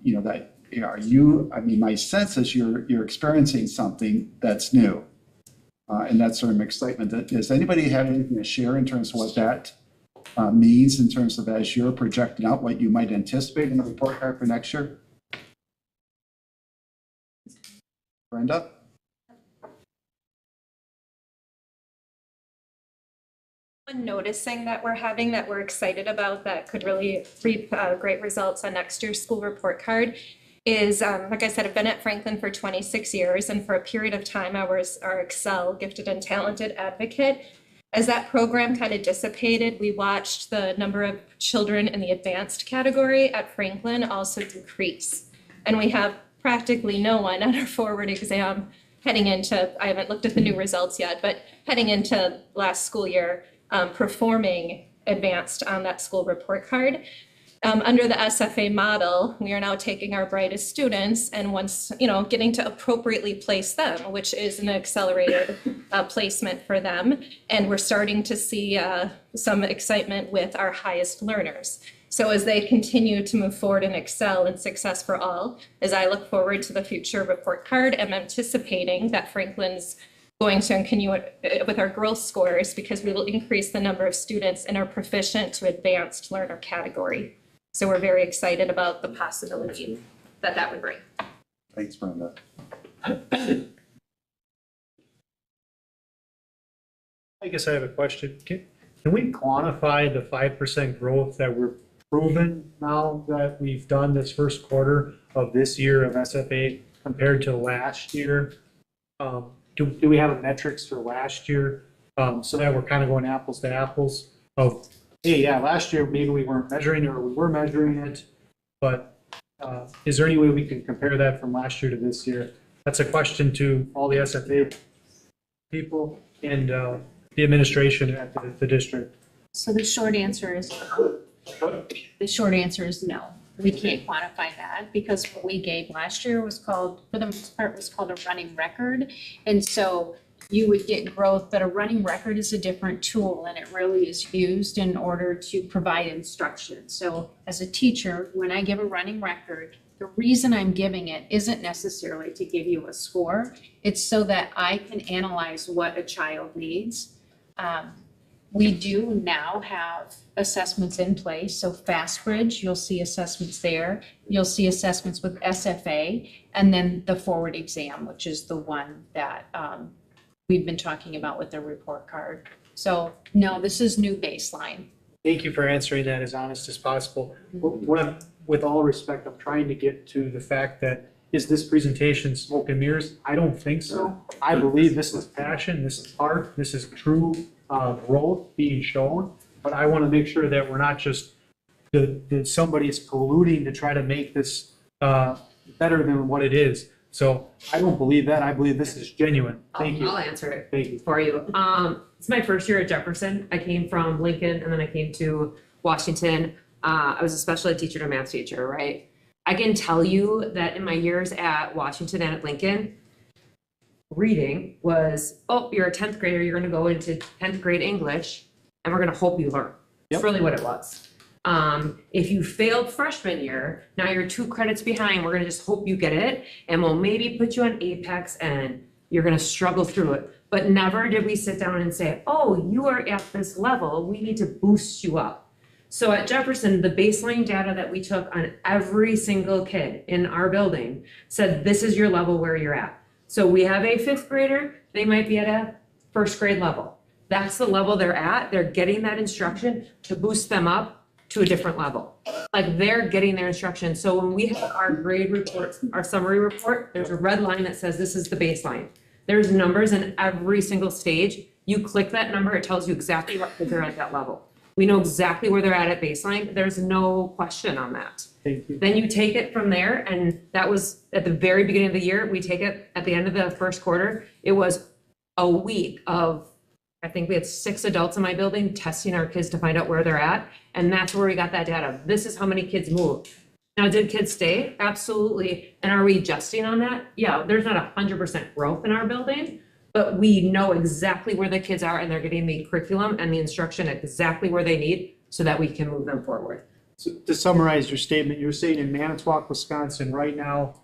You know, that are you, I mean, my sense is you're experiencing something that's new. And that's sort of excitement. Does anybody have anything to share in terms of what that means in terms of, as you're projecting out, what you might anticipate in the report card for next year? Brenda? Noticing that we're having that we're excited about that could really reap great results on next year's school report card is, like I said, I've been at Franklin for 26 years, and for a period of time I was our Excel gifted and talented advocate. As that program kind of dissipated, we watched the number of children in the advanced category at Franklin also decrease. And we have practically no one on our forward exam heading into, I haven't looked at the new results yet, but heading into last school year, performing advanced on that school report card. Under the SFA model, we are now taking our brightest students and once, getting to appropriately place them, which is an accelerated placement for them. And we're starting to see some excitement with our highest learners. So as they continue to move forward and excel in Success for All, as I look forward to the future report card, I'm anticipating that Franklin's going to continue with our growth scores because we will increase the number of students in our proficient to advanced learner category. So we're very excited about the possibility that that would bring. Thanks, Brenda. I guess I have a question. Can we quantify the 5% growth that we're proven now that we've done this first quarter of this year of SFA compared to last year? Do we have metrics for last year so that we're kind of going apples to apples of, hey, yeah, last year maybe we weren't measuring it or we were measuring it, but is there any way we can compare that from last year to this year? That's a question to all the SFA people and the administration at the district. So the short answer is no. The short answer is no. We can't quantify that because what we gave last year was called, for the most part, was called a running record. And so you would get growth, but a running record is a different tool and it really is used in order to provide instruction. So as a teacher, when I give a running record, the reason I'm giving it isn't necessarily to give you a score. It's so that I can analyze what a child needs. We do now have assessments in place. So FastBridge, you'll see assessments there. You'll see assessments with SFA, and then the forward exam, which is the one that we've been talking about with the report card. So no, this is new baseline. Thank you for answering that as honest as possible. With all respect, I'm trying to get to the fact that, is this presentation smoke and mirrors? I don't think so. I believe this is passion, this is art, this is true growth being shown. But I want to make sure that we're not just, that somebody is colluding to try to make this better than what it is. So I don't believe that. I believe this is genuine. Thank you. I'll answer it Thank you. for you. It's my first year at Jefferson. I came from Lincoln and then I came to Washington. I was a special ed teacher to math teacher, right? I can tell you that in my years at Washington and at Lincoln, reading was, oh, you're a 10th grader, you're going to go into 10th grade English, and we're going to hope you learn. That's really what it was. If you failed freshman year, now you're 2 credits behind, we're going to just hope you get it, and we'll maybe put you on Apex, and you're going to struggle through it. But never did we sit down and say, oh, you are at this level, we need to boost you up. So at Jefferson, the baseline data that we took on every single kid in our building said, this is your level where you're at. So we have a 5th grader, they might be at a 1st grade level. That's the level they're at. They're getting that instruction to boost them up to a different level. Like they're getting their instruction. So when we have our grade reports, our summary report, there's a red line that says this is the baseline. There's numbers in every single stage. You click that number, it tells you exactly what they're at that level. We know exactly where they're at baseline. There's no question on that. Thank you. Then you take it from there, and that was at the very beginning of the year. We take it at the end of the first quarter. It was a week of, I think we had 6 adults in my building testing our kids to find out where they're at. And that's where we got that data. This is how many kids moved. Now, did kids stay? Absolutely. And are we adjusting on that? Yeah, there's not 100% growth in our building, but we know exactly where the kids are and they're getting the curriculum and the instruction exactly where they need so that we can move them forward. So to summarize your statement, you're saying in Manitowoc, Wisconsin, right now,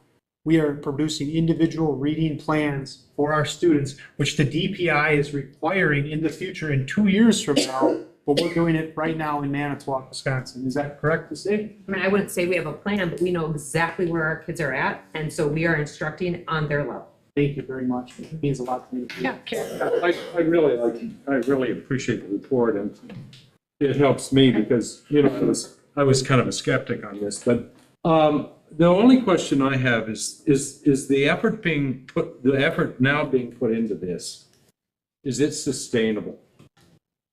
we are producing individual reading plans for our students, which the DPI is requiring in the future in 2 years from now, but we're doing it right now in Manitowoc, Wisconsin. Is that correct to say? I mean, I wouldn't say we have a plan, but we know exactly where our kids are at, and so we are instructing on their level. Thank you very much. It means a lot to me. Yeah. I really appreciate the report, and it helps me because, I was kind of a skeptic on this, but the only question I have is the effort now being put into this, is it sustainable?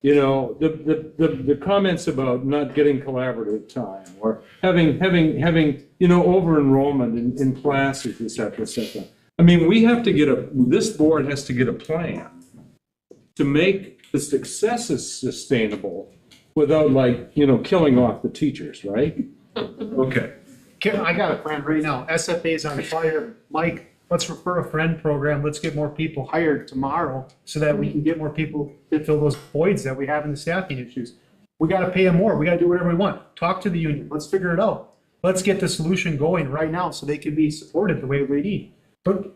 The comments about not getting collaborative time or having over enrollment in classes, et cetera, et cetera. I mean, this board has to get a plan to make the successes sustainable without killing off the teachers, right? Okay. I got a plan right now. SFA's on fire. Mike, let's refer a friend program. Let's get more people hired tomorrow so that we can get more people to fill those voids that we have in the staffing issues. We got to pay them more. We got to do whatever we want. Talk to the union. Let's figure it out. Let's get the solution going right now so they can be supported the way they need. But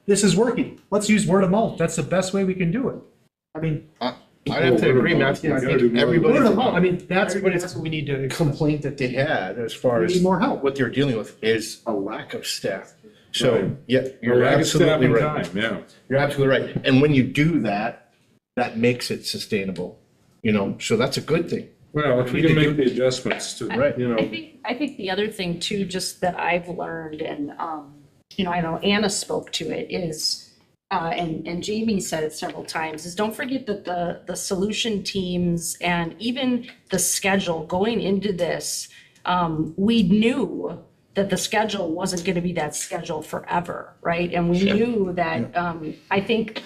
this is working. Let's use word of mouth. That's the best way we can do it. I mean, I'd have to agree, Matthew. I think everybody. word of mouth. I mean, that's what we need to. Complaint that they had as far We as need more help. what they're dealing with is a lack of staff. So, Right. yeah, you're Lack of staff absolutely and right. time, yeah. You're absolutely right. And when you do that, that makes it sustainable, you know, so that's a good thing. Well, if we can make the adjustments to, Right. you know. I think the other thing too, just that I've learned and, you know, I know Anna spoke to it is, and Jamie said it several times, is don't forget that the solution teams and even the schedule going into this, we knew that the schedule wasn't going to be that schedule forever, right? And we knew that, I think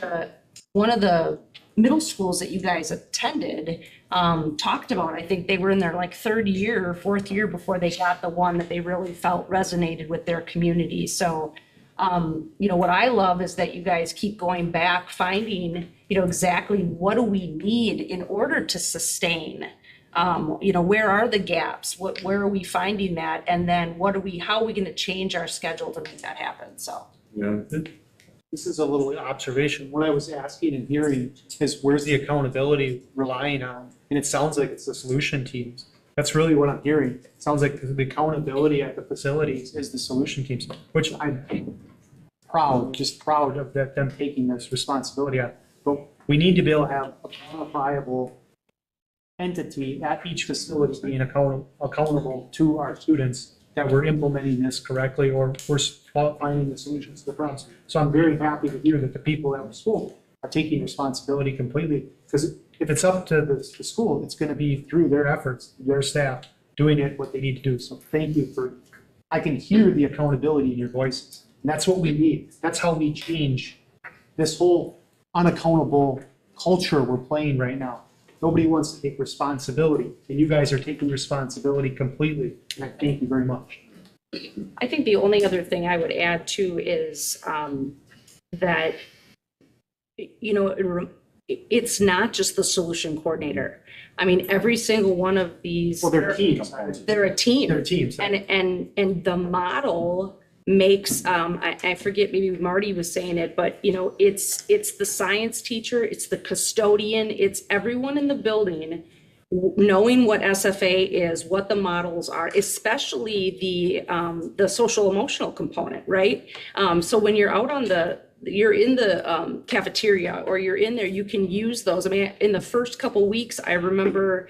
one of the middle schools that you guys attended talked about, I think they were in their like third year or fourth year before they got the one that they really felt resonated with their community. So, you know, what I love is that you guys keep going back, finding, you know, exactly what do we need in order to sustain? You know, where are the gaps? Where are we finding that? And then how are we going to change our schedule to make that happen? So. Yeah. This is a little observation. What I was asking and hearing is where's the accountability relying on? And it sounds like it's the solution teams. That's really what I'm hearing. It sounds like the accountability at the facilities is the solution teams, which I'm just proud of them taking this responsibility on. But we need to be able to have a quantifiable entity at each facility being accountable to our students that we're implementing this correctly or we're finding the solutions to the problems. So I'm very happy to hear that the people at the school are taking responsibility completely. Because if it's up to the school, it's going to be through their efforts, their staff, doing it what they need to do. So thank you I can hear the accountability in your voices. And that's what we need. That's how we change this whole unaccountable culture we're playing right now. Nobody wants to take responsibility, and you guys are taking responsibility completely, and I thank you very much. I think the only other thing I would add too is that, you know, it's not just the solution coordinator. I mean, every single one of these. Well, they're teams. They're a team. They're teams. And the model makes, I forget, maybe Marty was saying it, but you know, it's the science teacher, it's the custodian, it's everyone in the building knowing what SFA is, what the models are, especially the social emotional component, right? So when you're out on you're in the cafeteria or you're in there, you can use those. I mean, in the first couple weeks, I remember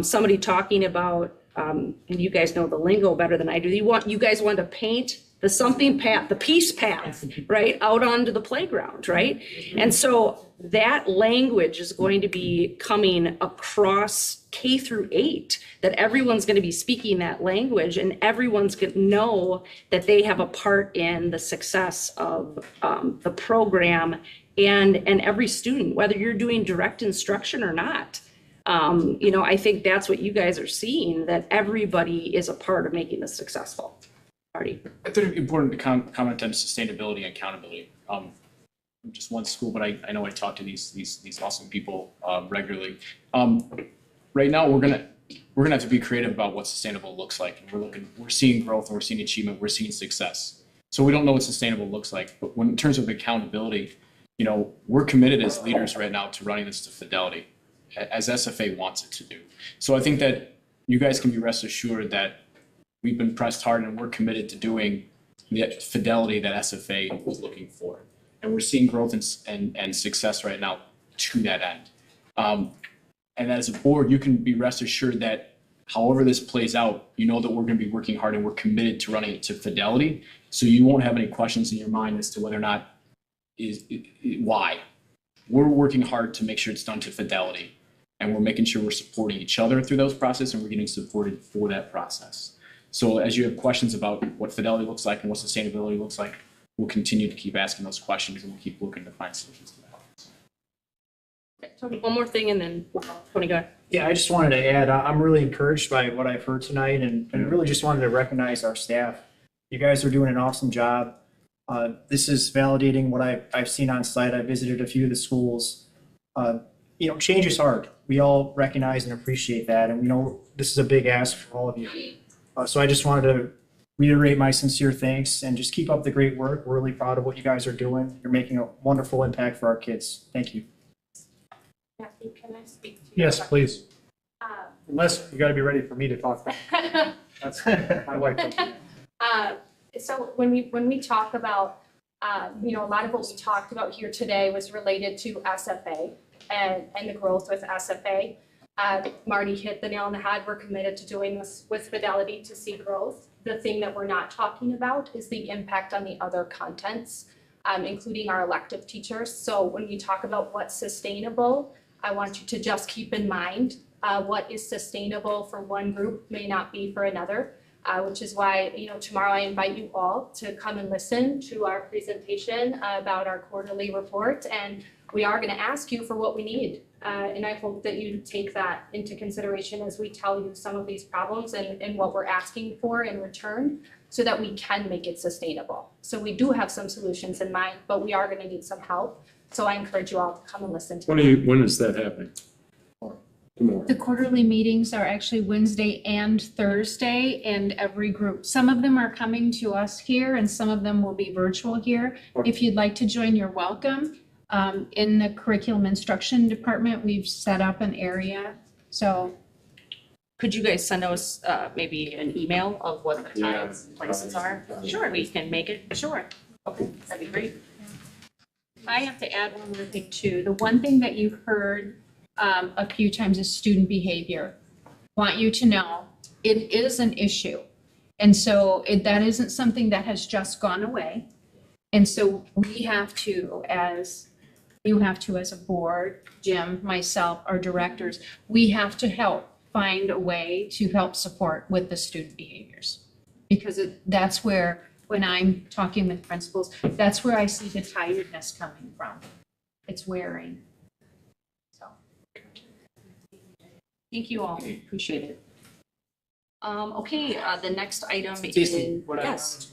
somebody talking about, and you guys know the lingo better than I do. You guys want to paint the something path, the peace path, right, out onto the playground, right? And so that language is going to be coming across K through 8, that everyone's going to be speaking that language and everyone's going to know that they have a part in the success of the program and every student, whether you're doing direct instruction or not. You know, I think that's what you guys are seeing, that everybody is a part of making this successful. Marty. I think it's important to comment on sustainability and accountability. I'm just one school, but I know I talk to these awesome people regularly. Right now, we're gonna have to be creative about what sustainable looks like, and we're seeing growth, and we're seeing achievement, we're seeing success. So we don't know what sustainable looks like, but in terms of accountability, you know, we're committed as leaders right now to running this to fidelity, as SFA wants it to do. So I think that you guys can be rest assured that we've been pressed hard and we're committed to doing the fidelity that SFA was looking for. And we're seeing growth and success right now to that end. And as a board, you can be rest assured that however this plays out, you know that we're going to be working hard and we're committed to running it to fidelity. So you won't have any questions in your mind as to whether or not why. We're working hard to make sure it's done to fidelity. And we're making sure we're supporting each other through those processes and we're getting supported for that process. So as you have questions about what fidelity looks like and what sustainability looks like, we'll continue to keep asking those questions and we'll keep looking to find solutions to that. Tony, one more thing and then Tony, go ahead. Yeah, I just wanted to add, I'm really encouraged by what I've heard tonight and really just wanted to recognize our staff. You guys are doing an awesome job. This is validating what I've seen on site. I visited a few of the schools. Change is hard. We all recognize and appreciate that. And we know this is a big ask for all of you. So I just wanted to reiterate my sincere thanks and just keep up the great work. We're really proud of what you guys are doing. You're making a wonderful impact for our kids. Thank you. Matthew, can I speak to you? Yes, please. Unless you gotta be ready for me to talk. That's my wife. So when we talk about, a lot of what we talked about here today was related to SFA and the growth with SFA. Marty hit the nail on the head. We're committed to doing this with fidelity to see growth. The thing that we're not talking about is the impact on the other contents, including our elective teachers. So when we talk about what's sustainable, I want you to just keep in mind what is sustainable for one group may not be for another, which is why, tomorrow I invite you all to come and listen to our presentation about our quarterly report. And we are going to ask you for what we need. And I hope that you take that into consideration as we tell you some of these problems and what we're asking for in return so that we can make it sustainable. So we do have some solutions in mind, but we are going to need some help. So I encourage you all to come and listen to When is that happening? Tomorrow. The quarterly meetings are actually Wednesday and Thursday, and every group, some of them are coming to us here and some of them will be virtual here. If you'd like to join, you're welcome. In the curriculum instruction department, we've set up an area. So could you guys send us maybe an email of what the times and places are? Sure. We can make it, sure. Okay, that'd be great. I have to add one more thing too. The one thing that you've heard a few times is student behavior. Want you to know it is an issue. And so that isn't something that has just gone away. And so we have to, you have to as a board, Jim, myself, our directors, we have to help find a way to help support with the student behaviors. Because that's where, when I'm talking with principals, that's where I see the tiredness coming from. It's wearing. So. Thank you all, appreciate it. Okay, the next item Stacy, is, yes.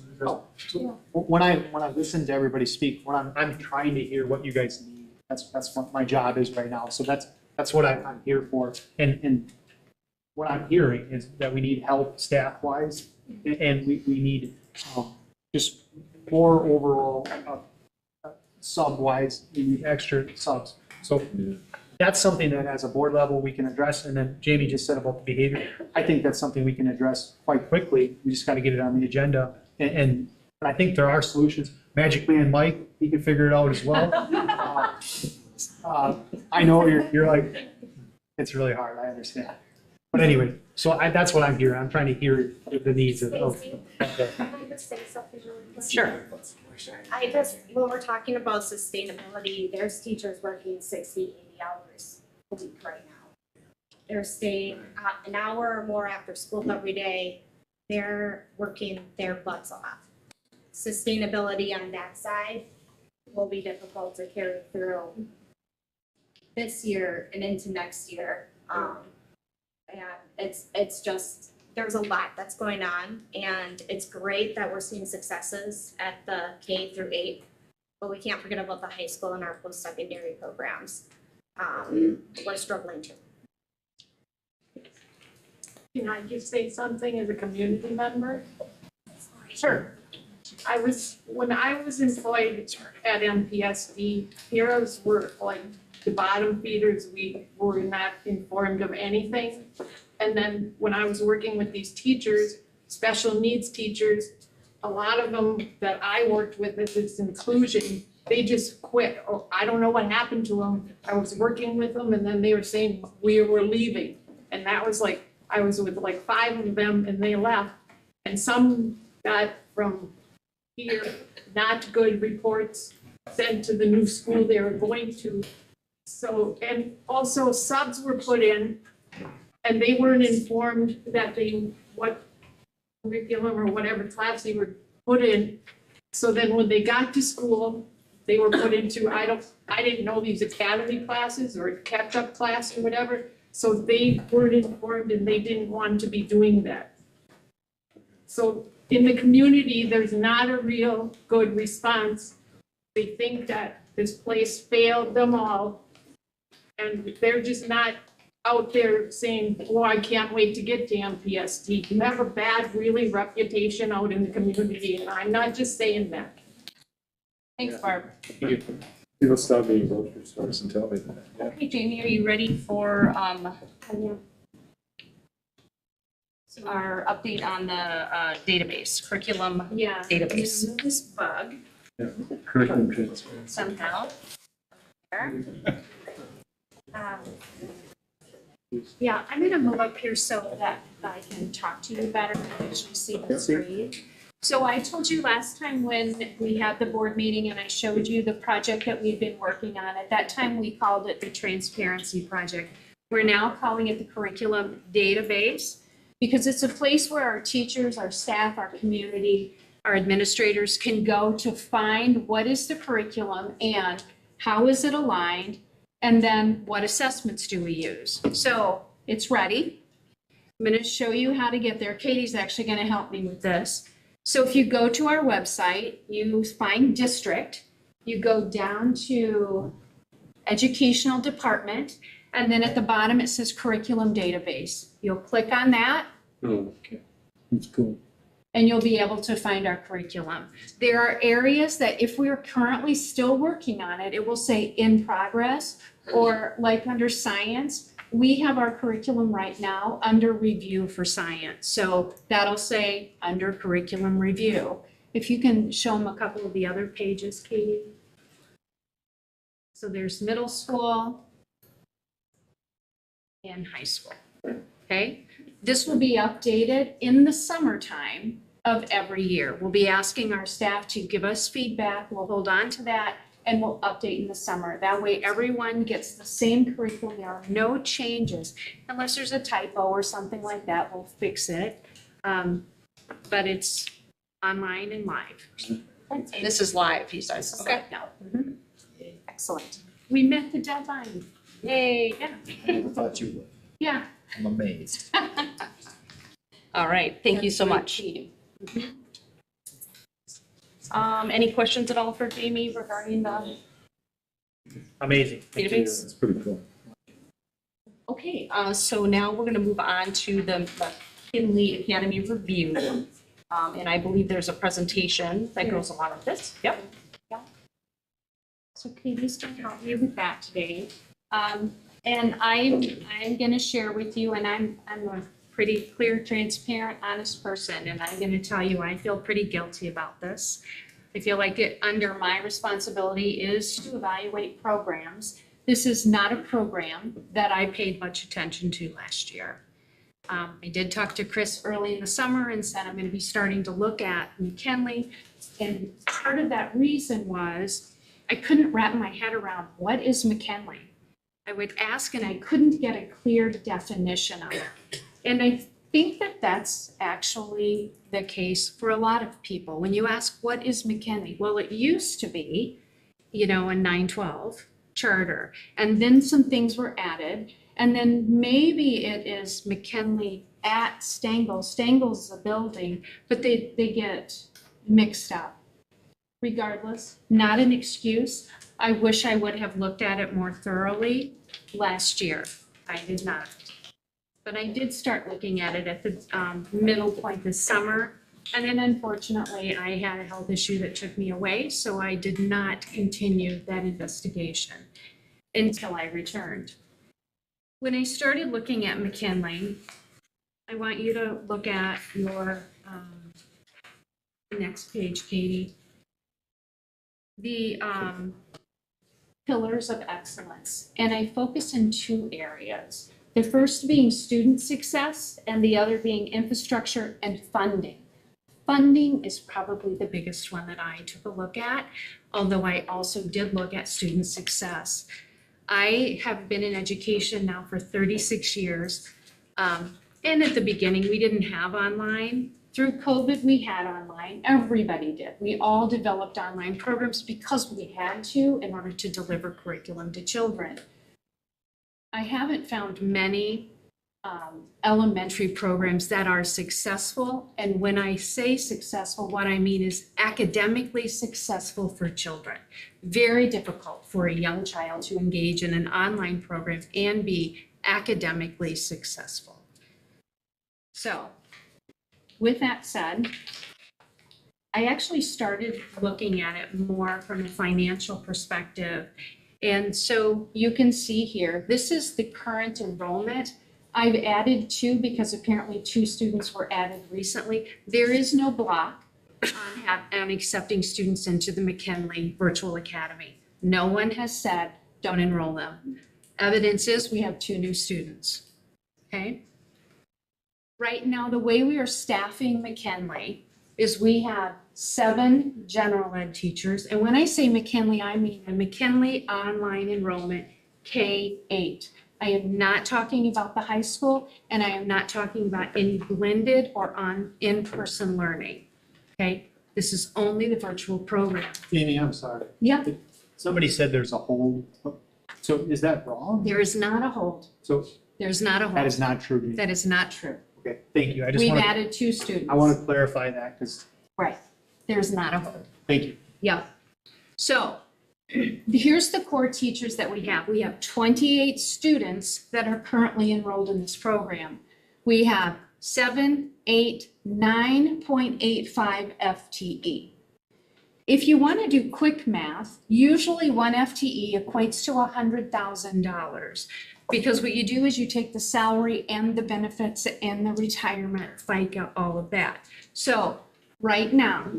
When I listen to everybody speak, I'm trying to hear what you guys need. That's what my job is right now. So that's what I'm here for. And what I'm hearing is that we need help staff-wise, and we need just more overall sub-wise, we need extra subs. So that's something that as a board level we can address. And then Jamie just said about the behavior. I think that's something we can address quite quickly. We just got to get it on the agenda. And I think there are solutions. Magic Man Mike, he can figure it out as well. I know you're like, it's really hard, I understand. But anyway, so that's what I'm hearing. I'm trying to hear the needs of Can I just say something really quick? Sure. When we're talking about sustainability, there's teachers working 60, 80 hours a week right now. They're staying an hour or more after school every day. They're working their butts off. Sustainability on that side will be difficult to carry through this year and into next year. And it's just, there's a lot that's going on, and it's great that we're seeing successes at the K through 8, but we can't forget about the high school and our post-secondary programs. We're struggling too. Can I just say something as a community member? Sure. When I was employed at MPSD, heroes were like the bottom feeders. We were not informed of anything. And then when I was working with these teachers, special needs teachers, a lot of them that I worked with at this inclusion, they just quit. Or I don't know what happened to them. I was working with them and then they were saying we were leaving. And that was like, I was with like 5 of them and they left. And some got from here, not good reports sent to the new school they were going to. So, and also subs were put in and they weren't informed that what curriculum or whatever class they were put in. So then when they got to school, they were put into, I didn't know these academy classes or catch-up class or whatever. So they weren't informed and they didn't want to be doing that. So in the community, there's not a real good response. They think that this place failed them all. And they're just not out there saying, oh, I can't wait to get to MPSD. You have a bad, really reputation out in the community, and I'm not just saying that. Thanks, Barb. People stop being grocery stores and tell me that. Yeah. Okay, Jamie, are you ready for our update on the database, curriculum Yeah. database? Remove this bug Yeah. Curriculum transfer. Somehow. Yeah, I'm gonna move up here so that I can talk to you better and actually see the screen. So I told you last time when we had the board meeting and I showed you the project that we've been working on. At that time, we called it the Transparency Project. We're now calling it the Curriculum Database because it's a place where our teachers, our staff, our community, our administrators can go to find what is the curriculum and how is it aligned, and then what assessments do we use. So it's ready. I'm going to show you how to get there. Katie's actually going to help me with this. So if you go to our website, you find district, you go down to educational department, and then at the bottom it says curriculum database. You'll click on that. Oh, okay. That's cool. And you'll be able to find our curriculum. There are areas that if we are currently still working on it, it will say in progress, or like under science, we have our curriculum right now under review for science. So that'll say under curriculum review. If you can show them a couple of the other pages, Katie. So there's middle school and high school, okay? This will be updated in the summertime of every year. We'll be asking our staff to give us feedback. We'll hold on to that and we'll update in the summer. That way everyone gets the same curriculum. There are no changes. Unless there's a typo or something like that, we'll fix it. But it's online and live. This is live, he says. Okay. No. Excellent. We met the deadline. Yay. Yeah. I thought you would. Yeah. I'm amazed. All right, thank you so much. Any questions at all for Jamie regarding the Amazing. database? That's pretty cool. Okay, so now we're gonna move on to the McKinley Academy Review. And I believe there's a presentation that goes along with this. Yep. So Katie's going to help me with that today. And I'm going to share with you, and I'm a pretty clear, transparent, honest person, and I'm going to tell you I feel pretty guilty about this. I feel like it under my responsibility is to evaluate programs. This is not a program that I paid much attention to last year. I did talk to Chris early in the summer and said I'm going to be starting to look at McKinley, and part of that reason was I couldn't wrap my head around what is McKinley. I would ask and I couldn't get a clear definition of it. And I think that that's actually the case for a lot of people. When you ask, what is McKinley? Well, it used to be, a 912 charter, and then some things were added. And then maybe it is McKinley at Stangl. Stangl's a building, but they get mixed up. Regardless, not an excuse. I wish I would have looked at it more thoroughly last year. I did not. But I did start looking at it at the middle point this summer. And then unfortunately, I had a health issue that took me away, so I did not continue that investigation until I returned. When I started looking at McKinley, I want you to look at your next page, Katie. The pillars of excellence, and I focus in two areas. The first being student success and the other being infrastructure and funding. Funding is probably the biggest one that I took a look at, although I also did look at student success. I have been in education now for 36 years, and at the beginning we didn't have online, Through COVID, we had online, everybody did. We all developed online programs because we had to in order to deliver curriculum to children. I haven't found many elementary programs that are successful. And when I say successful, what I mean is academically successful for children. Very difficult for a young child to engage in an online program and be academically successful. So with that said, I actually started looking at it more from a financial perspective. And so you can see here, this is the current enrollment. I've added 2 because apparently 2 students were added recently. There is no block on accepting students into the McKinley Virtual Academy. No one has said, don't enroll them. Evidence is we have 2 new students, okay? Right now, the way we are staffing McKinley is we have 7 general ed teachers. And when I say McKinley, I mean a McKinley online enrollment K-8. I am not talking about the high school, and I am not talking about any blended or in-person learning, okay? This is only the virtual program. Amy, I'm sorry. Yeah. Somebody said there's a hold. So is that wrong? There is not a hold. So There's not a hold. that is not true. Amy. That is not true. Okay, thank you. We've added 2 students. I want to clarify that because. Right. There's not a hold. Thank you. Yeah. So here's the core teachers that we have. We have 28 students that are currently enrolled in this program. We have 7, 8, 9.85 FTE. If you want to do quick math, usually 1 FTE equates to $100,000 because what you do is you take the salary and the benefits and the retirement, FICA, all of that. So right now,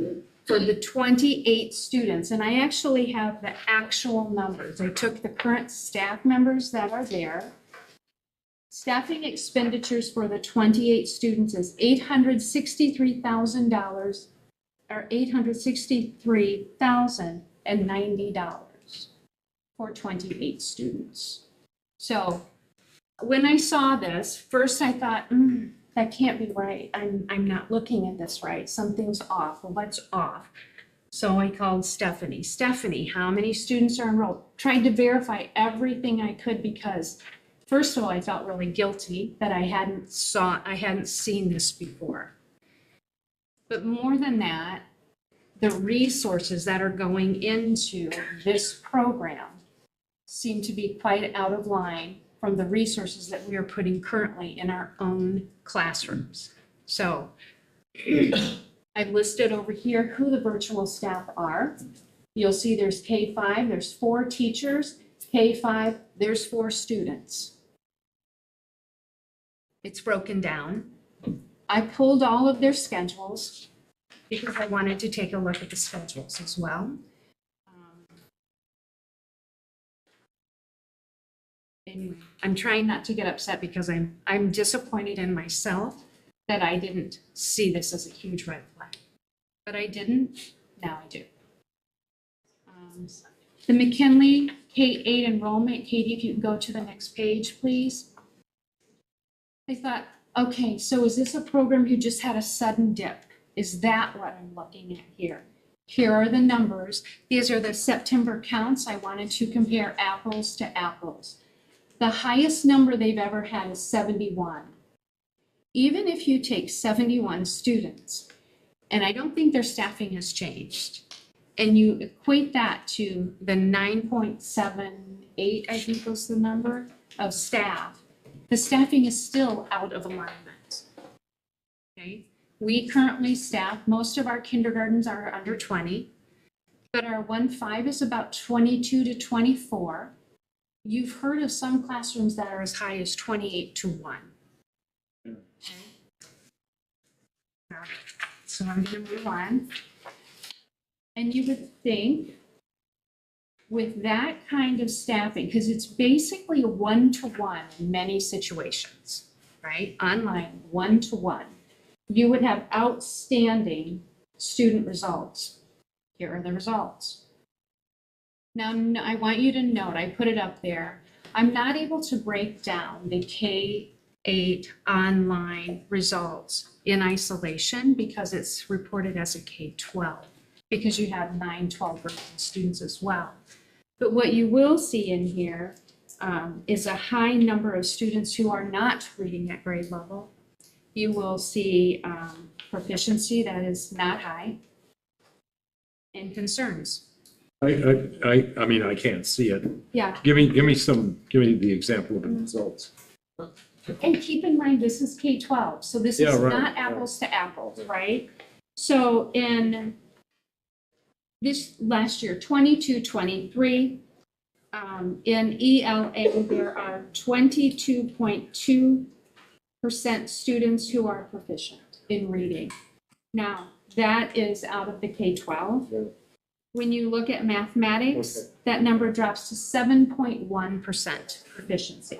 for the 28 students, and I actually have the actual numbers. I took the current staff members that are there. Staffing expenditures for the 28 students is $863,000 or $863,090 for 28 students. So when I saw this, first I thought, that can't be right. I'm not looking at this right. Something's off. Well, what's off? So I called Stephanie. Stephanie, how many students are enrolled? Tried to verify everything I could because, first of all, I felt really guilty that I hadn't seen this before. But more than that, the resources that are going into this program seem to be quite out of line from the resources that we are putting currently in our own classrooms. So I've listed over here who the virtual staff are. You'll see there's K-5, there's 4 teachers. K-5, there's 4 students. It's broken down. I pulled all of their schedules because I wanted to take a look at the schedules as well. Anyway, I'm trying not to get upset because I'm disappointed in myself that I didn't see this as a huge red flag. But I didn't, now I do. The McKinley K-8 enrollment, Katie, if you can go to the next page, please. I thought, okay, so is this a program you just had a sudden dip? Is that what I'm looking at here? Here are the numbers. These are the September counts. I wanted to compare apples to apples. The highest number they've ever had is 71. Even if you take 71 students, and I don't think their staffing has changed, and you equate that to the 9.78, I think was the number, of staff, the staffing is still out of alignment. Okay? We currently staff, most of our kindergartens are under 20, but our 1-5 is about 22 to 24. You've heard of some classrooms that are as high as 28 to 1. Okay. All right. So I'm going to move on. And you would think with that kind of staffing, because it's basically a 1-to-1 in many situations, right? Online, 1-to-1. You would have outstanding student results. Here are the results. Now, I want you to note, I put it up there, I'm not able to break down the K K-8 online results in isolation because it's reported as a K-12, because you have 9-12 version students as well. But what you will see in here is a high number of students who are not reading at grade level. You will see proficiency that is not high, and concerns. I mean, I can't see it. Yeah. Give me the example of the results. And keep in mind, this is K-12, so this Yeah, is right, not apples to apples, right? So in this last year, 22-23, in ELA, there are 22.2% students who are proficient in reading. Now, that is out of the K-12. When you look at mathematics, that number drops to 7.1% proficiency.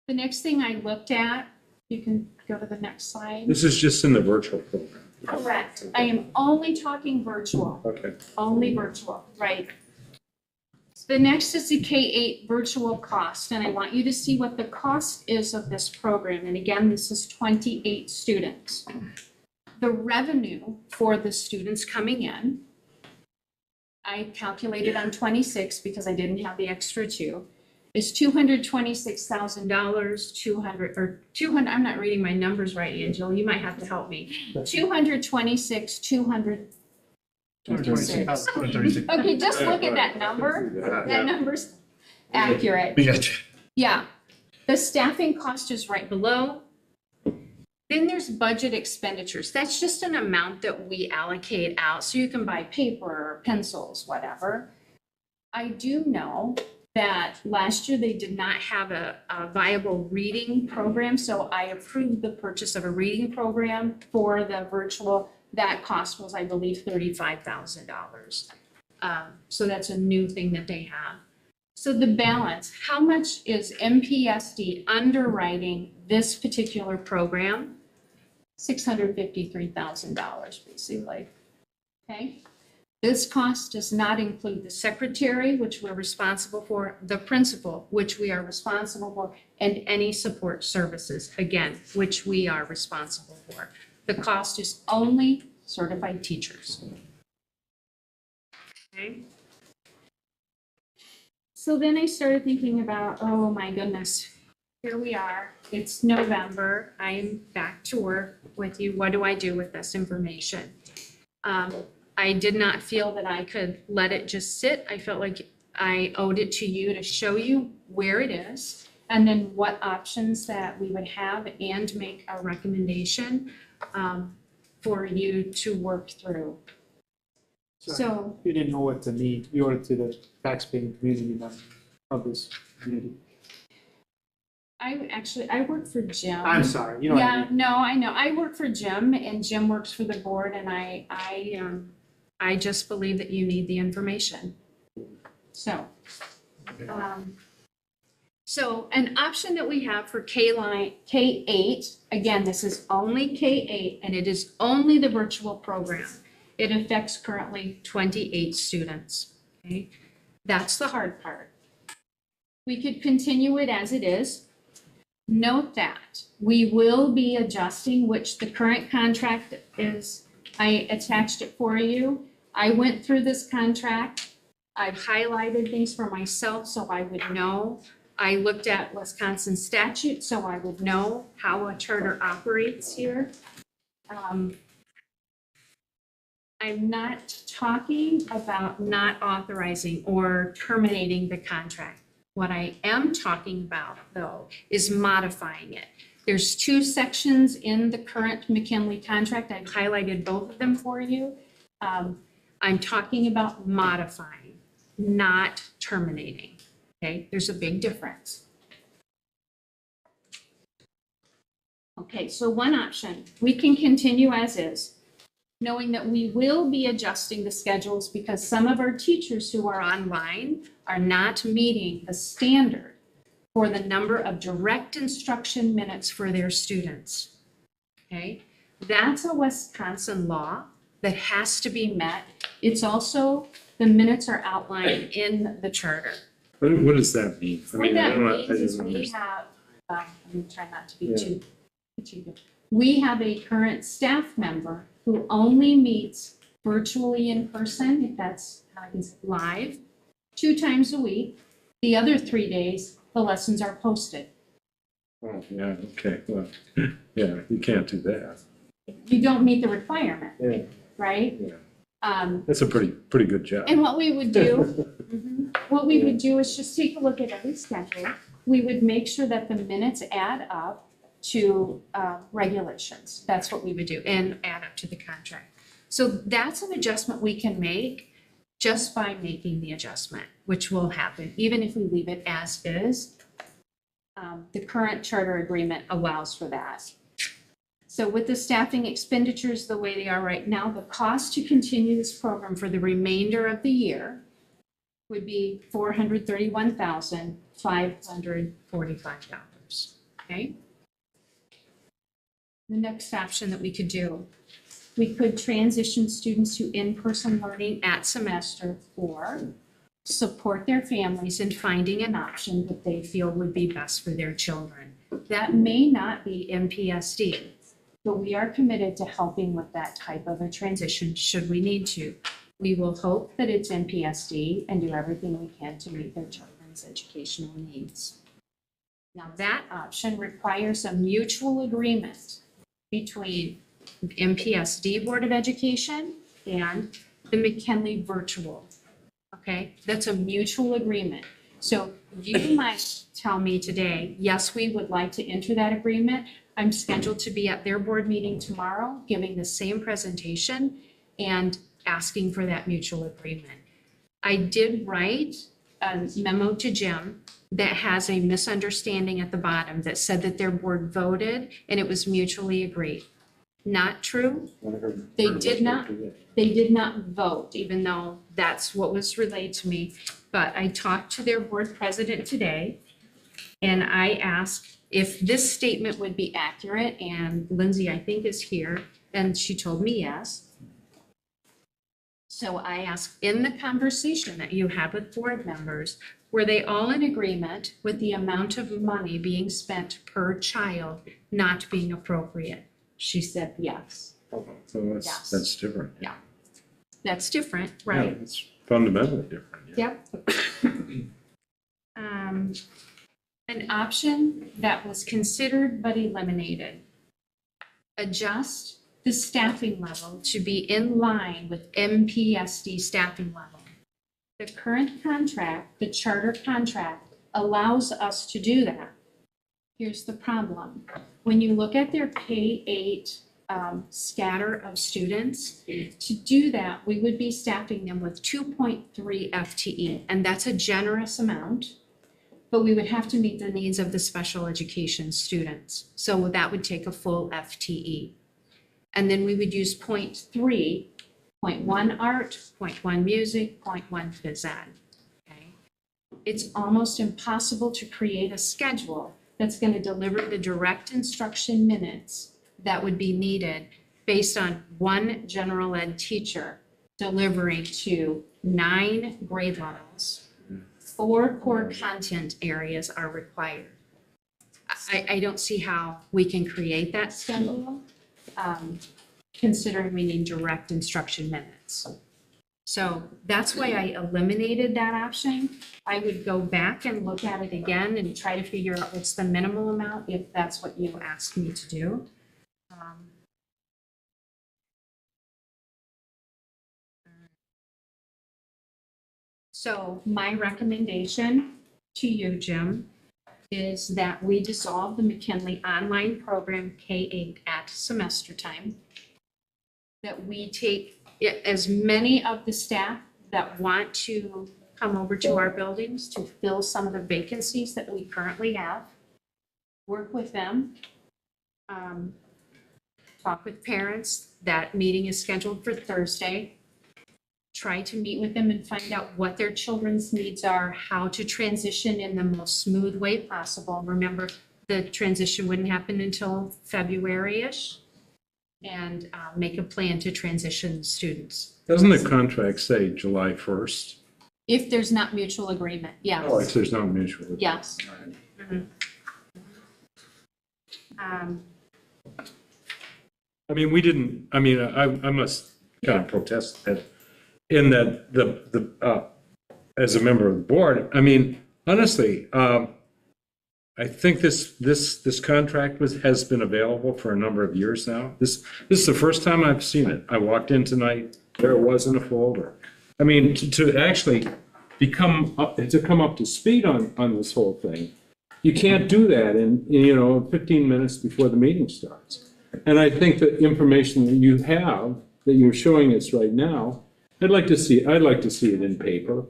The next thing I looked at, you can go to the next slide. This is just in the virtual program. Correct. I am only talking virtual. Okay. Only virtual, right. The next is the K-8 virtual cost, and I want you to see what the cost is of this program. And again, this is 28 students. The revenue for the students coming in, I calculated on 26 because I didn't have the extra 2, is $226,000, 200, I'm not reading my numbers right, Angela, you might have to help me. 226, 236. Okay, just look at that number. That number's accurate. Yeah. The staffing cost is right below. Then there's budget expenditures. That's just an amount that we allocate out so you can buy paper, pencils, whatever. I do know that last year they did not have a viable reading program, so I approved the purchase of a reading program for the virtual. That cost was, I believe, $35,000. So that's a new thing that they have. So the balance, how much is MPSD underwriting this particular program? $653,000 basically, okay? This cost does not include the secretary, which we're responsible for, the principal, which we are responsible for, and any support services, again, which we are responsible for. The cost is only certified teachers. Okay. So then I started thinking about, oh my goodness, here we are. It's November. I'm back to work with you. What do I do with this information? I did not feel that I could let it just sit. I felt like I owed it to you to show you where it is and then what options that we would have and make a recommendation for you to work through. So you didn't know what to need. You owed it to the taxpaying community member of this community. I work for Jim. I'm sorry, you know what I mean. No, I know. I work for Jim and Jim works for the board and I just believe that you need the information. So, so an option that we have for K-8, again, this is only K-8 and it is only the virtual program. It affects currently 28 students, okay? That's the hard part. We could continue it as it is. Note that we will be adjusting, which the current contract is, I attached it for you. I went through this contract. I've highlighted things for myself so I would know. I looked at Wisconsin statute so I would know how a charter operates here. I'm not talking about not authorizing or terminating the contract. What I am talking about, though, is modifying it. There's 2 sections in the current McKinley contract. I've highlighted both of them for you. I'm talking about modifying, not terminating, okay? There's a big difference. Okay, so one option, we can continue as is, knowing that we will be adjusting the schedules because some of our teachers who are online are not meeting the standard for the number of direct instruction minutes for their students, okay? That's a Wisconsin law that has to be met. It's also, the minutes are outlined in the charter. What does that mean? I What mean, I that don't know, I means is didn't we understand. have, I'm trying not to be Yeah. too. We have a current staff member who only meets virtually in person, if that's how he's live, 2 times a week. The other 3 days, the lessons are posted. Oh, yeah, okay, well, yeah, you can't do that. You don't meet the requirement, Yeah. right? Yeah. That's a pretty good job. And what we would do, what we would do is just take a look at every schedule. We would make sure that the minutes add up to regulations. That's what we would do, and add up to the contract. So that's an adjustment we can make just by making the adjustment, which will happen, even if we leave it as is. The current charter agreement allows for that. So with the staffing expenditures the way they are right now, the cost to continue this program for the remainder of the year would be $431,545, okay? The next option that we could do, we could transition students to in-person learning at semester, or support their families in finding an option that they feel would be best for their children. That may not be MPSD, but we are committed to helping with that type of a transition should we need to. We will hope that it's MPSD and do everything we can to meet their children's educational needs. Now, that option requires a mutual agreement between the MPSD Board of Education and the McKinley Virtual. Okay, that's a mutual agreement. So you might tell me today, yes, we would like to enter that agreement. I'm scheduled to be at their board meeting tomorrow, giving the same presentation and asking for that mutual agreement. I did write a memo to Jim that has a misunderstanding at the bottom that said that their board voted and it was mutually agreed. Not true. They did not vote, even though that's what was relayed to me. But I talked to their board president today, and I asked if this statement would be accurate, and Lindsay, I think, is here, and she told me yes. So I asked, in the conversation that you had with board members, were they all in agreement with the amount of money being spent per child not being appropriate? She said yes. So that's different. Yeah. That's different, Yeah, right? it's fundamentally different. Yep. An option that was considered but eliminated. Adjust the staffing level to be in line with MPSD staffing level. The current contract, the charter contract, allows us to do that. Here's the problem. When you look at their K-8 scatter of students, to do that, we would be staffing them with 2.3 FTE, and that's a generous amount, but we would have to meet the needs of the special education students. So that would take a full FTE. And then we would use 0.3, 0.1 art, 0.1 music, 0.1 phys ed. Okay? It's almost impossible to create a schedule that's going to deliver the direct instruction minutes that would be needed based on one general ed teacher delivering to 9 grade levels. 4 core content areas are required. I don't see how we can create that schedule, considering we need direct instruction minutes. So that's why I eliminated that option. I would go back and look at it again and try to figure out what's the minimal amount if that's what you asked me to do. So my recommendation to you, Jim, is that we dissolve the McKinley online program K-8 at semester time. That we take as many of the staff that want to come over to our buildings to fill some of the vacancies that we currently have, work with them, talk with parents. That meeting is scheduled for Thursday. Try to meet with them and find out what their children's needs are, how to transition in the most smooth way possible. Remember, the transition wouldn't happen until February-ish, and make a plan to transition students. Doesn't the contract say July 1st? If there's not mutual agreement, yes. Oh, if there's no mutual. Yes. I mean, we didn't, I mean, I must kind of protest that in that as a member of the board, I mean, honestly, I think this contract has been available for a number of years now. This is the first time I've seen it. I walked in tonight, there wasn't a folder. I mean, to actually come up to speed on this whole thing, you can't do that in 15 minutes before the meeting starts. And I think the information that you have, that you're showing us right now, I'd like to see it in paper.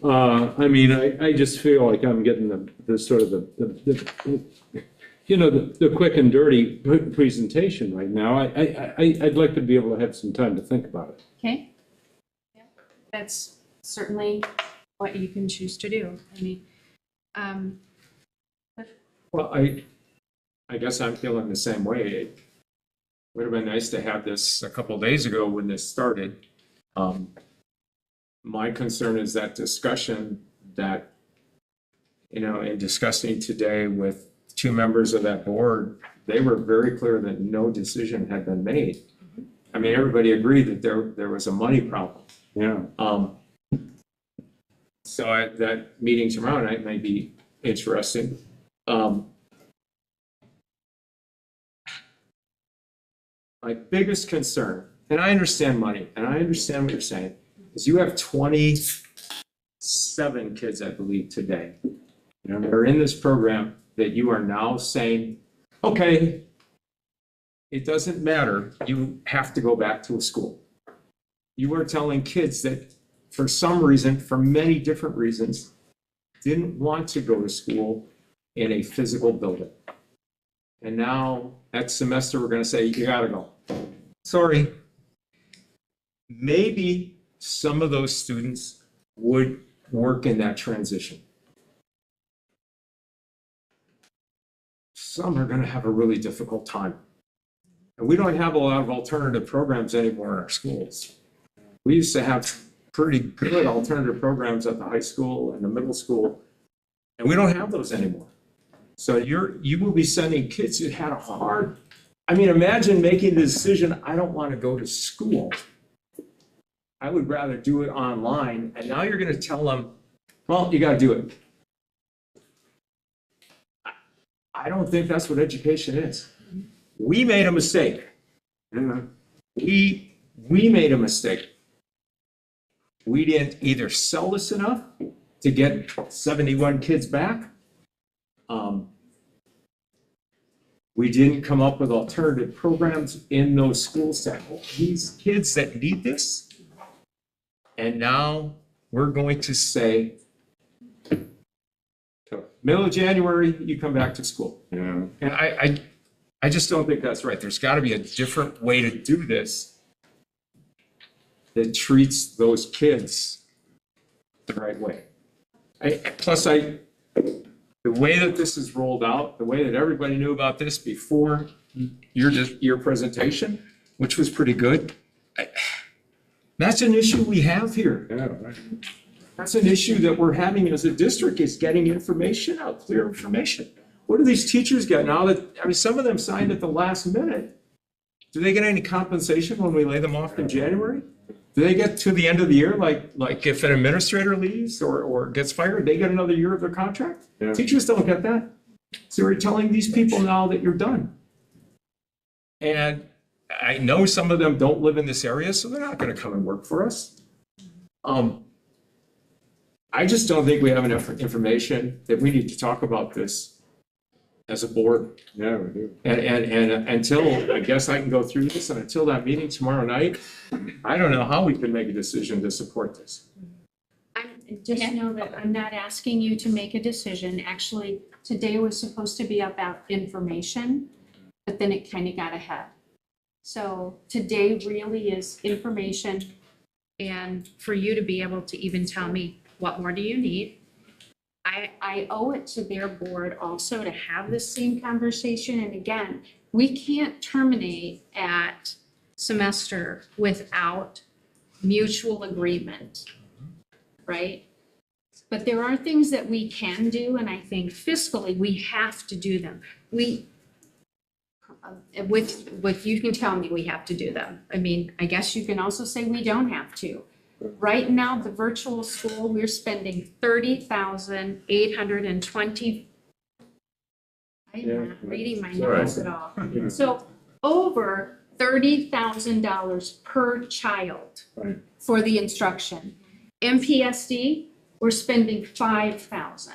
I mean, I just feel like I'm getting the sort of the quick and dirty presentation right now. I'd like to be able to have some time to think about it. Okay. Yeah, that's certainly what you can choose to do. I mean, Well, I guess I'm feeling the same way. It would have been nice to have this a couple days ago when this started. My concern is that discussion that, in discussing today with two members of that board, they were very clear that no decision had been made. I mean, everybody agreed that there was a money problem. Yeah. So that meeting tomorrow night may be interesting. My biggest concern, and I understand money, and I understand what you're saying, is you have 27 kids, I believe, today that are in this program that you are now saying, okay, it doesn't matter, you have to go back to a school. You are telling kids that for some reason, for many different reasons, didn't want to go to school in a physical building. And now, next semester, we're going to say, you got to go. Sorry. Maybe some of those students would work in that transition. Some are going to have a really difficult time. And we don't have a lot of alternative programs anymore in our schools. We used to have pretty good alternative programs at the high school and the middle school, and we don't have those anymore. So you will be sending kids who had a hard, I mean, imagine making the decision, I don't want to go to school. I would rather do it online, and now you're going to tell them, well, you got to do it. I don't think that's what education is. We made a mistake. We made a mistake. We didn't either sell this enough to get 71 kids back. We didn't come up with alternative programs in those schools to help these kids that need this. And now we're going to say, middle of January, you come back to school. Yeah. And I just don't think that's right. There's got to be a different way to do this that treats those kids the right way. The way that this is rolled out, the way that everybody knew about this before your presentation, which was pretty good, that's an issue we have here. Yeah, right. That's an issue that we're having as a district, is getting information out, clear information. What do these teachers get now that, I mean, some of them signed at the last minute. Do they get any compensation when we lay them off in January? Do they get to the end of the year, like if an administrator leaves or gets fired, they get another year of their contract? Yeah. Teachers don't get that. So we're telling these people now that you're done. And I know some of them don't live in this area, so they're not going to come and work for us. I just don't think we have enough information that we need to talk about this as a board. Yeah, we do. And until, I guess I can go through this, and until that meeting tomorrow night, I don't know how we can make a decision to support this. Just know that I'm not asking you to make a decision. Actually, today was supposed to be about information, but then it kind of got ahead. So today really is information, and for you to be able to even tell me, what more do you need? I owe it to their board also to have the same conversation. And again, we can't terminate at semester without mutual agreement. right? But there are things that we can do, and I think fiscally, we have to do them. With you can tell me we have to do them. I mean, I guess you can also say we don't have to. Right now, the virtual school, we're spending $30,820. I'm not reading my notes at all. So over $30,000 per child for the instruction. MPSD, we're spending $5,000.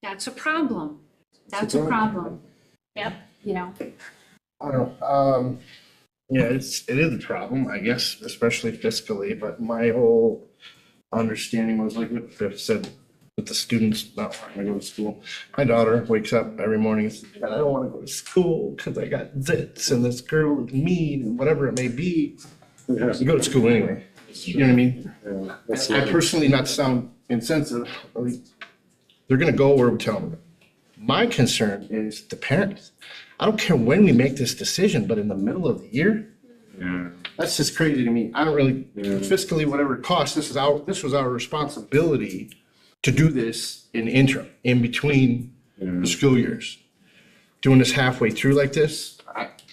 That's a problem. That's a problem. Yep, you know. I don't know. Yeah, it is a problem, I guess, especially fiscally, but my whole understanding was like what Biff said with the students not wanting to go to school. My daughter wakes up every morning and says, I don't want to go to school because I got zits and this girl is mean and whatever it may be. You go to school anyway. You know what I mean? I personally, not to sound insensitive, they're going to go where we tell them. My concern is the parents. I don't care when we make this decision, but in the middle of the year, that's just crazy to me. I don't really fiscally, whatever it costs. This was our responsibility to do this in the interim, in between the school years. Doing this halfway through like this,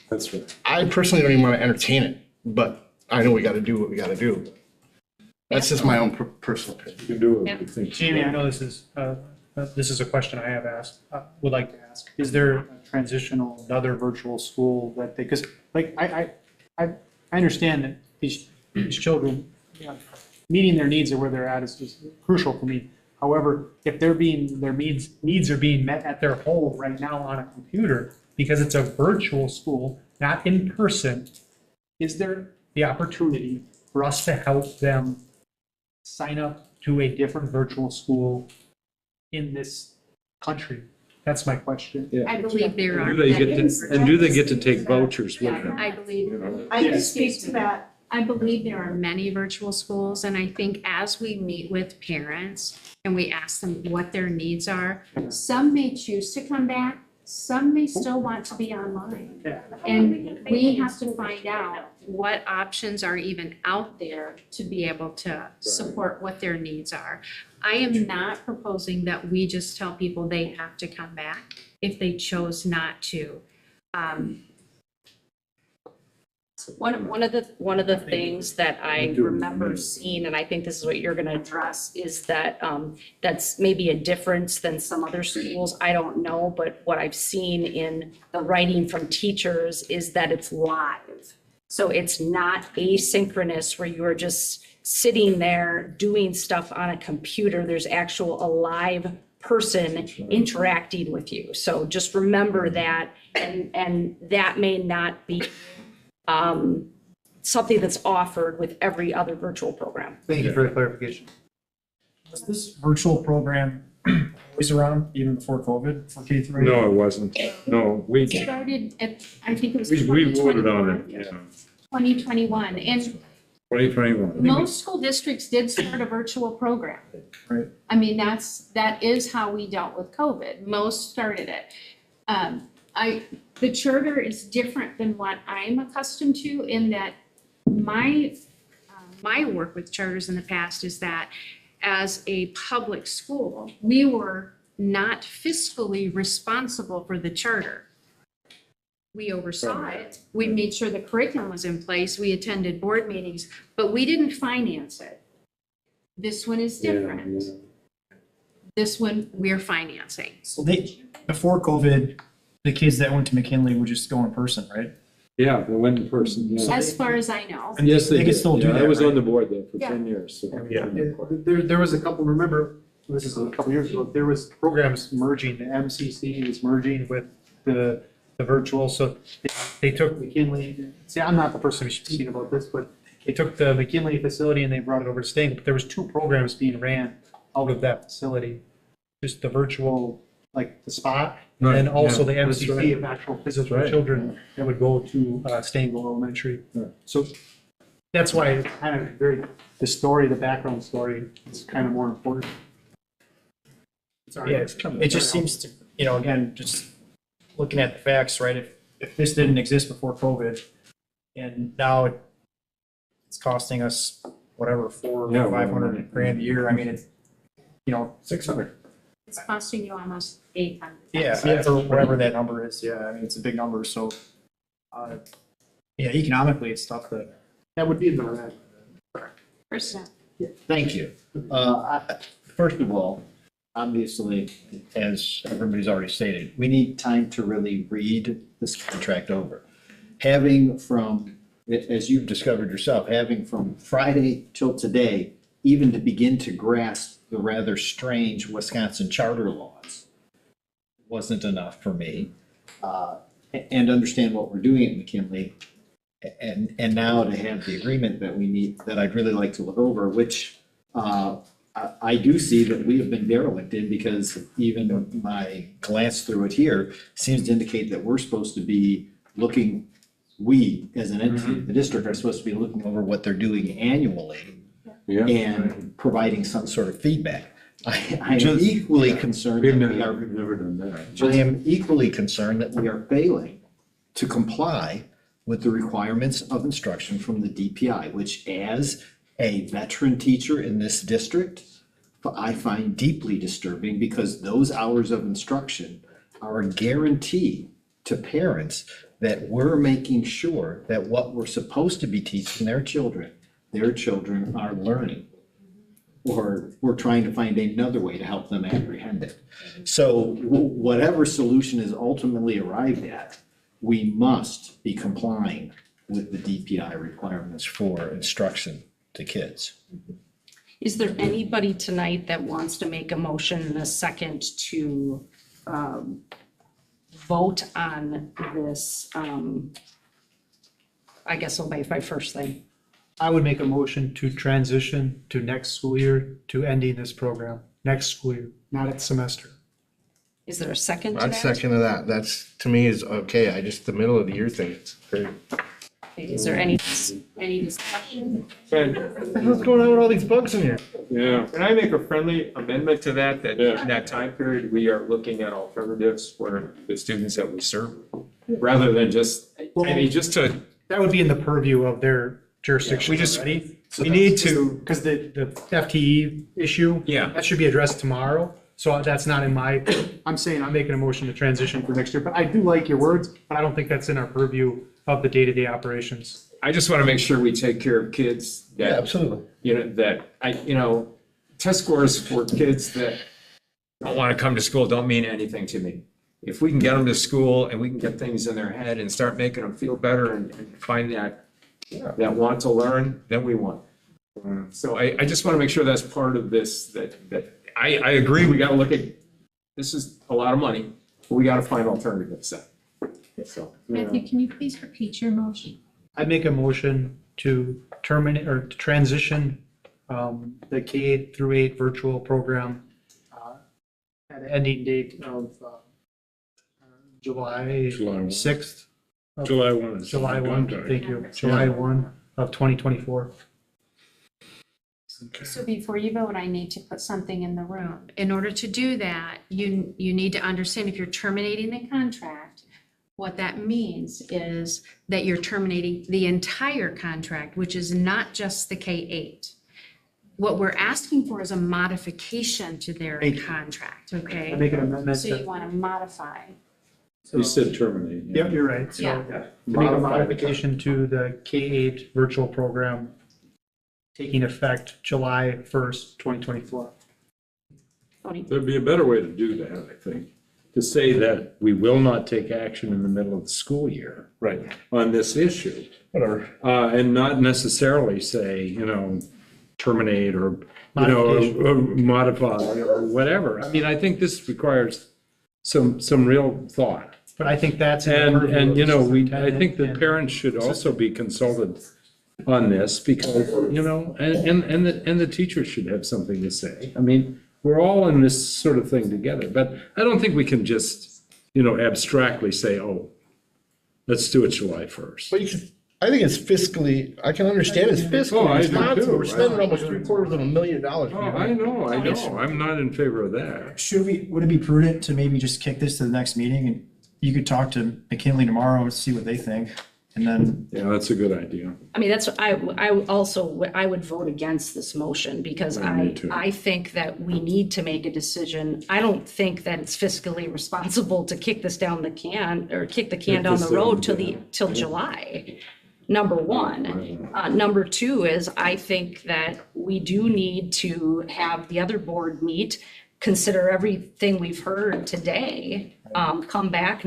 That's right. I personally don't even want to entertain it, but I know we got to do what we got to do. That's just my own personal opinion. You can do what you think. Jamie, I know this is a question I have asked, would like to ask. Is there a transitional, another virtual school that they, because like I understand that these children, meeting their needs or where they're at is crucial for me. However, if their needs are being met at their home right now on a computer, because it's a virtual school, not in person, is there the opportunity for us to help them sign up to a different virtual school in this country? That's my question. I believe there are. Do they get to take vouchers with them? I believe. I can speak to that. I believe there are many virtual schools, and I think as we meet with parents and we ask them what their needs are, some may choose to come back, some may still want to be online. And we have to find out what options are even out there to be able to support what their needs are. I am not proposing that we just tell people they have to come back if they chose not to. One of the things that I remember seeing, and I think this is what you're gonna address, is that that's maybe a difference than some other schools, I don't know, but what I've seen in the writing from teachers is that it's live. So it's not asynchronous where you are just sitting there doing stuff on a computer. There's a live person interacting with you. So just remember that, and that may not be something that's offered with every other virtual program. Thank you for the clarification. Was this virtual program always around even before COVID for K-3? No, it wasn't. No, we Started at, I think it was we voted on 2021. it, 2021, and 2021. most school districts did start a virtual program. Right. I mean, that is how we dealt with COVID. Most started it. The charter is different than what I'm accustomed to in that my work with charters in the past is that as a public school, we were not fiscally responsible for the charter. We oversaw it. We made sure the curriculum was in place. We attended board meetings, but we didn't finance it. This one is different. This one we're financing. So before COVID, the kids that went to McKinley would just go in person, right? Yeah, they went in person, yeah. As far as I know. And Yes, they could did. still do Yeah, that, I was right? on the board there for Yeah. 10 years. So. There was a couple, remember, this is a couple years ago, there was programs merging, the MCC was merging with the virtual, so they took McKinley, see, I'm not the person who should speak about this, but they took the McKinley facility and they brought it over to Sting, but there was 2 programs being ran out of that facility. Just the virtual, like the spot, and then also the MCC of actual physical children that would go to Stangel Elementary. So that's why it's kind of the background story is kind of more important. Yeah, it just seems to, again, just looking at the facts, right? If this didn't exist before COVID, and now it's costing us whatever, 400 Yeah, or 500 grand a year. I mean, it's, 600. It's costing you almost 800. yeah, or whatever that number is. Yeah, I mean, it's a big number. So, yeah, economically, it's tough to. That would be in the red. Thank you. First of all, obviously, as everybody's already stated, we need time to really read this contract over. Having from, as you've discovered yourself, having from Friday till today, even to begin to grasp the rather strange Wisconsin charter laws wasn't enough for me. And understand what we're doing at McKinley. And now to have the agreement that we need, that I'd really like to look over, which I do see that we have been derelict in, because even my glance through it here seems to indicate that we're supposed to be looking, we as an entity, the district, are supposed to be looking over what they're doing annually and providing some sort of feedback. I am equally concerned that we are, never done that. I am equally concerned that we are failing to comply with the requirements of instruction from the DPI, which, as a veteran teacher in this district, I find deeply disturbing, because those hours of instruction are a guarantee to parents that we're making sure that what we're supposed to be teaching their children are learning, or we're trying to find another way to help them apprehend it. So whatever solution is ultimately arrived at, we must be complying with the DPI requirements for instruction to kids. Is there anybody tonight that wants to make a motion in a second to vote on this? I guess I'll make my first thing. I would make a motion to transition to next school year to ending this program, next school year, not at semester. Is there a second to I'd that? second to that. That's, to me, is okay. I just, the middle of the year thing, it's great. Is there any discussion? What the hell's going on with all these bugs in here? Yeah. Can I make a friendly amendment to that, that in that time period, we are looking at alternatives for the students that we serve? Rather than just, I mean, just to. That would be in the purview of their jurisdiction We just, already. we need to. Because the FTE issue. Yeah. That should be addressed tomorrow. So that's not in my, I'm saying I'm making a motion to transition for next year, but I do like your words, but I don't think that's in our purview of the day-to-day operations. I just want to make sure we take care of kids that. Absolutely. Test scores for kids that don't want to come to school don't mean anything to me. If we can get them to school and we can get things in their head and start making them feel better and find that want to learn, then we won. So I just want to make sure that's part of this, that I agree, we got to look at, this is a lot of money, but we got to find alternatives. So. Matthew, can you please repeat your motion? I make a motion to terminate or to transition the K through 8 virtual program at an ending date of July 6th. July 1. July 1, thank you. July 1 of 2024. So before you vote, I need to put something in the room. In order to do that, you need to understand, if you're terminating the contract, what that means is that you're terminating the entire contract, which is not just the K-8. What we're asking for is a modification to their contract, okay? I make an amendment So to- you want to modify. You said terminate. Yep, you're right. So Yeah. make a modification to the K-8 virtual program taking effect July 1st, 2024. There'd be a better way to do that, I think, to say that we will not take action in the middle of the school year. Right. On this issue. Whatever. And not necessarily say, terminate or, or modify or whatever. I mean, I think this requires some real thought. But I think that's. And I think the parents should also be consulted on this, because, and the teachers should have something to say. I mean, we're all in this sort of thing together, but I don't think we can just, abstractly say, oh, let's do it July 1st. But I think it's fiscally, I can understand it's fiscally Oh, I do responsible. too. We're spending almost $750,000. Oh, I know. I'm not in favor of that. Would it be prudent to maybe just kick this to the next meeting, and you could talk to McKinley tomorrow and see what they think? And then, Yeah, that's a good idea. I mean, that's, I would vote against this motion because Yeah, me too. I think that we need to make a decision. I don't think that it's fiscally responsible to kick this down the can, or kick the can Kick down this the road down, till July. Number one. Number two is I think that we do need to have the other board meet, consider everything we've heard today, come back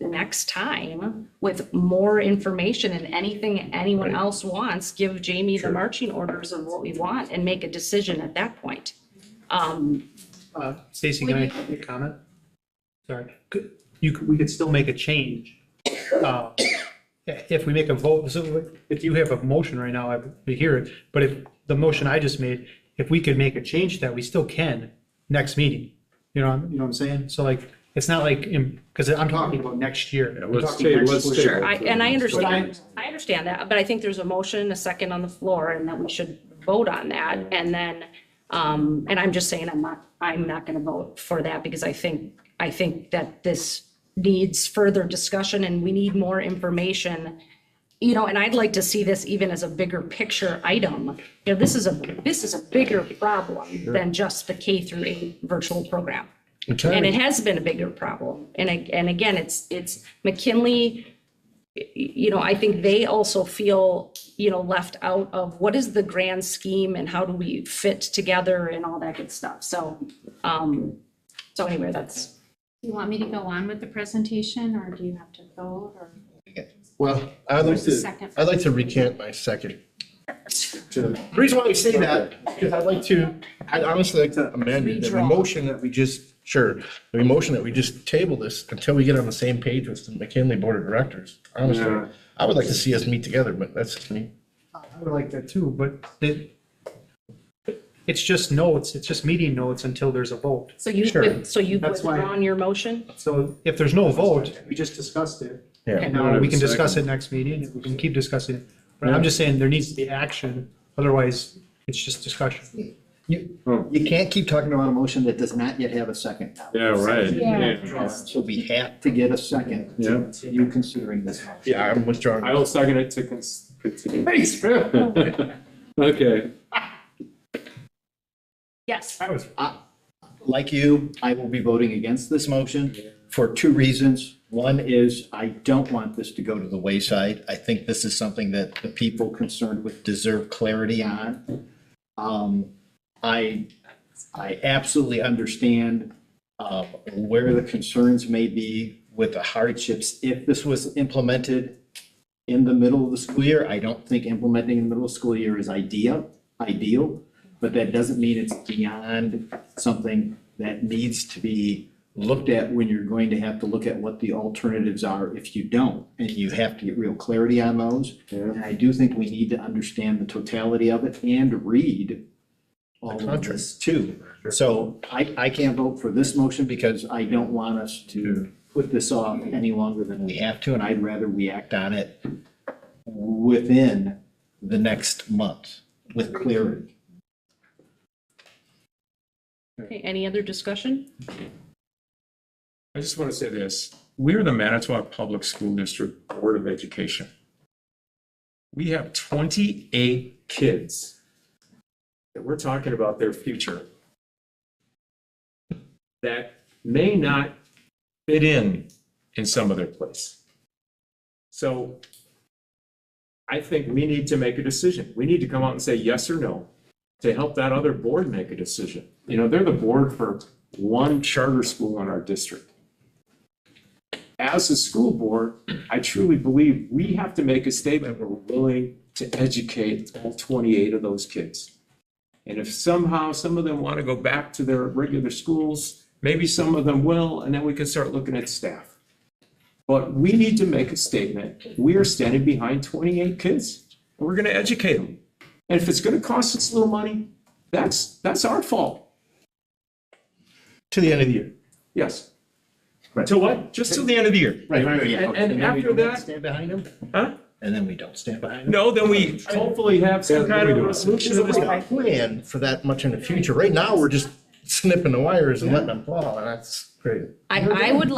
next time with more information and anything anyone else wants, give Jamie the marching orders of what we want and make a decision at that point. Stacy, can I make a comment? Sorry, we could still make a change. If we make a vote, so if you have a motion right now, I would hear it, but if the motion I just made, if we could make a change to that, we still can next meeting. You know what I'm saying? So like, it's not like, because I'm talking about next year. I'm let's talking take- next let's school take- year. Sure, I understand that, but I think there's a motion and a second on the floor and that we should vote on that. And then, and I'm just saying, I'm not gonna vote for that because I think that this needs further discussion and we need more information. You know, and I'd like to see this even as a bigger picture item. You know, this is a bigger problem than just the K-8 virtual program. And it has been a bigger problem. And again, it's McKinley, you know, I think they also feel, you know, left out of what is the grand scheme and how do we fit together and all that good stuff. So, so anyway, that's. Do you want me to go on with the presentation or do you have to vote or? Well, I'd like to recant my second. The reason why we say that, because I'd honestly like to amend it, the motion that we just table this until we get on the same page with the McKinley Board of Directors. Honestly, Yeah. I would like to see us meet together, but that's just me. I would like that too, but it's just notes, it's just meeting notes until there's a vote. So you've That's why- withdrawn your motion? So if there's no vote, we just discussed it. Yeah. And now we can discuss it next meeting, we can keep discussing it. But I'm just saying there needs to be action, otherwise it's just discussion. You can't keep talking about a motion that does not yet have a second. Yeah, right. Yeah. So we have to get a second to continue considering this. Yeah, I'm withdrawing. I will second it to continue. Thanks, man. Okay. Yes. Like you, I will be voting against this motion for two reasons. One is I don't want this to go to the wayside. I think this is something that the people concerned with deserve clarity on. I absolutely understand where the concerns may be with the hardships. If this was implemented in the middle of the school year, I don't think implementing in the middle of the school year is ideal, but that doesn't mean it's beyond something that needs to be looked at when you're going to have to look at what the alternatives are if you don't, and you have to get real clarity on those. And I do think we need to understand the totality of it and read all of this too. So I can't vote for this motion because I don't want us to put this off any longer than we have to, and I'd rather we act on it within the next month with clarity. Okay, any other discussion? I just want to say this. We're the Manitowoc Public School District Board of Education. We have 28 kids that we're talking about their future that may not fit in some other place. So I think we need to make a decision. We need to come out and say yes or no to help that other board make a decision. You know, they're the board for one charter school in our district. As a school board, I truly believe we have to make a statement we're willing to educate all 28 of those kids. And if somehow some of them want to go back to their regular schools, maybe some of them will, and then we can start looking at staff. But we need to make a statement. We are standing behind 28 kids, and we're going to educate them. And if it's going to cost us a little money, that's our fault. To the end of the year. Yes. Right. Till what? Just till the end of the year. Right, yeah. And then we after don't that, stand behind them? huh? And then we don't stand behind them? No, then we hopefully have some kind of resolution to this. Plan for that much in the future. Right now, we're just snipping the wires and letting them fall, and that's crazy. I would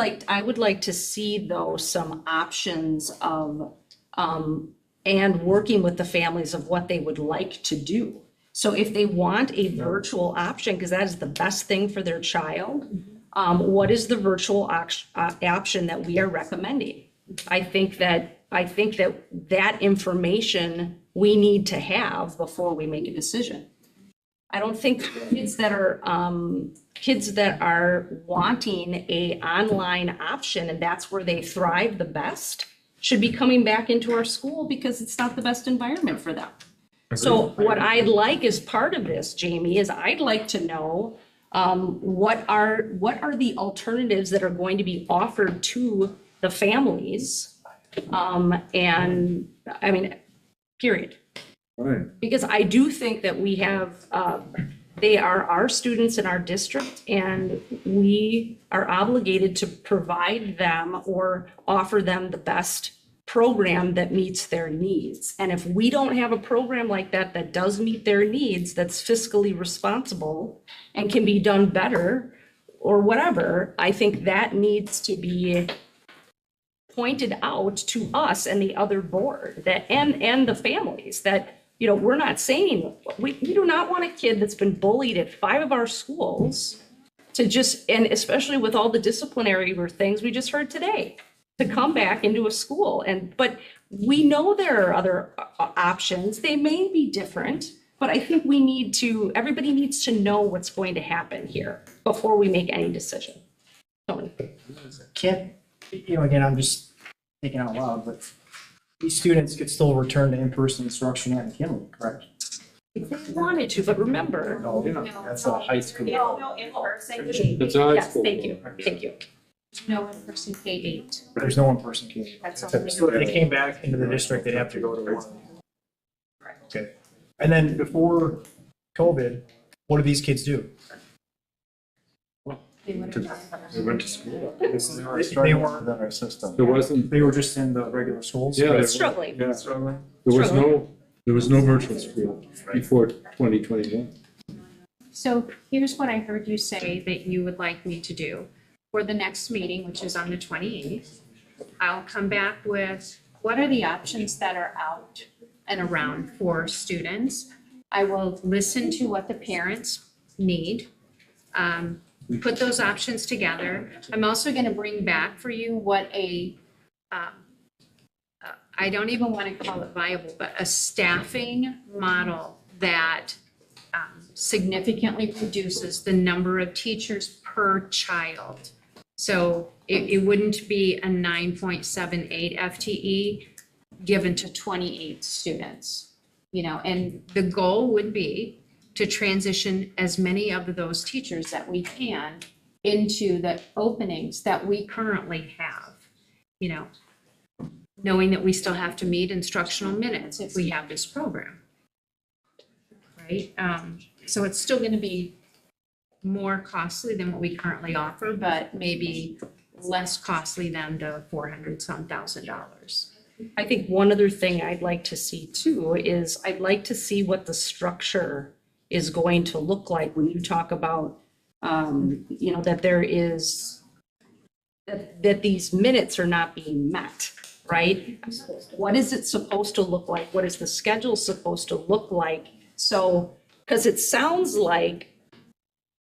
like to see though some options of and working with the families of what they would like to do. So if they want a virtual option, because that is the best thing for their child, what is the virtual option that we are recommending? I think that information we need to have before we make a decision. I don't think kids that are wanting a online option and that's where they thrive the best should be coming back into our school because it's not the best environment for them. So what I'd like as part of this, Jamie, is I'd like to know what are the alternatives that are going to be offered to the families? And I mean, period. Right. Because I do think that we have, they are our students in our district and we are obligated to provide them or offer them the best program that meets their needs. And if we don't have a program like that that does meet their needs, that's fiscally responsible and can be done better or whatever, I think that needs to be pointed out to us and the other board that and the families that, you know, we're not saying, we do not want a kid that's been bullied at 5 of our schools to just, and especially with all the disciplinary things we just heard today, to come back into a school. But we know there are other options. They may be different, but I think everybody needs to know what's going to happen here before we make any decision. Tony. Can't, you know, again, I'm just thinking out loud, but these students could still return to in-person instruction at McKinley, correct? If they wanted to, but remember. No, that's a high school. No, in person. It's a high Yes, school. thank you, thank you. No in-person K-8. There's no in-person K. That's So if they came back into the district, they'd have to go to one. Okay. And then before COVID, what do these kids do? They went to school. They weren't our system. There wasn't. They were just in the regular schools? Yeah. Struggling. Yeah. There was no virtual school before 2021. So here's what I heard you say that you would like me to do. For the next meeting, which is on the 28th, I'll come back with what are the options that are out and around for students. I will listen to what the parents need, put those options together. I'm also going to bring back for you what I don't even want to call it viable, but a staffing model that significantly reduces the number of teachers per child. So it wouldn't be a 9.78 FTE given to 28 students, you know, and the goal would be to transition as many of those teachers that we can into the openings that we currently have, you know, knowing that we still have to meet instructional minutes if we have this program, right? So it's still going to be more costly than what we currently offer, but maybe less costly than the $400,000. I think one other thing I'd like to see too is I'd like to see what the structure is going to look like when you talk about, you know, that there is, that these minutes are not being met, right? What is it supposed to look like? What is the schedule supposed to look like? So, because it sounds like,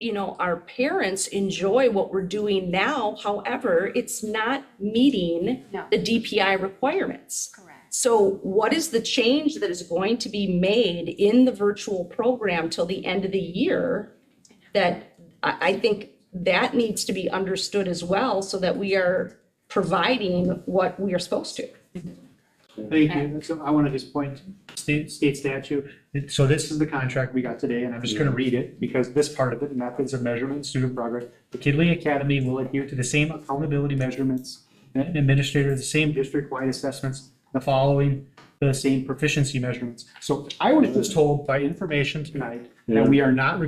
you know, our parents enjoy what we're doing now. However, it's not meeting the DPI requirements. Correct. So what is the change that is going to be made in the virtual program till the end of the year? That I think that needs to be understood as well so that we are providing what we are supposed to. Thank you. So I want to just point state statute. So this is the contract we got today, and I'm just going to read it because this part of it, methods of measurement and student progress. McKinley Academy will adhere to the same accountability measurements and administer the same district-wide assessments, the following the same proficiency measurements. So I was just told by information tonight that we are not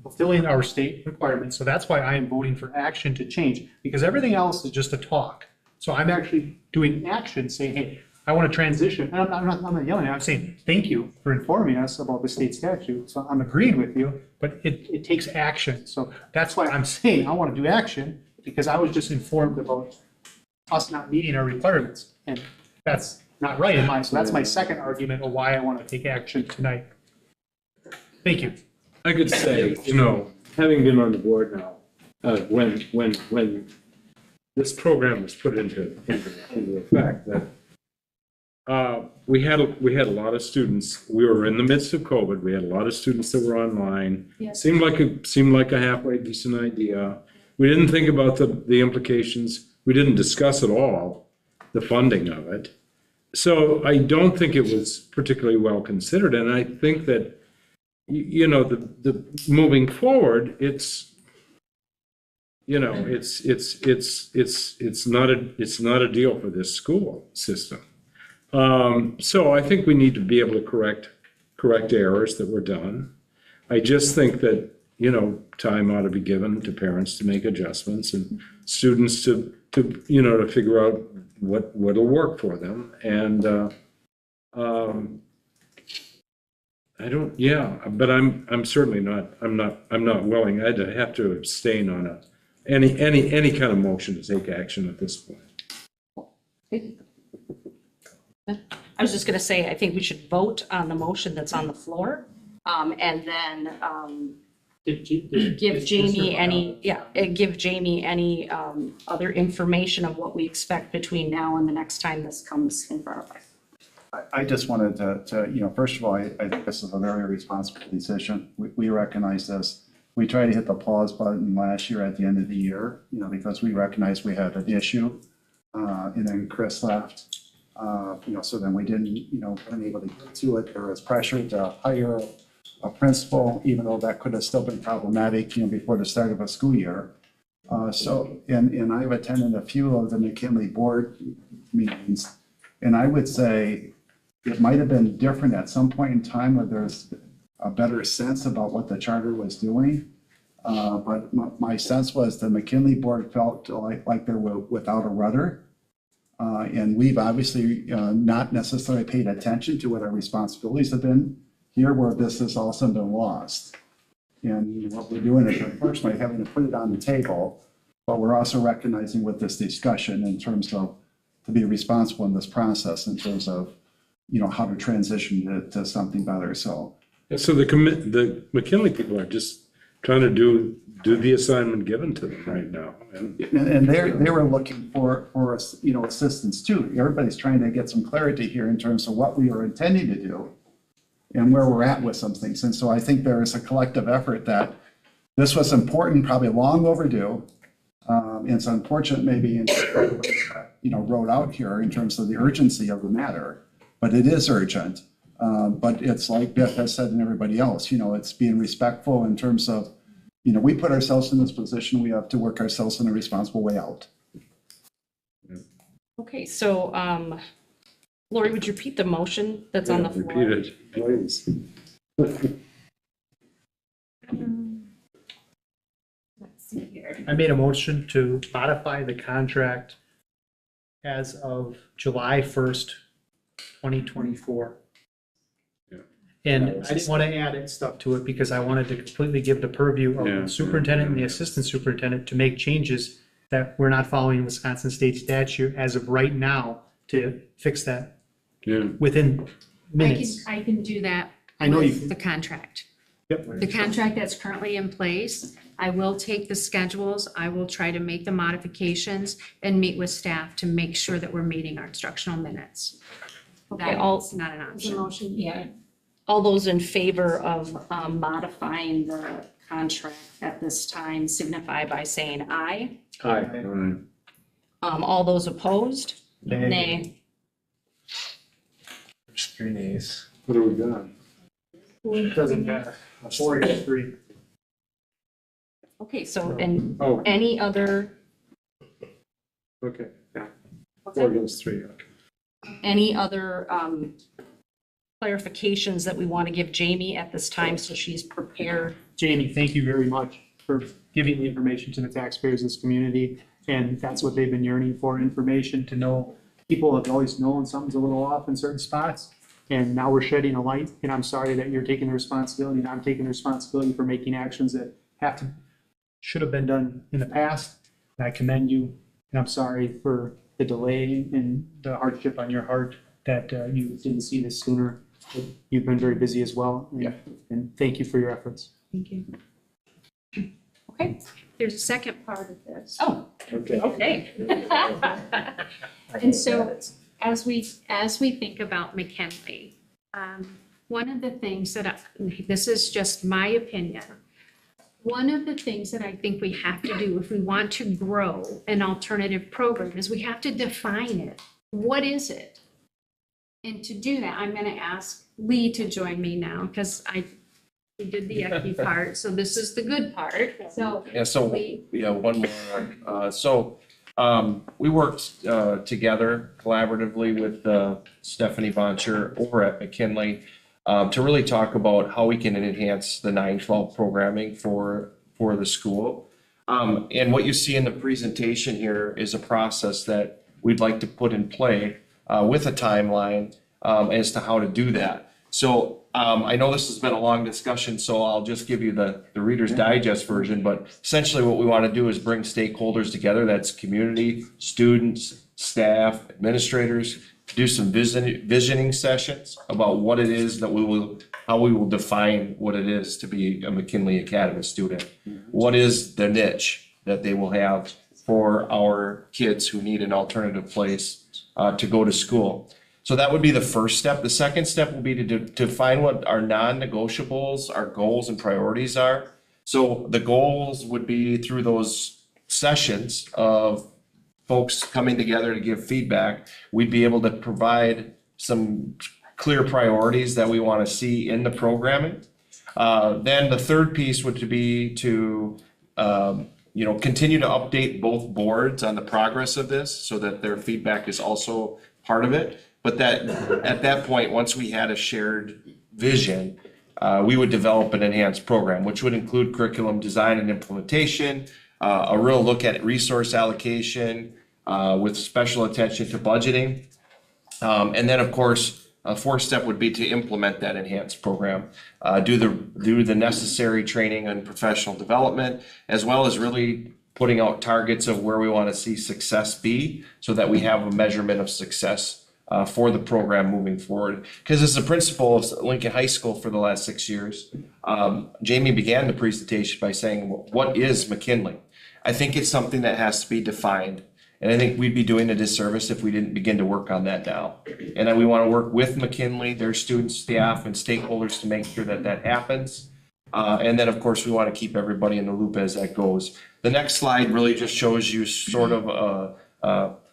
fulfilling our state requirements. So that's why I am voting for action to change, because everything else is just a talk. So I'm actually doing action saying, hey, I want to transition. And I'm not yelling. I'm saying, thank you for informing us about the state statute. So I'm agreeing with you, but it takes action. So that's why I'm saying I want to do action, because I was just informed about us not meeting our requirements. And that's not right in mind. So that's my second argument of why I want to take action tonight. Thank you. I could say, you know, having been on the board now, when this program was put into effect, that we had a lot of students. We were in the midst of COVID. We had a lot of students that were online. Yeah. Seemed like a halfway decent idea. We didn't think about the implications. We didn't discuss at all the funding of it. So I don't think it was particularly well considered. And I think that, you know, the moving forward, it's, you know, it's not a deal for this school system. So I think we need to be able to correct errors that were done. I just think that, you know, time ought to be given to parents to make adjustments and students to you know, to figure out what'll work for them. And I don't, yeah, but I'm certainly not, I'm not willing. I'd have to abstain on any kind of motion to take action at this point. I was just gonna say, I think we should vote on the motion that's on the floor, and then, give Jamie any other information of what we expect between now and the next time this comes in front of us. I just wanted to, you know, first of all, I think this is a very responsible decision. We recognize this. We tried to hit the pause button last year at the end of the year, you know, because we recognized we had an issue. And then Chris left, you know, so then we didn't, you know, weren't able to get to it. There was pressure to hire a principal, even though that could have still been problematic, you know, before the start of a school year. And I've attended a few of the McKinley board meetings, and I would say it might have been different at some point in time where there's a better sense about what the charter was doing. But my sense was the McKinley board felt like they were without a rudder. And we've obviously not necessarily paid attention to what our responsibilities have been here, where this has also been lost. And what we're doing is unfortunately having to put it on the table, but we're also recognizing with this discussion in terms of to be responsible in this process in terms of, you know, how to transition to something better. So the McKinley people are just trying to do the assignment given to them right now. And they were looking for you know, assistance too. Everybody's trying to get some clarity here in terms of what we were intending to do and where we're at with some things. And so I think there is a collective effort that this was important, probably long overdue. It's unfortunate maybe in, you know, wrote out here in terms of the urgency of the matter, but it is urgent. But it's like Beth has said and everybody else, you know, it's being respectful in terms of, you know, we put ourselves in this position, we have to work ourselves in a responsible way out. Okay, so, Lori, would you repeat the motion that's on the floor? Repeat it, please. Let's see here. I made a motion to modify the contract as of July 1st, 2024. And I didn't want to add stuff to it because I wanted to completely give the purview of the superintendent and the assistant superintendent to make changes that we're not following Wisconsin state statute as of right now to fix that within minutes. I can do that I know you with can. the contract. Yep. The contract that's currently in place, I will take the schedules, I will try to make the modifications and meet with staff to make sure that we're meeting our instructional minutes. Okay, That's not an option. Yeah. All those in favor of modifying the contract at this time signify by saying aye. Aye. All those opposed? Nay. Three nays. What do we got? Doesn't matter. 4 to 3. Okay, so, and Oh. any other, Okay, yeah. 4 against 3, okay. any other clarifications that we want to give Jamie at this time so she's prepared? Jamie, thank you very much for giving the information to the taxpayers of this community. And that's what they've been yearning for, information to know. People have always known something's a little off in certain spots. And now we're shedding a light. And I'm sorry that you're taking the responsibility and I'm taking the responsibility for making actions that should have been done in the past. And I commend you. And I'm sorry for the delay and the hardship on your heart that you didn't see this sooner. You've been very busy as well. Yeah. And thank you for your efforts. Thank you. Okay, there's a second part of this. Oh, okay. And so as we think about McKinley, one of the things that this is just my opinion, one of the things that I think we have to do if we want to grow an alternative program is we have to define it. What is it? And to do that, I'm going to ask Lee to join me now because we did the yucky part, so this is the good part. So Yeah, so, Lee. yeah, one more. We worked together collaboratively with Stephanie Boncher over at McKinley to really talk about how we can enhance the 9-12 programming for the school. And what you see in the presentation here is a process that we'd like to put in play with a timeline as to how to do that. So I know this has been a long discussion, so I'll just give you the Reader's Digest version, but essentially what we want to do is bring stakeholders together. That's community, students, staff, administrators, do some visioning sessions about what it is that how we will define what it is to be a McKinley Academy student. What is the niche that they will have for our kids who need an alternative place to go to school? So that would be the first step. The second step will be to define what our non-negotiables, our goals and priorities are. So the goals would be through those sessions of folks coming together to give feedback, we'd be able to provide some clear priorities that we want to see in the programming. Then the third piece would be to continue to update both boards on the progress of this so that their feedback is also part of it. But that at that point, once we had a shared vision, we would develop an enhanced program, which would include curriculum design and implementation, a real look at resource allocation with special attention to budgeting. And then, of course, a fourth step would be to implement that enhanced program, do the necessary training and professional development, as well as really putting out targets of where we want to see success be so that we have a measurement of success for the program moving forward. Because as the principal of Lincoln High School for the last 6 years, Jamie began the presentation by saying, what is McKinley? I think it's something that has to be defined. And I think we'd be doing a disservice if we didn't begin to work on that now. And then we want to work with McKinley, their students, staff, and stakeholders to make sure that that happens. And then, of course, we want to keep everybody in the loop as that goes. The next slide really just shows you sort of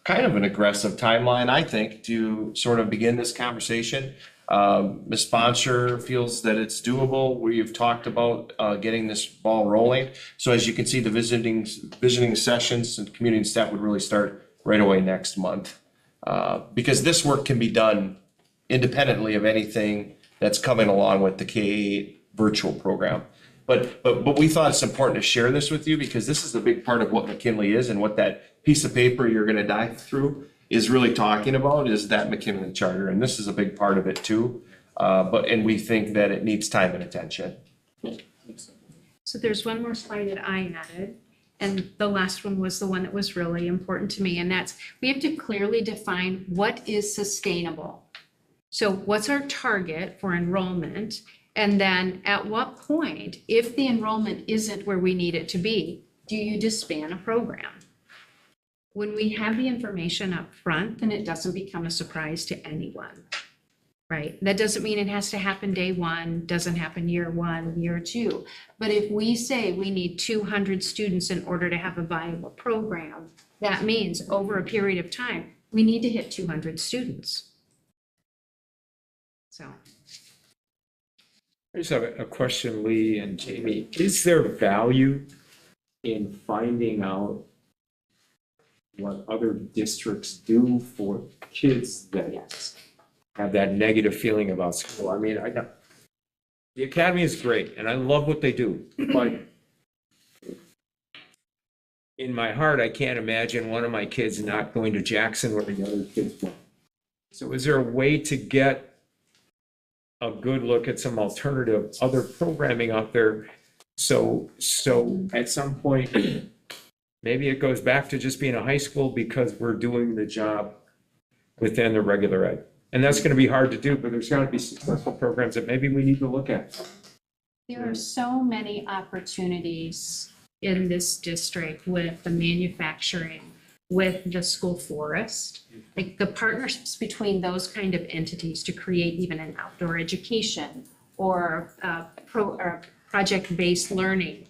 kind of an aggressive timeline, I think, to sort of begin this conversation. Ms. Boncher feels that it's doable. We've talked about getting this ball rolling. So as you can see, the visiting sessions and community staff would really start right away next month. Because this work can be done independently of anything that's coming along with the K-8 virtual program. But we thought it's important to share this with you because this is a big part of what McKinley is and what that piece of paper you're going to dive through is really talking about is that McKinley charter. And this is a big part of it too. And we think that it needs time and attention. So there's one more slide that I added. And the last one was the one that was really important to me. And that's, we have to clearly define what is sustainable. So what's our target for enrollment? And then at what point, if the enrollment isn't where we need it to be, do you disband a program? When we have the information up front, then it doesn't become a surprise to anyone, right? That doesn't mean it has to happen day one, doesn't happen year one, year two. But if we say we need 200 students in order to have a viable program, that means over a period of time, we need to hit 200 students. So. I just have a question, Lee and Jamie. Is there value in finding out what other districts do for kids that have that negative feeling about school? I mean, the academy is great and I love what they do, but in my heart, I can't imagine one of my kids not going to Jackson where the other kids went. So is there a way to get a good look at some alternative other programming out there? So at some point, maybe it goes back to just being a high school because we're doing the job within the regular ed. And that's gonna be hard to do, but there's gotta be successful programs that maybe we need to look at. There are so many opportunities in this district with the manufacturing, with the school forest. Like the partnerships between those kind of entities to create even an outdoor education or project-based learning.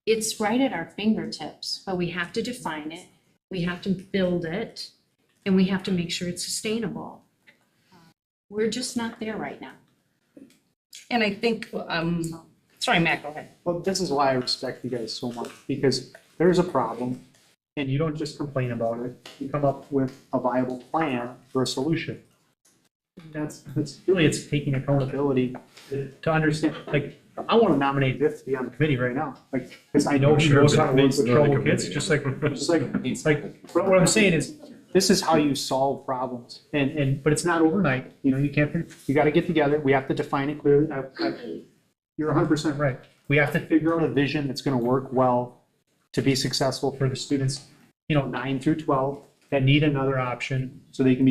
It's right at our fingertips, but we have to define it, we have to build it, and we have to make sure it's sustainable. We're just not there right now. And I think, sorry, Matt, go ahead. Well, this is why I respect you guys so much, because there's a problem, and you don't just complain about it, you come up with a viable plan for a solution. That's really, it's taking accountability to understand, like, I want to nominate Biff to be on the committee right now, like, because I know he knows how to work with troubled kids, just like, but what I'm saying is, this is how you solve problems, but it's not overnight, you know, you got to get together, we have to define it clearly. You're 100% right. We have to figure out a vision that's going to work well to be successful for the students, 9 through 12 that need another option so they can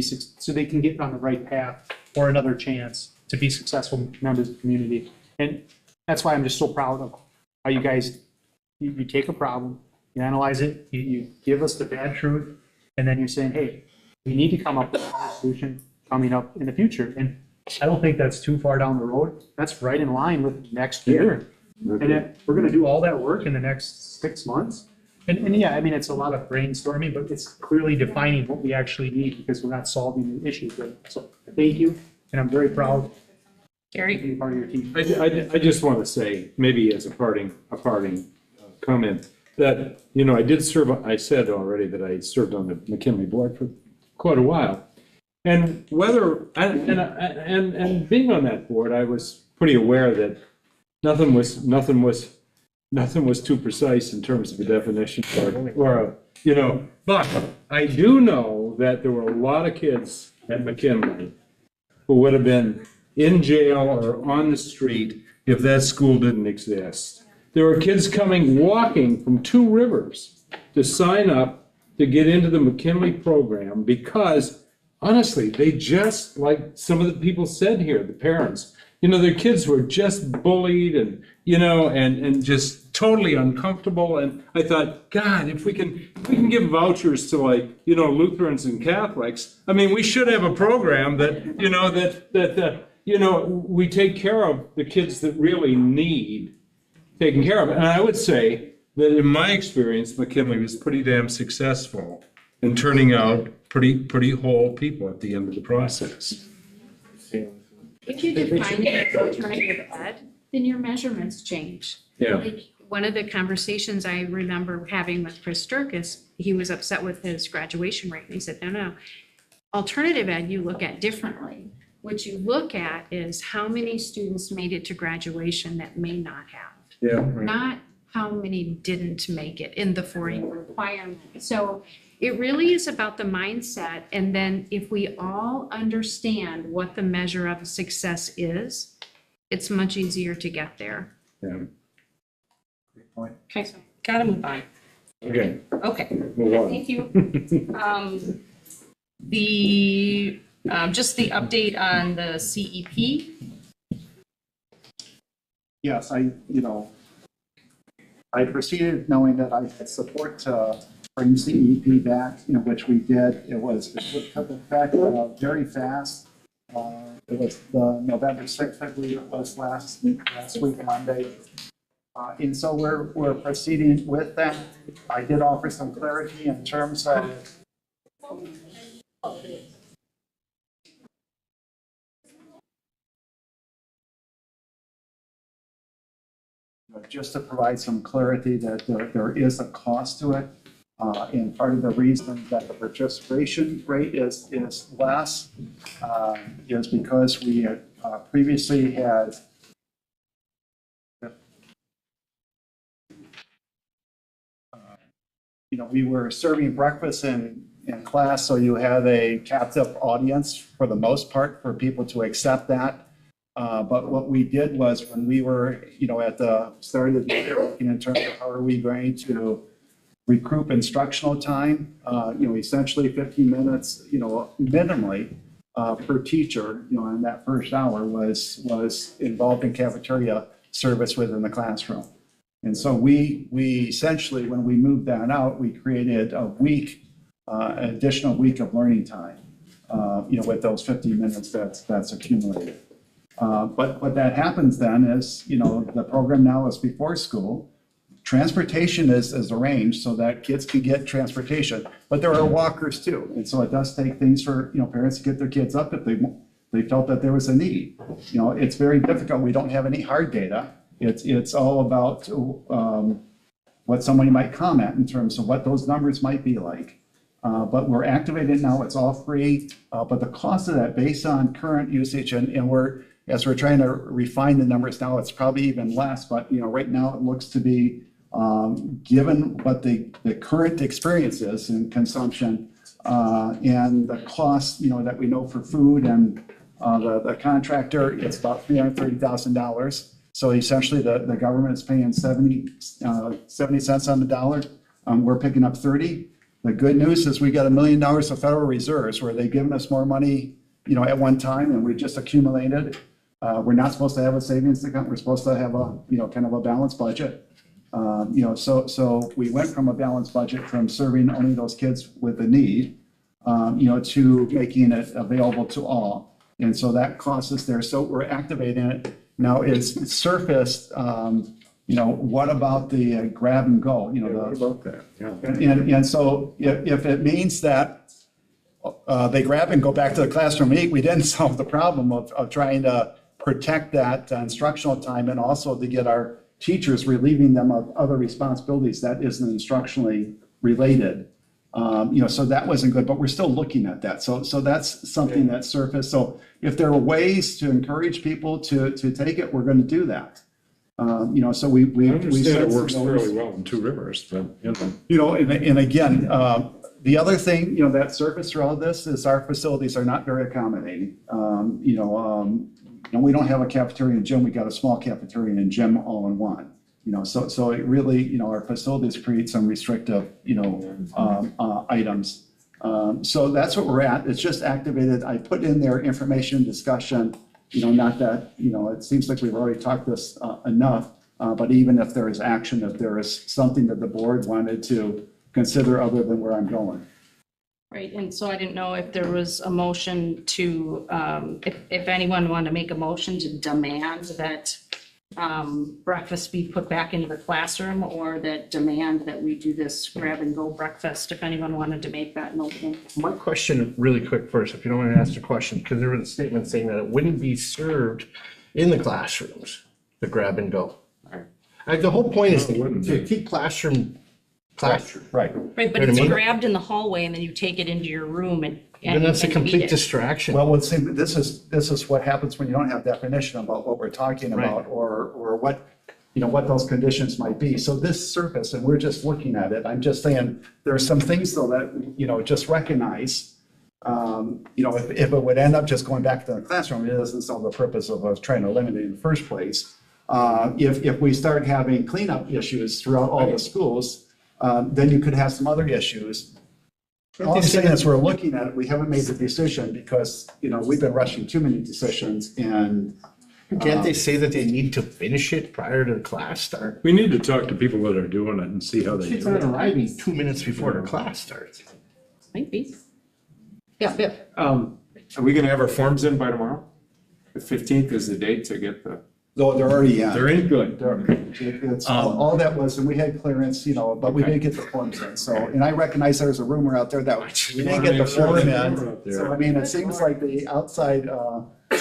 get on the right path or another chance to be successful members of the community. And that's why I'm just so proud of how you guys, you take a problem, you analyze it, you give us the bad truth, and then you're saying, hey, we need to come up with a solution coming up in the future. And I don't think that's too far down the road. That's right in line with next year. And then we're going to do all that work in the next 6 months. And yeah, I mean, it's a lot of brainstorming, but it's clearly defining what we actually need because we're not solving the issues. So thank you, and I'm very proud Gary, to be part of your team. I just want to say, maybe as a parting comment, that, I did serve, I said already that I served on the McKinley board for quite a while. And and being on that board, I was pretty aware that nothing was too precise in terms of a definition but I do know that there were a lot of kids at McKinley who would have been in jail or on the street if that school didn't exist. There were kids walking from Two Rivers to sign up to get into the McKinley program because, honestly, they just, like some of the people said here, the parents, their kids were just bullied and, and just totally uncomfortable. And I thought, God, if we can give vouchers to Lutherans and Catholics, I mean, we should have a program that, we take care of the kids that really need taken care of. And I would say that in my experience, McKinley was pretty damn successful in turning out pretty whole people at the end of the process. If you define it as alternative ed, then your measurements change. Yeah. Like one of the conversations I remember having with Chris Sturkis, he was upset with his graduation rate. And he said, no. Alternative ed, you look at differently. What you look at is how many students made it to graduation that may not have. Yeah. Right. Not how many didn't make it in the 4-year requirement. So it really is about the mindset. And then if we all understand what the measure of success is, it's much easier to get there. Yeah. Great point. Okay, so gotta move on. Okay. Okay, Move on. thank you. Just the update on the CEP. Yes, I proceeded knowing that I had support to bring CEP back, which we did. It took effect very fast. It was the November 6th, I believe it was last week, Monday. And so we're proceeding with that. I did offer some clarity in terms of just to provide some clarity that there is a cost to it. And part of the reason that the participation rate is less is because we had previously had we were serving breakfast in class, so you had a captive audience for the most part for people to accept that. But what we did was when we were, at the start of the year, looking in terms of how are we going to recruit instructional time, essentially 15 minutes, minimally per teacher, in that first hour was involved in cafeteria service within the classroom. And so we essentially, when we moved that out, we created an additional week of learning time, with those 15 minutes that's accumulated. But what that happens then is, the program now is before school. Transportation is arranged so that kids can get transportation, but there are walkers too. And so it does take things for, parents to get their kids up if they felt that there was a need. It's very difficult. We don't have any hard data. It's all about what somebody might comment in terms of what those numbers might be like. But we're activated now. It's all free. But the cost of that based on current usage as we're trying to refine the numbers now, it's probably even less. But, right now it looks to be given what the current experience is in consumption and the cost, that we know for food and the contractor, it's about $330,000. So essentially the government is paying 70 cents on the dollar. We're picking up 30. The good news is we got $1 million of federal reserves where they've given us more money, at one time, and we just accumulated. We're not supposed to have a savings account. We're supposed to have kind of a balanced budget. So we went from a balanced budget from serving only those kids with a need, to making it available to all. And so that cost us there. So we're activating it. Now it's surfaced, what about the grab and go? What about that? Yeah. And so if it means that they grab and go back to the classroom and eat, we didn't solve the problem of trying to protect that instructional time and also to get our teachers relieving them of other responsibilities that isn't instructionally related. So that wasn't good, but we're still looking at that. So that's something that surfaced. So if there are ways to encourage people to take it, we're going to do that. So we understand it works fairly well in Two Rivers, but, and again, the other thing, that surfaced through all this is our facilities are not very accommodating. We don't have a cafeteria and gym. We got a small cafeteria and gym all in one. So it really, our facilities create some restrictive, items. So that's what we're at. It's just activated. I put in there information discussion, not that, it seems like we've already talked this enough, but even if there is action, if there is something that the board wanted to consider other than where I'm going. Right, and so I didn't know if there was a motion to, if anyone wanted to make a motion to demand that breakfast be put back into the classroom, or that demand that we do this grab and go breakfast, if anyone wanted to make that motion. My question really quick first, if you don't want to ask the question, because there was a statement saying that it wouldn't be served in the classrooms, the grab and go. Like, the whole point is to keep classroom. Right. Right, but it's grabbed in the hallway and then you take it into your room and that's a and eat complete it. distraction. Well, see, this is what happens when you don't have definition about what we're talking about or what, what those conditions might be. So this surface, and we're just looking at it, I'm just saying there are some things though that, just recognize, if it would end up just going back to the classroom, it doesn't solve the purpose of us trying to eliminate it in the first place. If we start having cleanup issues throughout all the schools, then you could have some other issues. All I'm saying is we're looking at it, we haven't made the decision because, we've been rushing too many decisions and. Can't they say that they need to finish it prior to the class start? We need to talk to people that are doing it and see how they Kids do aren't it. arriving 2 minutes before the class starts. Maybe. Yeah. Are we gonna have our forms in by tomorrow? The 15th is the date to get the. No, they're already in. They're in, good. It's all that was, and we had clearance, but we didn't get the forms in. So, and I recognize there's a rumor out there that we didn't get the form in. So, it seems like the outside.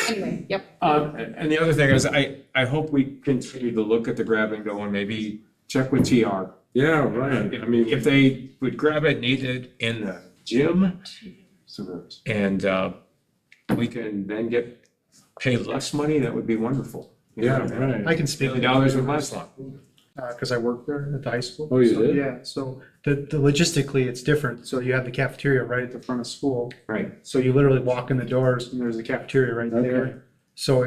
Anyway, yep. And the other thing is, I hope we continue to look at the grab and go and maybe check with TR. Yeah, right. I mean, If they would grab it, need it in the gym, and we can then get paid less money, that would be wonderful. yeah, right. I can speak. $1 would last long. Because I work there at the high school. Oh, you So, did? Yeah, so the logistically, it's different. So you have the cafeteria right at the front of school. Right. So you literally walk in the doors and there's the cafeteria right Okay. there. So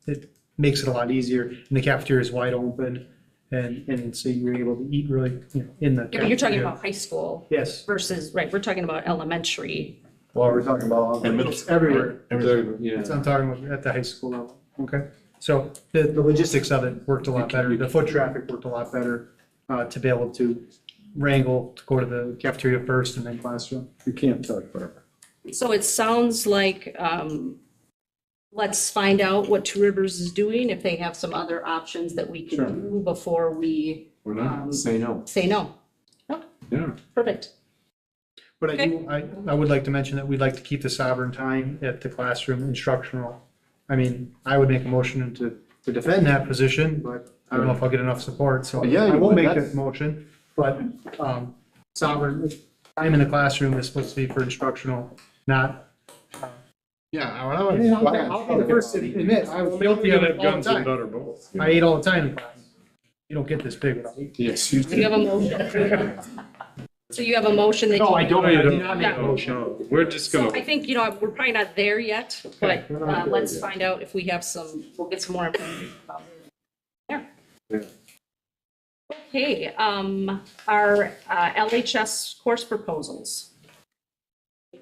it makes it a lot easier, and the cafeteria is wide open, and so you're able to eat really, in the Yeah, but you're talking cafeteria. about high school. Yes. Versus, right, we're talking about elementary. Well, we're talking about, it's everywhere. Yeah. I'm talking about at the high school level, okay? So the logistics of it worked a lot better, the foot traffic worked a lot better, to be able to wrangle, to go to the cafeteria first and then classroom. You can't talk forever. So it sounds like, let's find out what Two Rivers is doing, if they have some other options that we Sure. can do before we We're not. Say no. say no. Yeah. Perfect. But I would like to mention that we'd like to keep the sovereign time at the classroom instructional. I mean, I would make a motion to defend that position, but I don't know if I'll get enough support, so Yeah, you I won't would. make That's- that motion. But, sovereign, time in the classroom is supposed to be for instructional, not. Yeah, I'll be the first to admit, I was guilty of it all the Guns and time. butter both. I ate all the time in class. You don't get this big without eating. Yes. Do you have a motion? So you have a motion that? No, I don't. No, you I don't. did not make a motion. No, we're just So gonna. I think, we're probably not there yet, but let's find out if we have we'll get some more information about it. There. Okay, our LHS course proposals.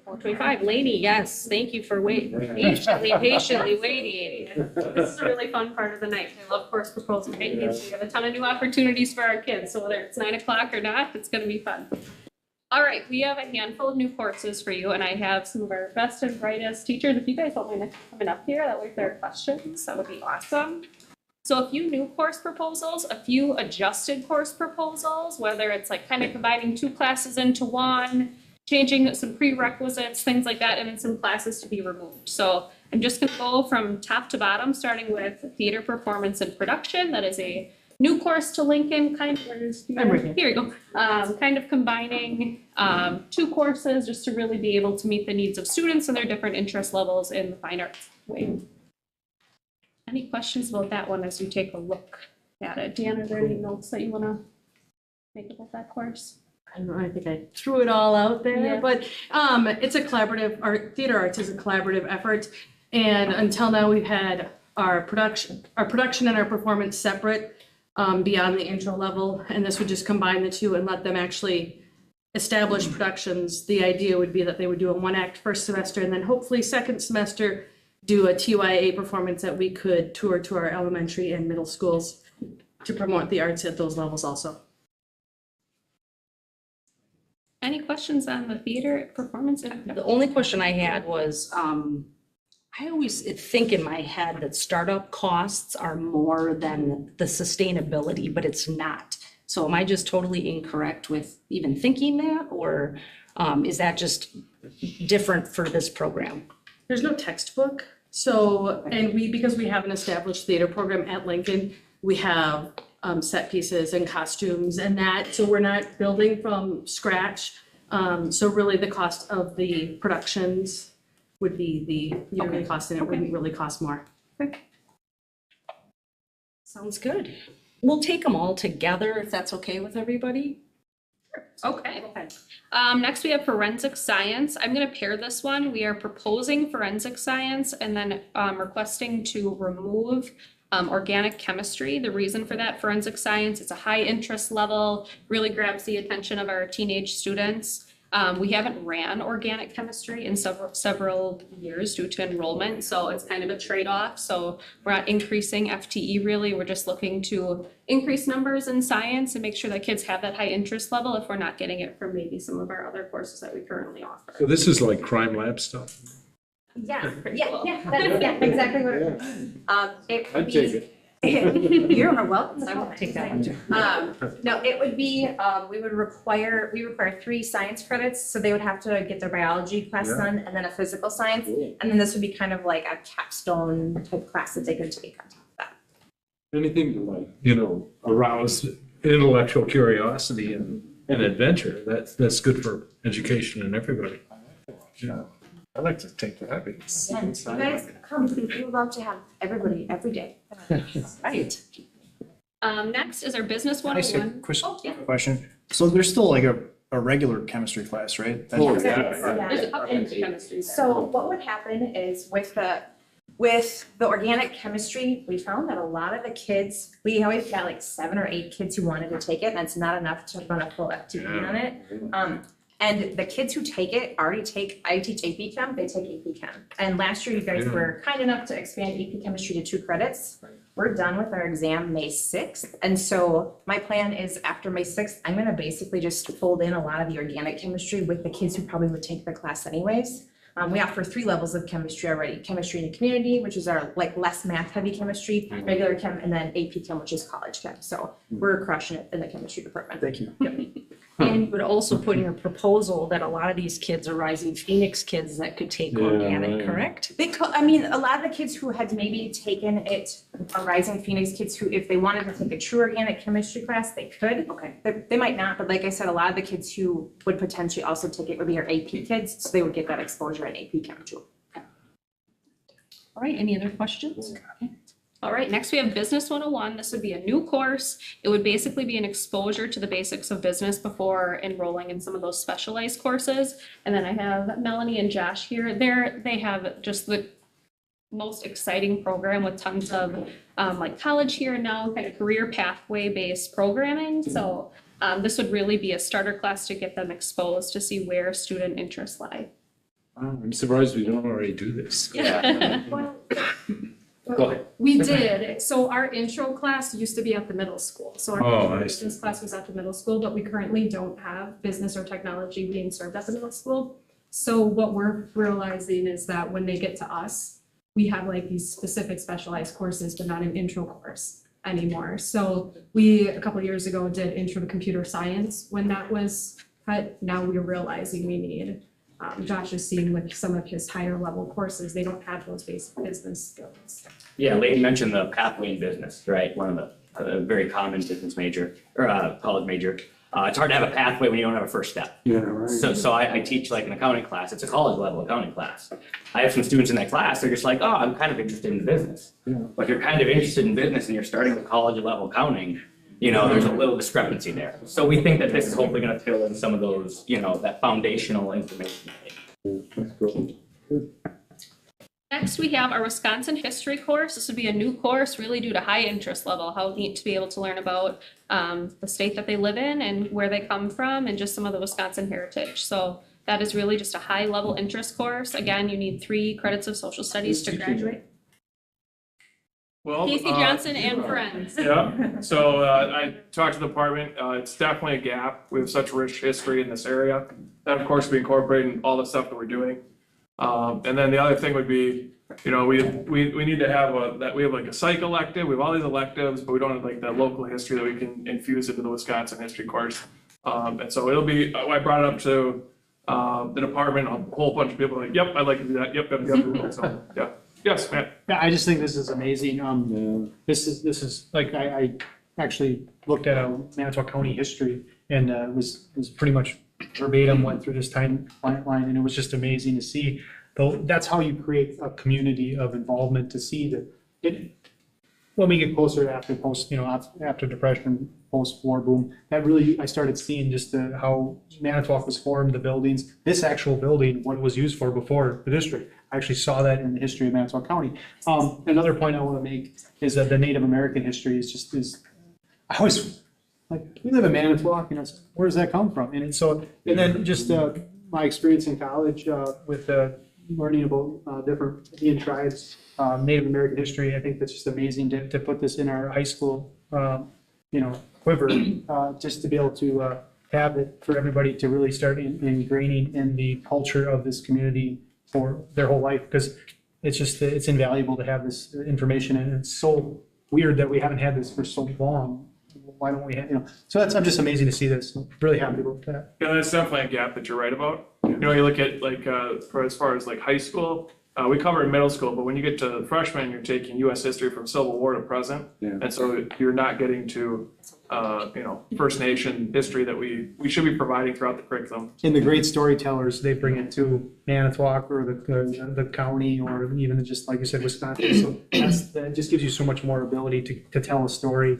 425, Lainey, yes, thank you for patiently waiting. This is a really fun part of the night. I love course proposal paintings. We have a ton of new opportunities for our kids, so whether it's 9 o'clock or not, it's gonna be fun. All right, we have a handful of new courses for you, and I have some of our best and brightest teachers. If you guys don't mind coming up here, that way if there are questions, that would be awesome. So a few new course proposals, a few adjusted course proposals, whether it's like kind of combining 2 classes into one, changing some prerequisites, things like that, and then some classes to be removed. So I'm just gonna go from top to bottom, starting with theater performance and production. That is a new course to Lincoln, kind of, here you go. Kind of combining 2 courses just to really be able to meet the needs of students and their different interest levels in the fine arts wing. Any questions about that one as you take a look at it? Deanna, are there any notes that you wanna make about that course? I don't know, I think I threw it all out there, Yeah. but it's a collaborative, theater arts is a collaborative effort. And until now, we've had our production and our performance separate beyond the intro level. And this would just combine the two and let them actually establish productions. The idea would be that they would do a 1-act first semester and then hopefully second semester do a TYA performance that we could tour to our elementary and middle schools to promote the arts at those levels also. Any questions on the theater performance? The only question I had was, I always think in my head that startup costs are more than the sustainability, but it's not. So am I just totally incorrect with even thinking that, or is that just different for this program? There's no textbook. So, and because we have an established theater program at Lincoln, we have set pieces and costumes and that, so we're not building from scratch. So really the cost of the productions would be the yearly cost, and it wouldn't really cost more. Sounds good. We'll take them all together if that's okay with everybody. Okay. Next we have forensic science. I'm gonna pair this one. We are proposing forensic science and then requesting to remove organic chemistry. The reason for that, forensic science, it's a high interest level, really grabs the attention of our teenage students. We haven't ran organic chemistry in several years due to enrollment, so it's kind of a trade-off. So we're not increasing FTE really, we're just looking to increase numbers in science and make sure that kids have that high interest level if we're not getting it from maybe some of our other courses that we currently offer. So this is like crime lab stuff. Yeah, that's exactly what it is. It would I'd take it. You're welcome. I won't take that one too. No, it would be, we require 3 science credits, so they would have to get their biology class Yeah. done and then a physical science. And then this would be kind of like a capstone type class that they could take on top of that. Anything to like, arouse intellectual curiosity and adventure. That's good for education and everybody. Yeah. I'd like to take that because. And you guys come, we would love to have everybody every day. Right. Next is our business Can I ask a 101. quick Oh, yeah. question? So there's still like a regular chemistry class, right? Oh, That's- yeah. There's a couple of chemistry. So what would happen is with the organic chemistry, we found that a lot of the kids, we always got like 7 or 8 kids who wanted to take it, and that's not enough to run a full FTE on it. And the kids who take it already I teach AP Chem, they take AP Chem. And last year you guys were kind enough to expand AP Chemistry to 2 credits. We're done with our exam May 6th. And so my plan is after May 6th, I'm gonna basically just fold in a lot of the organic chemistry with the kids who probably would take the class anyways. We offer 3 levels of chemistry already. Chemistry in the community, which is our like less math heavy chemistry, regular chem, and then AP Chem, which is college chem. So we're crushing it in the chemistry department. Thank you. And you would also put in your proposal that a lot of these kids are Rising Phoenix kids that could take organic, correct? I mean, a lot of the kids who had maybe taken it, are Rising Phoenix kids who, if they wanted to take a true organic chemistry class, they could. Okay. They might not, but like I said, a lot of the kids who would potentially also take it would be our AP kids, so they would get that exposure in AP Chem too. All right, any other questions? Okay. All right, next we have Business 101. This would be a new course. It would basically be an exposure to the basics of business before enrolling in some of those specialized courses. And then I have Melanie and Josh here. They have just the most exciting program with tons of like college here and now, kind of career pathway based programming. So this would really be a starter class to get them exposed to see where student interests lie. I'm surprised we don't already do this. Yeah. Go ahead. We did. So our intro class used to be at the middle school. So our I business class was at the middle school, but we currently don't have business or technology being served at the middle school. So what we're realizing is that when they get to us, we have like these specific specialized courses, but not an intro course anymore. So we, a couple of years ago, did intro to computer science. When that was cut, now we're realizing we need Josh is seeing with some of his higher level courses, they don't have those basic business skills. Yeah, Leighton mentioned the pathway in business, right? One of the very common business major or college major. It's hard to have a pathway when you don't have a first step. Yeah, right. So I teach like an accounting class. It's a college level accounting class. I have some students in that class. They're just like, oh, I'm kind of interested in business. Yeah. But if you're kind of interested in business and you're starting with college level accounting, you know, there's a little discrepancy there. So we think that this is hopefully going to fill in some of those, you know, that foundational information. Next, we have our Wisconsin history course. This would be a new course really due to high interest level. How neat to be able to learn about the state that they live in and where they come from and just some of the Wisconsin heritage. So that is really just a high level interest course. Again, you need 3 credits of social studies to graduate. Well, Casey Johnson and friends. Yeah, so I talked to the department, it's definitely a gap. We have such rich history in this area. That of course we incorporate in all the stuff that we're doing. And then the other thing would be, you know, we need to have we have like a psych elective, we have all these electives, but we don't have like that local history that we can infuse into the Wisconsin history course. And so it'll be, I brought it up to the department, a whole bunch of people are like, yep, I'd like to do that, yep. So, yeah. Yes, Matt. Yeah, I just think this is amazing. This is like I actually looked at a Manitowoc County history and was pretty much verbatim went through this timeline, and it was just amazing to see. Though that's how you create a community of involvement, to see that when we get closer after after Depression, post-war boom, that really I started seeing just how Manitowoc was formed, the buildings, this actual building, what it was used for before the district. I actually saw that in the history of Manitowoc County. Another point I want to make is that the Native American history is I always like, we live in Manitowoc, where does that come from? And and then just my experience in college with learning about different Indian tribes, Native American history. I think that's just amazing to put this in our high school, quiver, just to be able to have it for everybody to really start ingraining in the culture of this community for their whole life, because it's invaluable to have this information, and it's so weird that we haven't had this for so long. Why don't we have, so I'm just amazing to see this. I'm really happy about that. Yeah, that's definitely a gap that you're right about. You look at like, for as far as like high school, we cover in middle school, but when you get to freshman, you're taking US history from Civil War to present. Yeah. And so you're not getting to, First Nation history that we should be providing throughout the curriculum. And the great storytellers, they bring it to Manitowoc or the county, or even just like you said, Wisconsin. So that just gives you so much more ability to tell a story,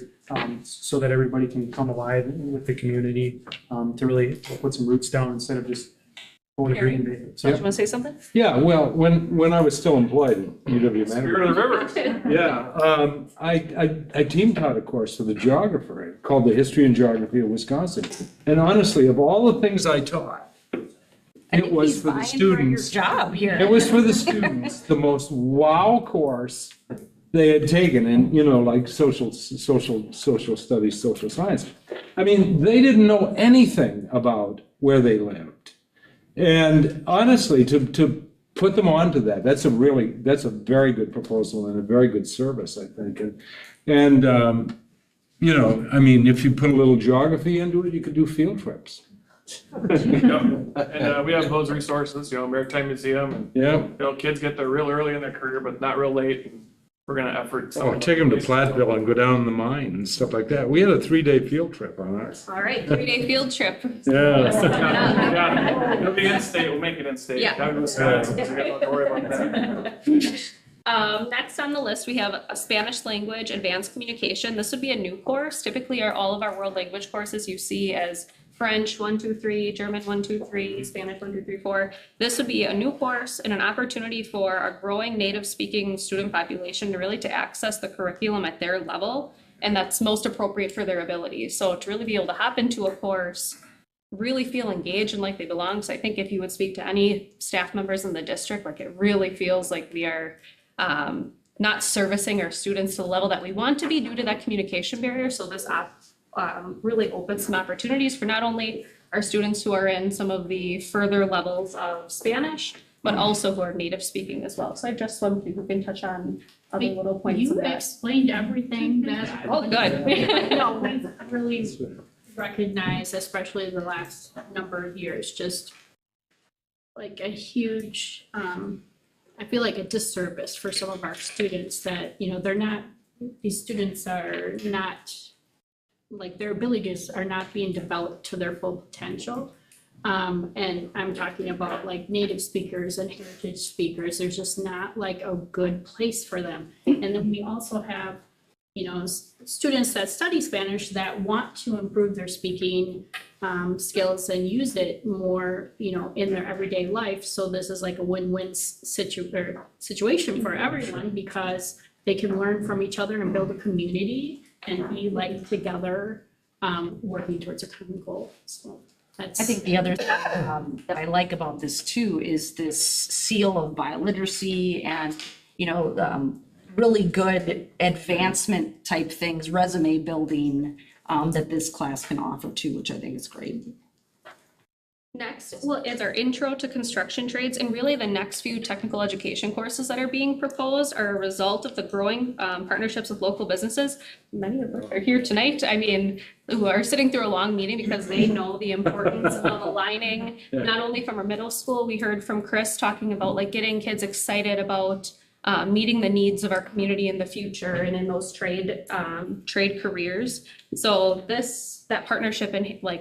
so that everybody can come alive with the community, to really put some roots down instead of just going to Green Bay. So you want to say something? Yeah, well, when I was still employed at UW Spirit of the River. Yeah, I team taught a course to the geographer called the History and Geography of Wisconsin. And honestly, of all the things I taught, It was for the students. Job here. It was for the students, the most wow course they had taken, and like social studies, social science. I mean, they didn't know anything about where they lived. And honestly, to put them onto that, that's a very good proposal and a very good service, I think. And I mean, if you put a little geography into it, you could do field trips. And we have those resources, Maritime Museum, and kids get there real early in their career, but not real late. And we're gonna effort. Take them to Platteville and go down the mine and stuff like that. We had a 3-day field trip on ours. All right, 3-day field trip. Yeah. It'll be in-state, we'll make it in-state. Yeah. Down to Wisconsin, so we don't have to worry about that. Next on the list, we have a Spanish language advanced communication. This would be a new course. Typically, all of our world language courses you see as French 1, 2, 3, German 1, 2, 3, Spanish 1, 2, 3, 4. This would be a new course and an opportunity for our growing native speaking student population to access the curriculum at their level, and that's most appropriate for their abilities. So to really be able to hop into a course, really feel engaged and like they belong. Because I think if you would speak to any staff members in the district, like it really feels like we are not servicing our students to the level that we want to be due to that communication barrier. So this really opens some opportunities for not only our students who are in some of the further levels of Spanish, but also who are native speaking as well. So I just want people can touch on other little points of You that. explained everything that. Oh, good. No, we've really recognized, especially the last number of years, just like a huge, I feel like a disservice for some of our students that, these students are not, like their abilities are not being developed to their full potential. And I'm talking about like native speakers and heritage speakers. There's just not like a good place for them. And then we also have, students that study Spanish that want to improve their speaking skills and use it more, in their everyday life. So this is like a win-win situation for everyone because they can learn from each other and build a community and be like together, working towards a common goal. So I think the other thing that I like about this too is this seal of bioliteracy and, really good advancement type things, resume building that this class can offer too, which I think is great. Next is our intro to construction trades, and really the next few technical education courses that are being proposed are a result of the growing partnerships with local businesses. Many of them are here tonight, who are sitting through a long meeting because they know the importance of aligning, not only from our middle school. We heard from Chris talking about like getting kids excited about meeting the needs of our community in the future and in those trade careers. So that partnership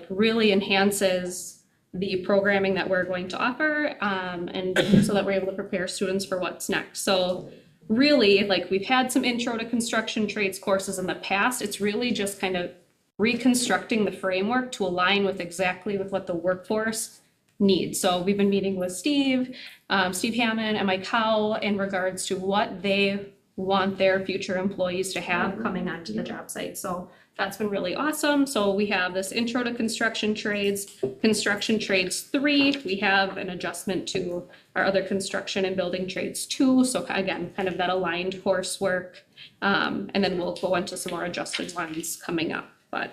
really enhances the programming that we're going to offer, and so that we're able to prepare students for what's next. So really, we've had some intro to construction trades courses in the past. It's really just kind of reconstructing the framework to align with what the workforce needs. So we've been meeting with Steve Hammond and Mike Howe in regards to what they want their future employees to have coming onto the job site. So that's been really awesome. So we have this intro to construction trades 3. We have an adjustment to our other construction and building trades 2. So again, kind of that aligned coursework. And then we'll go into some more adjusted ones coming up. But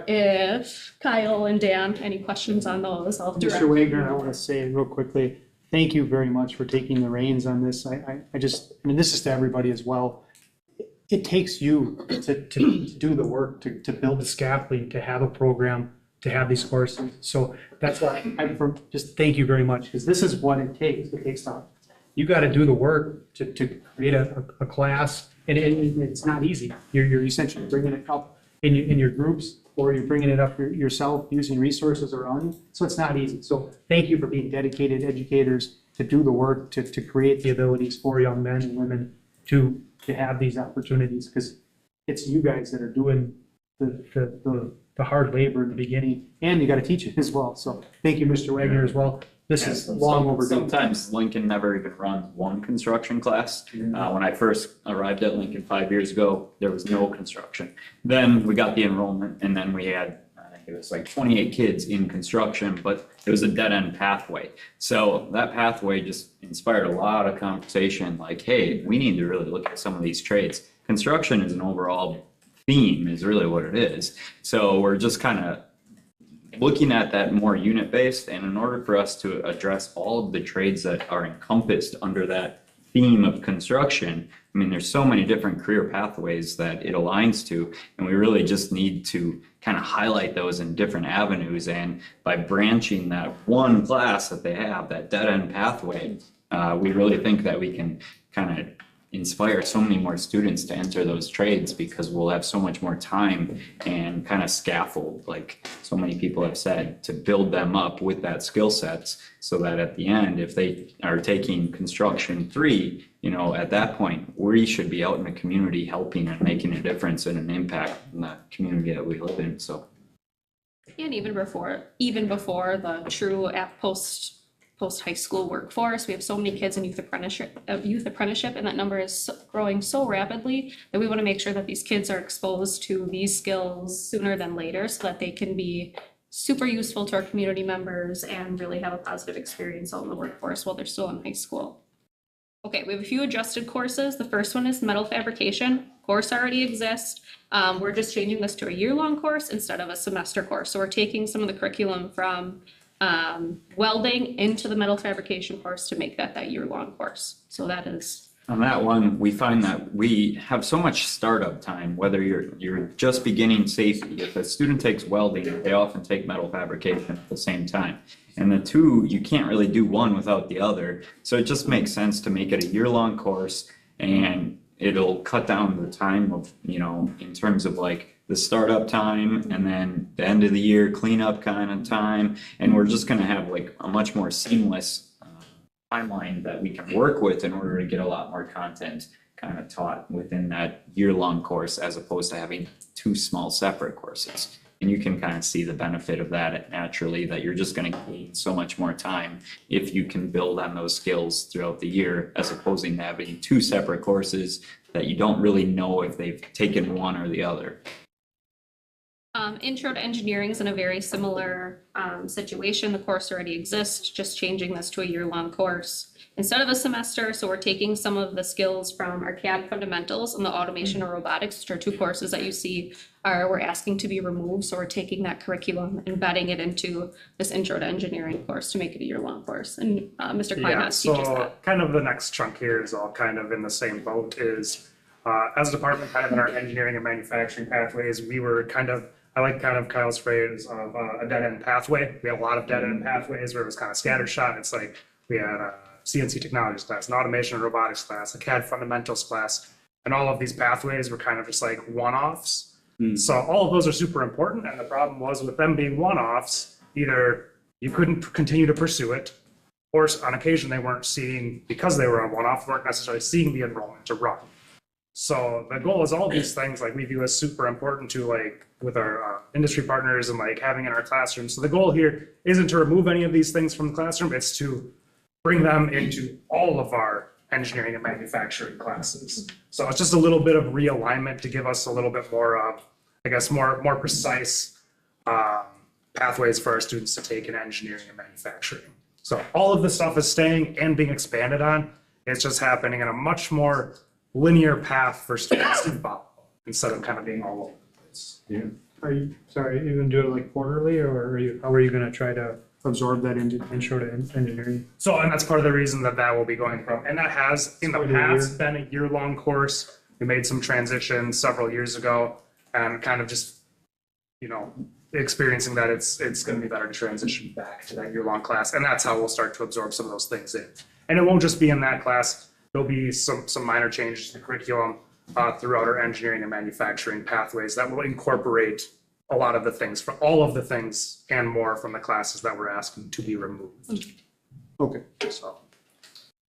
if Kyle and Dan, any questions on those, I'll direct. Mr. Wagner, I want to say real quickly, thank you very much for taking the reins on this. This is to everybody as well. It takes you to do the work, to build the scaffolding, to have a program, to have these courses. So that's why just thank you very much, because this is what it takes. It takes time. You got to do the work to create a class, and it's not easy. You're essentially bringing it up in your groups, or you're bringing it up yourself using resources around you. So it's not easy. So thank you for being dedicated educators to do the work, to create the abilities for young men and women to have these opportunities, because it's you guys that are doing the hard labor in the beginning, and you got to teach it as well. So thank you, Mr. Wagner, as well. This is long overdue. Sometimes Lincoln never even runs one construction class. When I first arrived at Lincoln 5 years ago, there was no construction. Then we got the enrollment, and then we had it was like 28 kids in construction, but it was a dead end pathway. So that pathway just inspired a lot of conversation, like, hey, we need to really look at some of these trades. Construction is an overall theme, is really what it is. So we're just kind of looking at that more unit based, and in order for us to address all of the trades that are encompassed under that theme of construction, I mean, there's so many different career pathways that it aligns to, and we really just need to kind of highlight those in different avenues. And by branching that one class that they have, that dead end pathway, we really think that we can kind of inspire so many more students to enter those trades, because we'll have so much more time and kind of scaffold, like so many people have said, to build them up with that skill sets, so that at the end, if they are taking construction 3, you know, at that point, we should be out in the community helping and making a difference and an impact in the community that we live in. So, And even before the true post high school workforce, we have so many kids in youth apprenticeship, and that number is growing so rapidly that we want to make sure that these kids are exposed to these skills sooner than later, so that they can be super useful to our community members and really have a positive experience out in the workforce while they're still in high school. Okay, we have a few adjusted courses. The first one is metal fabrication. Course already exists. We're just changing this to a year-long course instead of a semester course. So we're taking some of the curriculum from welding into the metal fabrication course to make that year-long course. So that is. On that one, we find that we have so much startup time, whether you're just beginning safety. If a student takes welding, they often take metal fabrication at the same time. And the two, you can't really do one without the other. So it just makes sense to make it a year-long course, and it'll cut down the time of, you know, in terms of like the startup time and then the end of the year cleanup kind of time. And we're just going to have like a much more seamless timeline that we can work with in order to get a lot more content kind of taught within that year-long course, as opposed to having 2 small separate courses. And you can kind of see the benefit of that naturally, that you're just going to gain so much more time if you can build on those skills throughout the year, as opposed to having 2 separate courses that you don't really know if they've taken one or the other. Intro to engineering is in a very similar situation. The course already exists, just changing this to a year-long course instead of a semester. So we're taking some of the skills from our CAD fundamentals and the automation or robotics, which are 2 courses that you see we're asking to be removed. So we're taking that curriculum, embedding it into this intro to engineering course to make it a year-long course. And Mr. Kleinhaus teaches that. So kind of the next chunk here is all kind of in the same boat. Is as a department, kind of in our engineering and manufacturing pathways, we were kind of, I like kind of Kyle's phrase of a dead end pathway. We had a lot of dead end pathways where it was kind of scattershot. It's like we had a CNC technologies class, an automation and robotics class, a CAD fundamentals class, and all of these pathways were kind of just like one-offs. So all of those are super important, and the problem was with them being one-offs, either you couldn't continue to pursue it, or on occasion they weren't seeing, because they were a one-off, weren't necessarily seeing the enrollment to run. So the goal is all these things like we view as super important to like with our industry partners and like having in our classroom. So the goal here isn't to remove any of these things from the classroom, it's to bring them into all of our engineering and manufacturing classes. So it's just a little bit of realignment to give us a little bit more of, I guess, more precise pathways for our students to take in engineering and manufacturing. So all of the stuff is staying and being expanded on. It's just happening in a much more linear path for students to follow instead of kind of being all over the place. Yeah. Are you gonna do it like quarterly, or how are you gonna try to absorb that into intro to engineering? So, and that's part of the reason that will be going from, and that has in the past been a year-long course. We made some transitions several years ago and kind of just, you know, experiencing that it's going to be better to transition back to that year-long class. And that's how we'll start to absorb some of those things in. And it won't just be in that class. There'll be some minor changes to the curriculum throughout our engineering and manufacturing pathways that will incorporate a lot of the things, for all of the things and more from the classes that we're asking to be removed. Okay. So.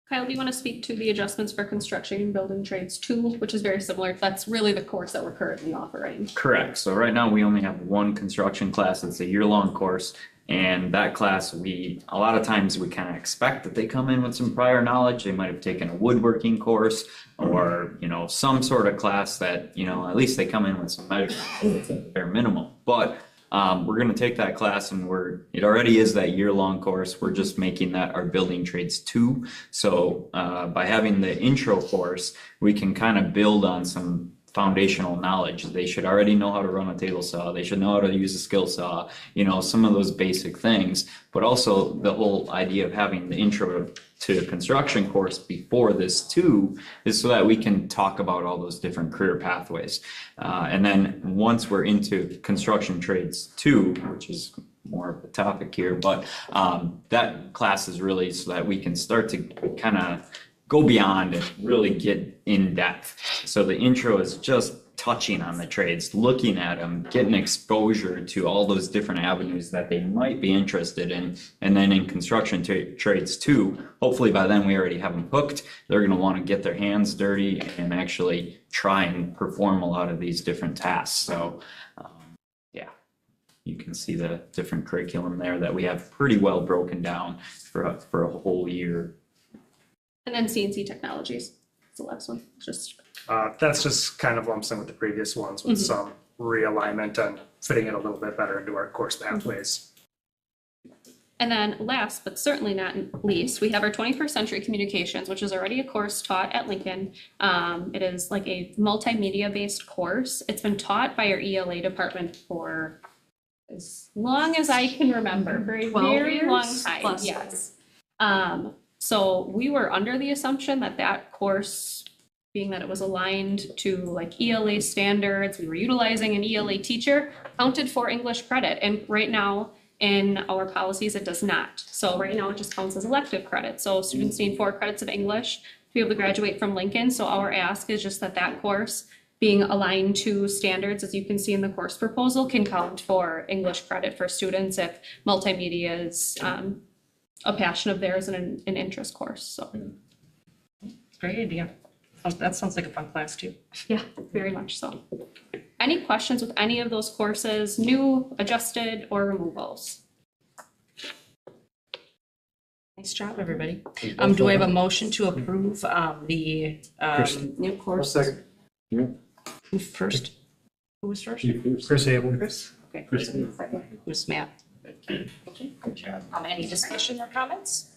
Kyle, do you want to speak to the adjustments for construction and building trades 2, which is very similar? That's really the course that we're currently offering. Correct. So right now we only have 1 construction class. It's a year-long course. And that class, a lot of times we kind of expect that they come in with some prior knowledge. They might have taken a woodworking course or, you know, some sort of class that, you know, at least they come in with some medical at the bare minimum. But we're gonna take that class and it already is that year-long course. We're just making that our building trades 2. So by having the intro course, we can kind of build on some foundational knowledge. They should already know how to run a table saw. They should know how to use a skill saw, some of those basic things. But also the whole idea of having the intro to construction course before this too is so that we can talk about all those different career pathways. And then once we're into construction trades 2, which is more of the topic here, but that class is really so that we can start to kind of go beyond and really get in depth. So the intro is just touching on the trades, looking at them, getting exposure to all those different avenues that they might be interested in. And then in construction trades too, hopefully by then we already have them hooked. They're going to want to get their hands dirty and actually try and perform a lot of these different tasks. So yeah, you can see the different curriculum there that we have pretty well broken down for a whole year. And then CNC Technologies, the last one, That's just kind of lumps in with the previous ones with some realignment and fitting it a little bit better into our course pathways. And then last, but certainly not least, we have our 21st Century Communications, which is already a course taught at Lincoln. It is like a multimedia-based course. It's been taught by our ELA department for as long as I can remember, for a very long time. Plus. Yes. So we were under the assumption that course, being that it was aligned to like ELA standards, we were utilizing an ELA teacher, counted for English credit. And right now in our policies, it does not. So right now it just counts as elective credit. So students need 4 credits of English to be able to graduate from Lincoln. So our ask is just that course being aligned to standards, as you can see in the course proposal, can count for English credit for students if multimedia is a passion of theirs and an interest course. So Great idea. That sounds like a fun class too. yeah, very much so. Any questions with any of those courses, new, adjusted, or removals? Nice job, everybody. Do I have a motion to approve the new course? Second. Who first? Who was first? Chris Abel. Chris? Okay, Chris, second. Who's Matt? Okay. Good job. Any discussion or comments?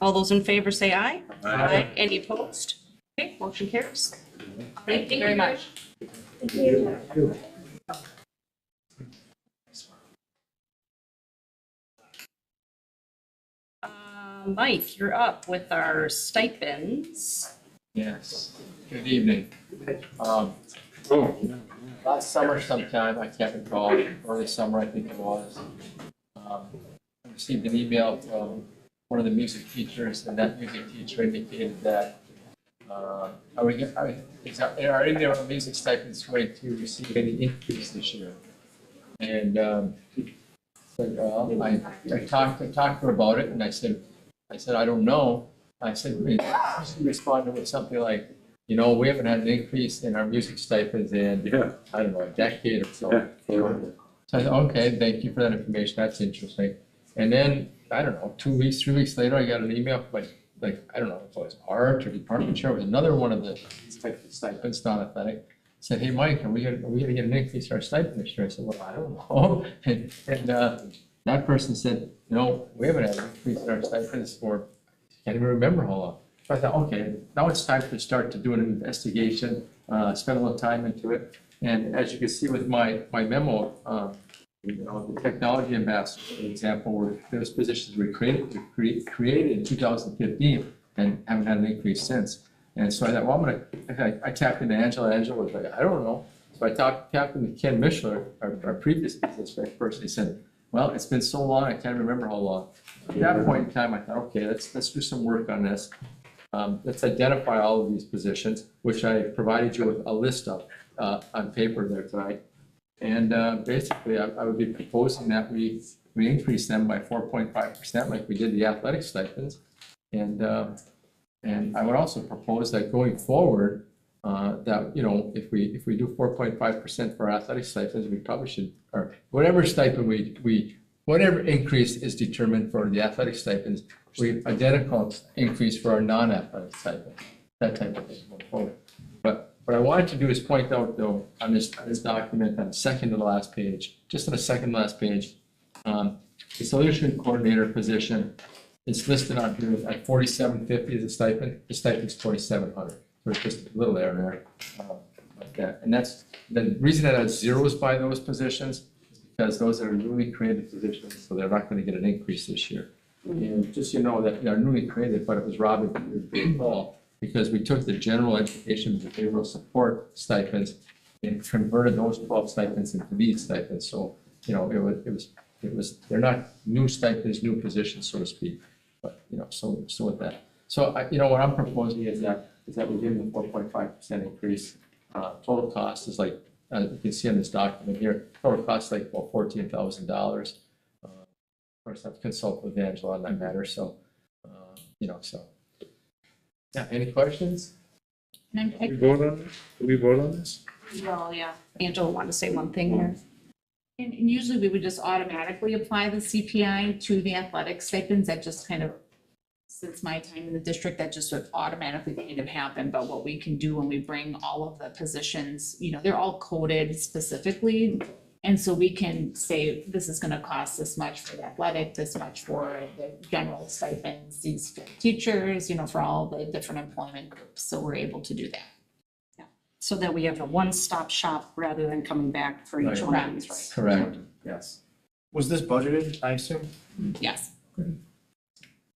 All those in favor say aye. Aye. Any opposed? Okay, motion carries. Thank you very much. Thank you. Mike, you're up with our stipends. Yes, good evening. Last summer sometime, I can't recall, early summer I think it was, I received an email from one of the music teachers, and that music teacher indicated that are any of our music stipends going to receive any increase this year? And so I talked to her about it, and I said, I don't know. I said, she responded with something like, we haven't had an increase in our music stipends in, I don't know, a decade or so. So I said, okay, thank you for that information. That's interesting. And then, I don't know, 2 weeks, 3 weeks later, I got an email from I don't know if it was art or department chair, it was another one of the stipends, non-athletic. Said, hey, Mike, are we gonna get an increase in our stipend this year? I said, well, I don't know. And that person said, no, we haven't had an increase in our stipends for, I can't even remember how long. So I thought, okay, now it's time to start to do an investigation, spend a little time into it. And as you can see with my memo, the technology ambassador, for example, where those positions were created in 2015 and haven't had an increase since. And so I thought, well, I tapped into Angela. Angela was like, I don't know. So I tapped into Ken Mishler, our previous business person. He said, well, it's been so long, I can't remember how long. At that point in time, I thought, okay, let's do some work on this. Let's identify all of these positions, which I provided you with a list of on paper there tonight. And basically, I would be proposing that we increase them by 4.5%, like we did the athletic stipends. And I would also propose that going forward, that if we do 4.5% for our athletic stipends, we probably should, or whatever stipend whatever increase is determined for the athletic stipends, identical increase for our non-athletic stipends, that type of thing going forward. But what I wanted to do is point out though, on this document, on the second to the last page, just on the second to last page, the solution coordinator position is listed on here at $47.50 as a stipend. The stipend's $2,700, so it's just a little error there. Like that. And that's, the reason that has zeros by those positions is because those are newly created positions, so they're not gonna get an increase this year. And just so you know that they're newly created, but it was Robin Paul, because we took the general education behavioral support stipends and converted those 12 stipends into these stipends. So, you know, it was, they're not new stipends, new positions, so to speak. But, you know, so with that. So, you know, what I'm proposing is that we give them a 4.5% increase. Total cost is like, you can see on this document here, total cost is like about $14,000. Of course, I've consulted with Angela on that matter, so, you know, so. Yeah, any questions? Do we vote on this? Do we vote on this? Well, yeah, Angela wanted to say one thing here. And usually we would just automatically apply the CPI to the athletic stipends. That just kind of, since my time in the district, that just would automatically kind of happen. But what we can do when we bring all of the positions, you know, they're all coded specifically. And so we can say, this is gonna cost this much for the athletic, this much for the general stipends, these for teachers, you know, for all the different employment groups. So we're able to do that. So that we have a one-stop shop rather than coming back for each one of these, right? Correct, yes. Was this budgeted, I assume? Yes.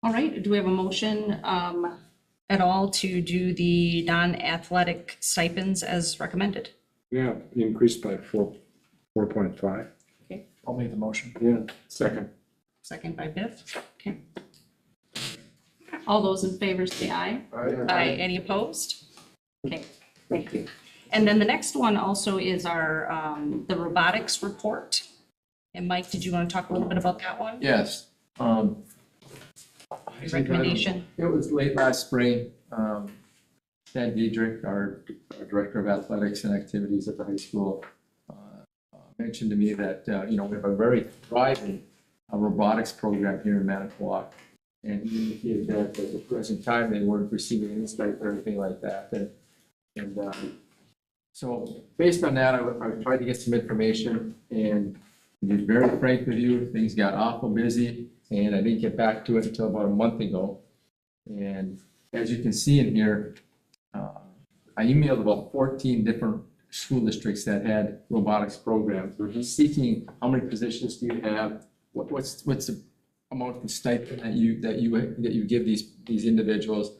All right, do we have a motion at all to do the non-athletic stipends as recommended? Yeah, increased by 4.5. Okay. I'll make the motion. Yeah, second. Second by Biff. Okay. All those in favor say aye. Aye. Any opposed? Okay, thank you. And then the next one also is our, the robotics report. And Mike, did you want to talk a little bit about that one? Yes. Recommendation. It was late last spring. Stan Diedrich, our director of athletics and activities at the high school, mentioned to me that, you know, we have a very thriving robotics program here in Manitowoc. And he indicated that at the present time, they weren't receiving any stipend or anything like that. So based on that, I tried to get some information, and to be very frank with you, things got awful busy, and I didn't get back to it until about a month ago. And as you can see in here, I emailed about 14 different school districts that had robotics programs, seeking how many positions do you have, what's the amount of stipend that you give these individuals,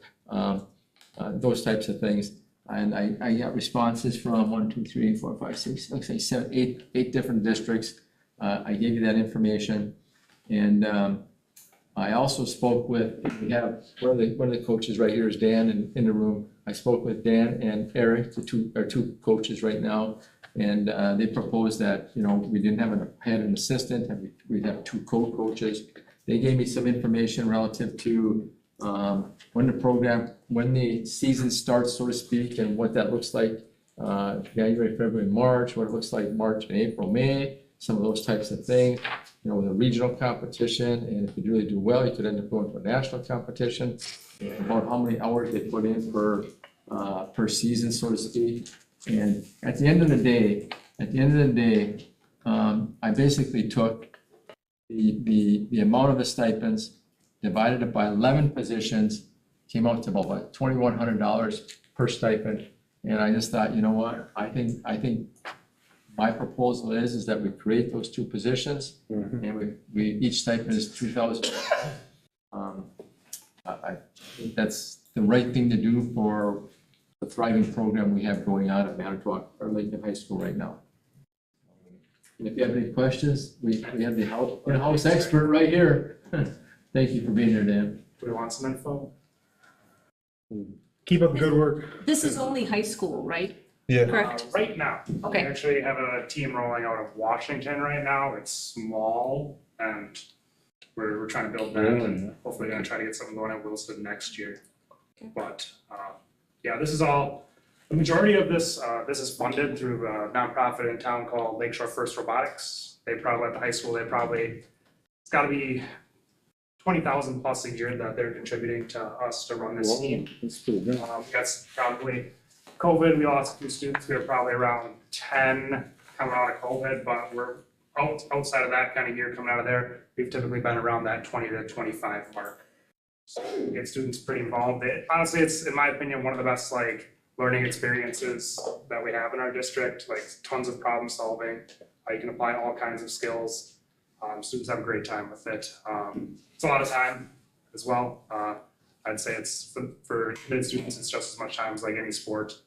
those types of things. And I got responses from 1, 2, 3, 4, 5, 6, let's say 7, 8 different districts. I gave you that information, and I also spoke with, we have one of the coaches right here is Dan in the room. I spoke with Dan and Eric, our two coaches right now, and they proposed that, you know, we didn't have had an assistant, and we'd have 2 co-coaches. They gave me some information relative to when the season starts, so to speak, and what that looks like, January, February, March, what it looks like March and April, May, some of those types of things, you know, with a regional competition, and if you really do well, you could end up going to a national competition, about how many hours they put in per season, so to speak. And at the end of the day, I basically took the amount of the stipends, divided it by 11 positions, came out to about $2,100 per stipend. And I just thought, you know what, I think my proposal is that we create those 2 positions, and we each stipend is $2,000. I think that's the right thing to do for the thriving program we have going on at Manitowoc or Lincoln High School right now. And if you have any questions, we have the in-house expert right here. Thank you for being here, Dan. Do we want some info? Keep up the good work. This is only high school, right? Yeah. Correct. Right now. Okay. We actually have a team rolling out of Washington right now. It's small, and we're trying to build that, and hopefully gonna try to get something going at Wilson next year. Okay. But yeah, this is all, the majority of this is funded through a nonprofit in town called Lakeshore First Robotics. They probably, at the high school, it's gotta be 20,000 plus a year that they're contributing to us to run this team. That's pretty good. That's probably COVID, we lost a few students. We were probably around 10 coming out of COVID, but we're outside of that kind of year coming out of there. We've typically been around that 20 to 25 mark. So we get students pretty involved. Honestly, it's, in my opinion, one of the best like learning experiences that we have in our district, like tons of problem solving. You can apply all kinds of skills. Students have a great time with it. It's a lot of time as well. I'd say it's for mid students, it's just as much time as like any sport.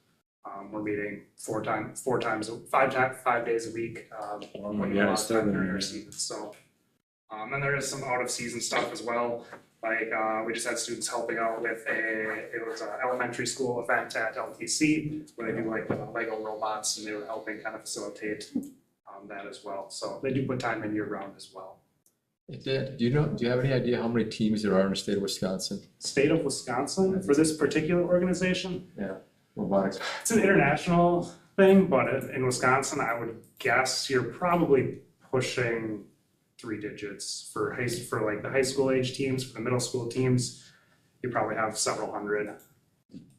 We're meeting 5 days a week. When you lost time during our season. So, and there is some out of season stuff as well. Like we just had students helping out with it was an elementary school event at LTC where they do like Lego robots, and they were helping kind of facilitate that as well. So they do put time in year round as well. Do you have any idea how many teams there are in the state of Wisconsin? State of Wisconsin for this particular organization? Yeah, robotics. It's an international thing, but in Wisconsin, I would guess you're probably pushing 3 digits for like the high school age teams. For the middle school teams, you probably have several hundred.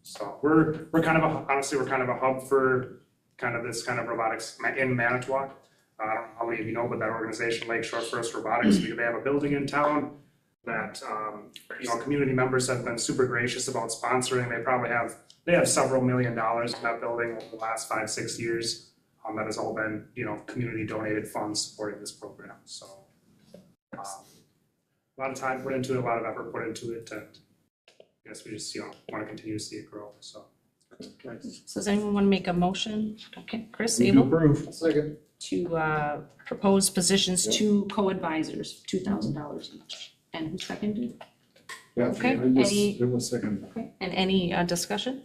So we're kind of honestly we're kind of a hub for kind of this kind of robotics in Manitowoc. I don't know how many of you know, but that organization, Lakeshore First Robotics, they have a building in town that community members have been super gracious about sponsoring. They have several $1 million in that building over the last 5-6 years. That has all been community donated funds supporting this program. So a lot of time put into it, a lot of effort put into it, and I guess we just want to continue to see it grow. So So does anyone want to make a motion? Okay, Chris, Move to able approve. Second. to propose positions to co-advisors, $2,000 each. And who seconded? Okay, okay, and any discussion?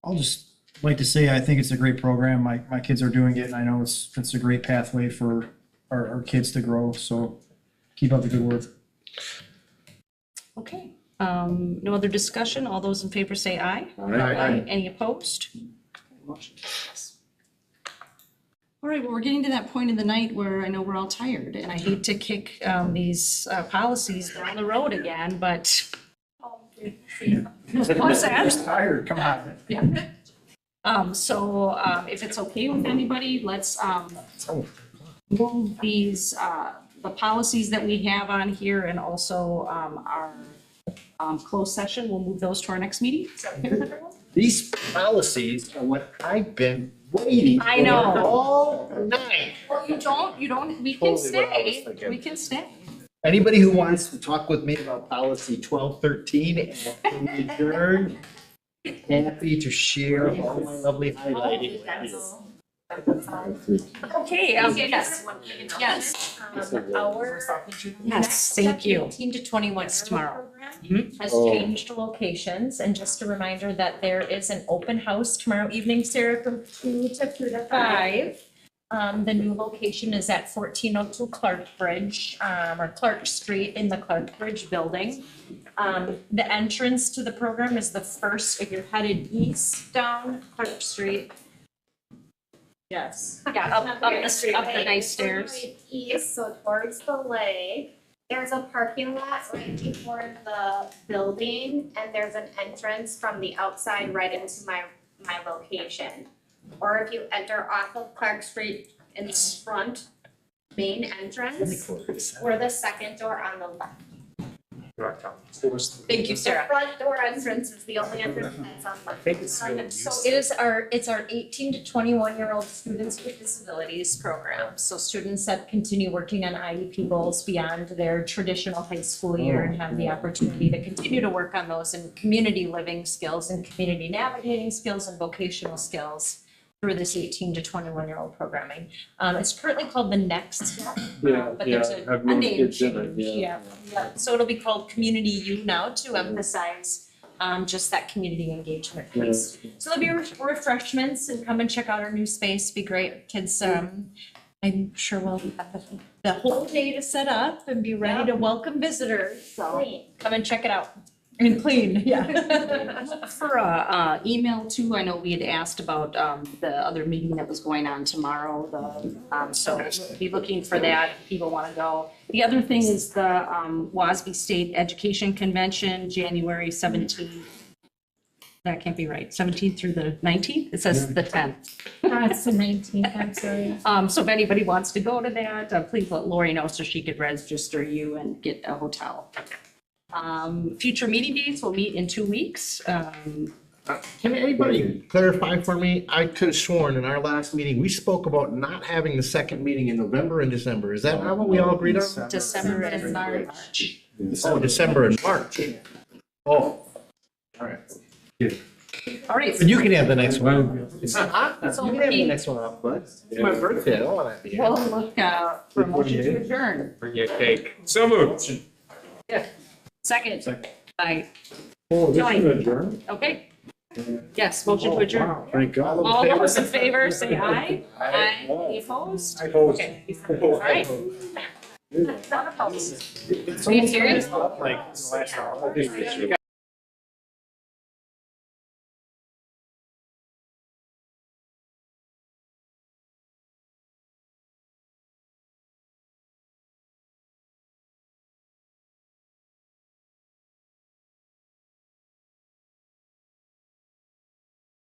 I'll just like to say, I think it's a great program. My kids are doing it, and I know it's a great pathway for our kids to grow, so keep up the good work. Okay, no other discussion? All those in favor say aye. Aye. Any opposed? Motion passes. All right, well, we're getting to that point in the night where I know we're all tired, and I hate to kick these policies down the road again, but. What's that? I'm tired, come on. Yeah. So if it's okay with anybody, let's move these, the policies that we have on here and also our closed session, we'll move those to our next meeting. Is that okay with everyone? These policies are what I've been waiting I know. for all night. Well, you don't, we can stay, we can stay. Anybody who wants to talk with me about policy 1213 and adjourn, happy to share all my lovely highlighting with you. Okay, yes, yes. Yes, thank you. 18 to 21 tomorrow. program has changed locations, and just a reminder that there is an open house tomorrow evening, Sarah, from 2 to 5. The new location is at 1402 Clarkbridge, or Clark Street in the Clarkbridge building. The entrance to the program is the first, if you're headed east down Clark Street. Yes. Yeah, up the nice stairs. East, so towards the lake. There's a parking lot right before the building, and there's an entrance from the outside right into my location. Or if you enter off of Clark Street in the front main entrance, we're the second door on the left. Thank you, Sarah. The front door entrance is the only entrance that's on left. So it's our 18 to 21-year-old students with disabilities program. So students that continue working on IEP goals beyond their traditional high school year and have the opportunity to continue to work on those in community living skills and community navigating skills and vocational skills through this 18 to 21-year-old programming. It's currently called the Next Step, but there's a name change. Yeah. So it'll be called Community U now to emphasize just that community engagement piece. So there'll be refreshments, and come and check out our new space. Be great. Kids, I'm sure we'll have the whole day to set up and be ready to welcome visitors. So come and check it out. And clean, yeah. For email too, I know we had asked about the other meeting that was going on tomorrow, so we'll be looking for that if people want to go. The other thing is the WASB State Education Convention, January 17th. That can't be right. 17th through the 19th? It says the 10th. It's the 19th, I'm sorry. So if anybody wants to go to that, please let Lori know so she could register you and get a hotel. Future meeting dates, we'll meet in 2 weeks. Can anybody clarify for me? I could have sworn in our last meeting, we spoke about not having the second meeting in November and December. Is that not what we all agreed on? December and March. Oh, December and March. Oh, all right. All right. But you can have the next one. So You can have the next one off, bud. It's my birthday. I don't want to be here. We'll look for a motion to adjourn. Bring you a cake. So moved. Second. Bye. Oh, this Joy. is adjourned? Okay. Yes, motion to adjourn. Thank God. All those in favor, say aye. Aye. Any opposed? Okay. All right. Not opposed. Are you serious? Like, last hour.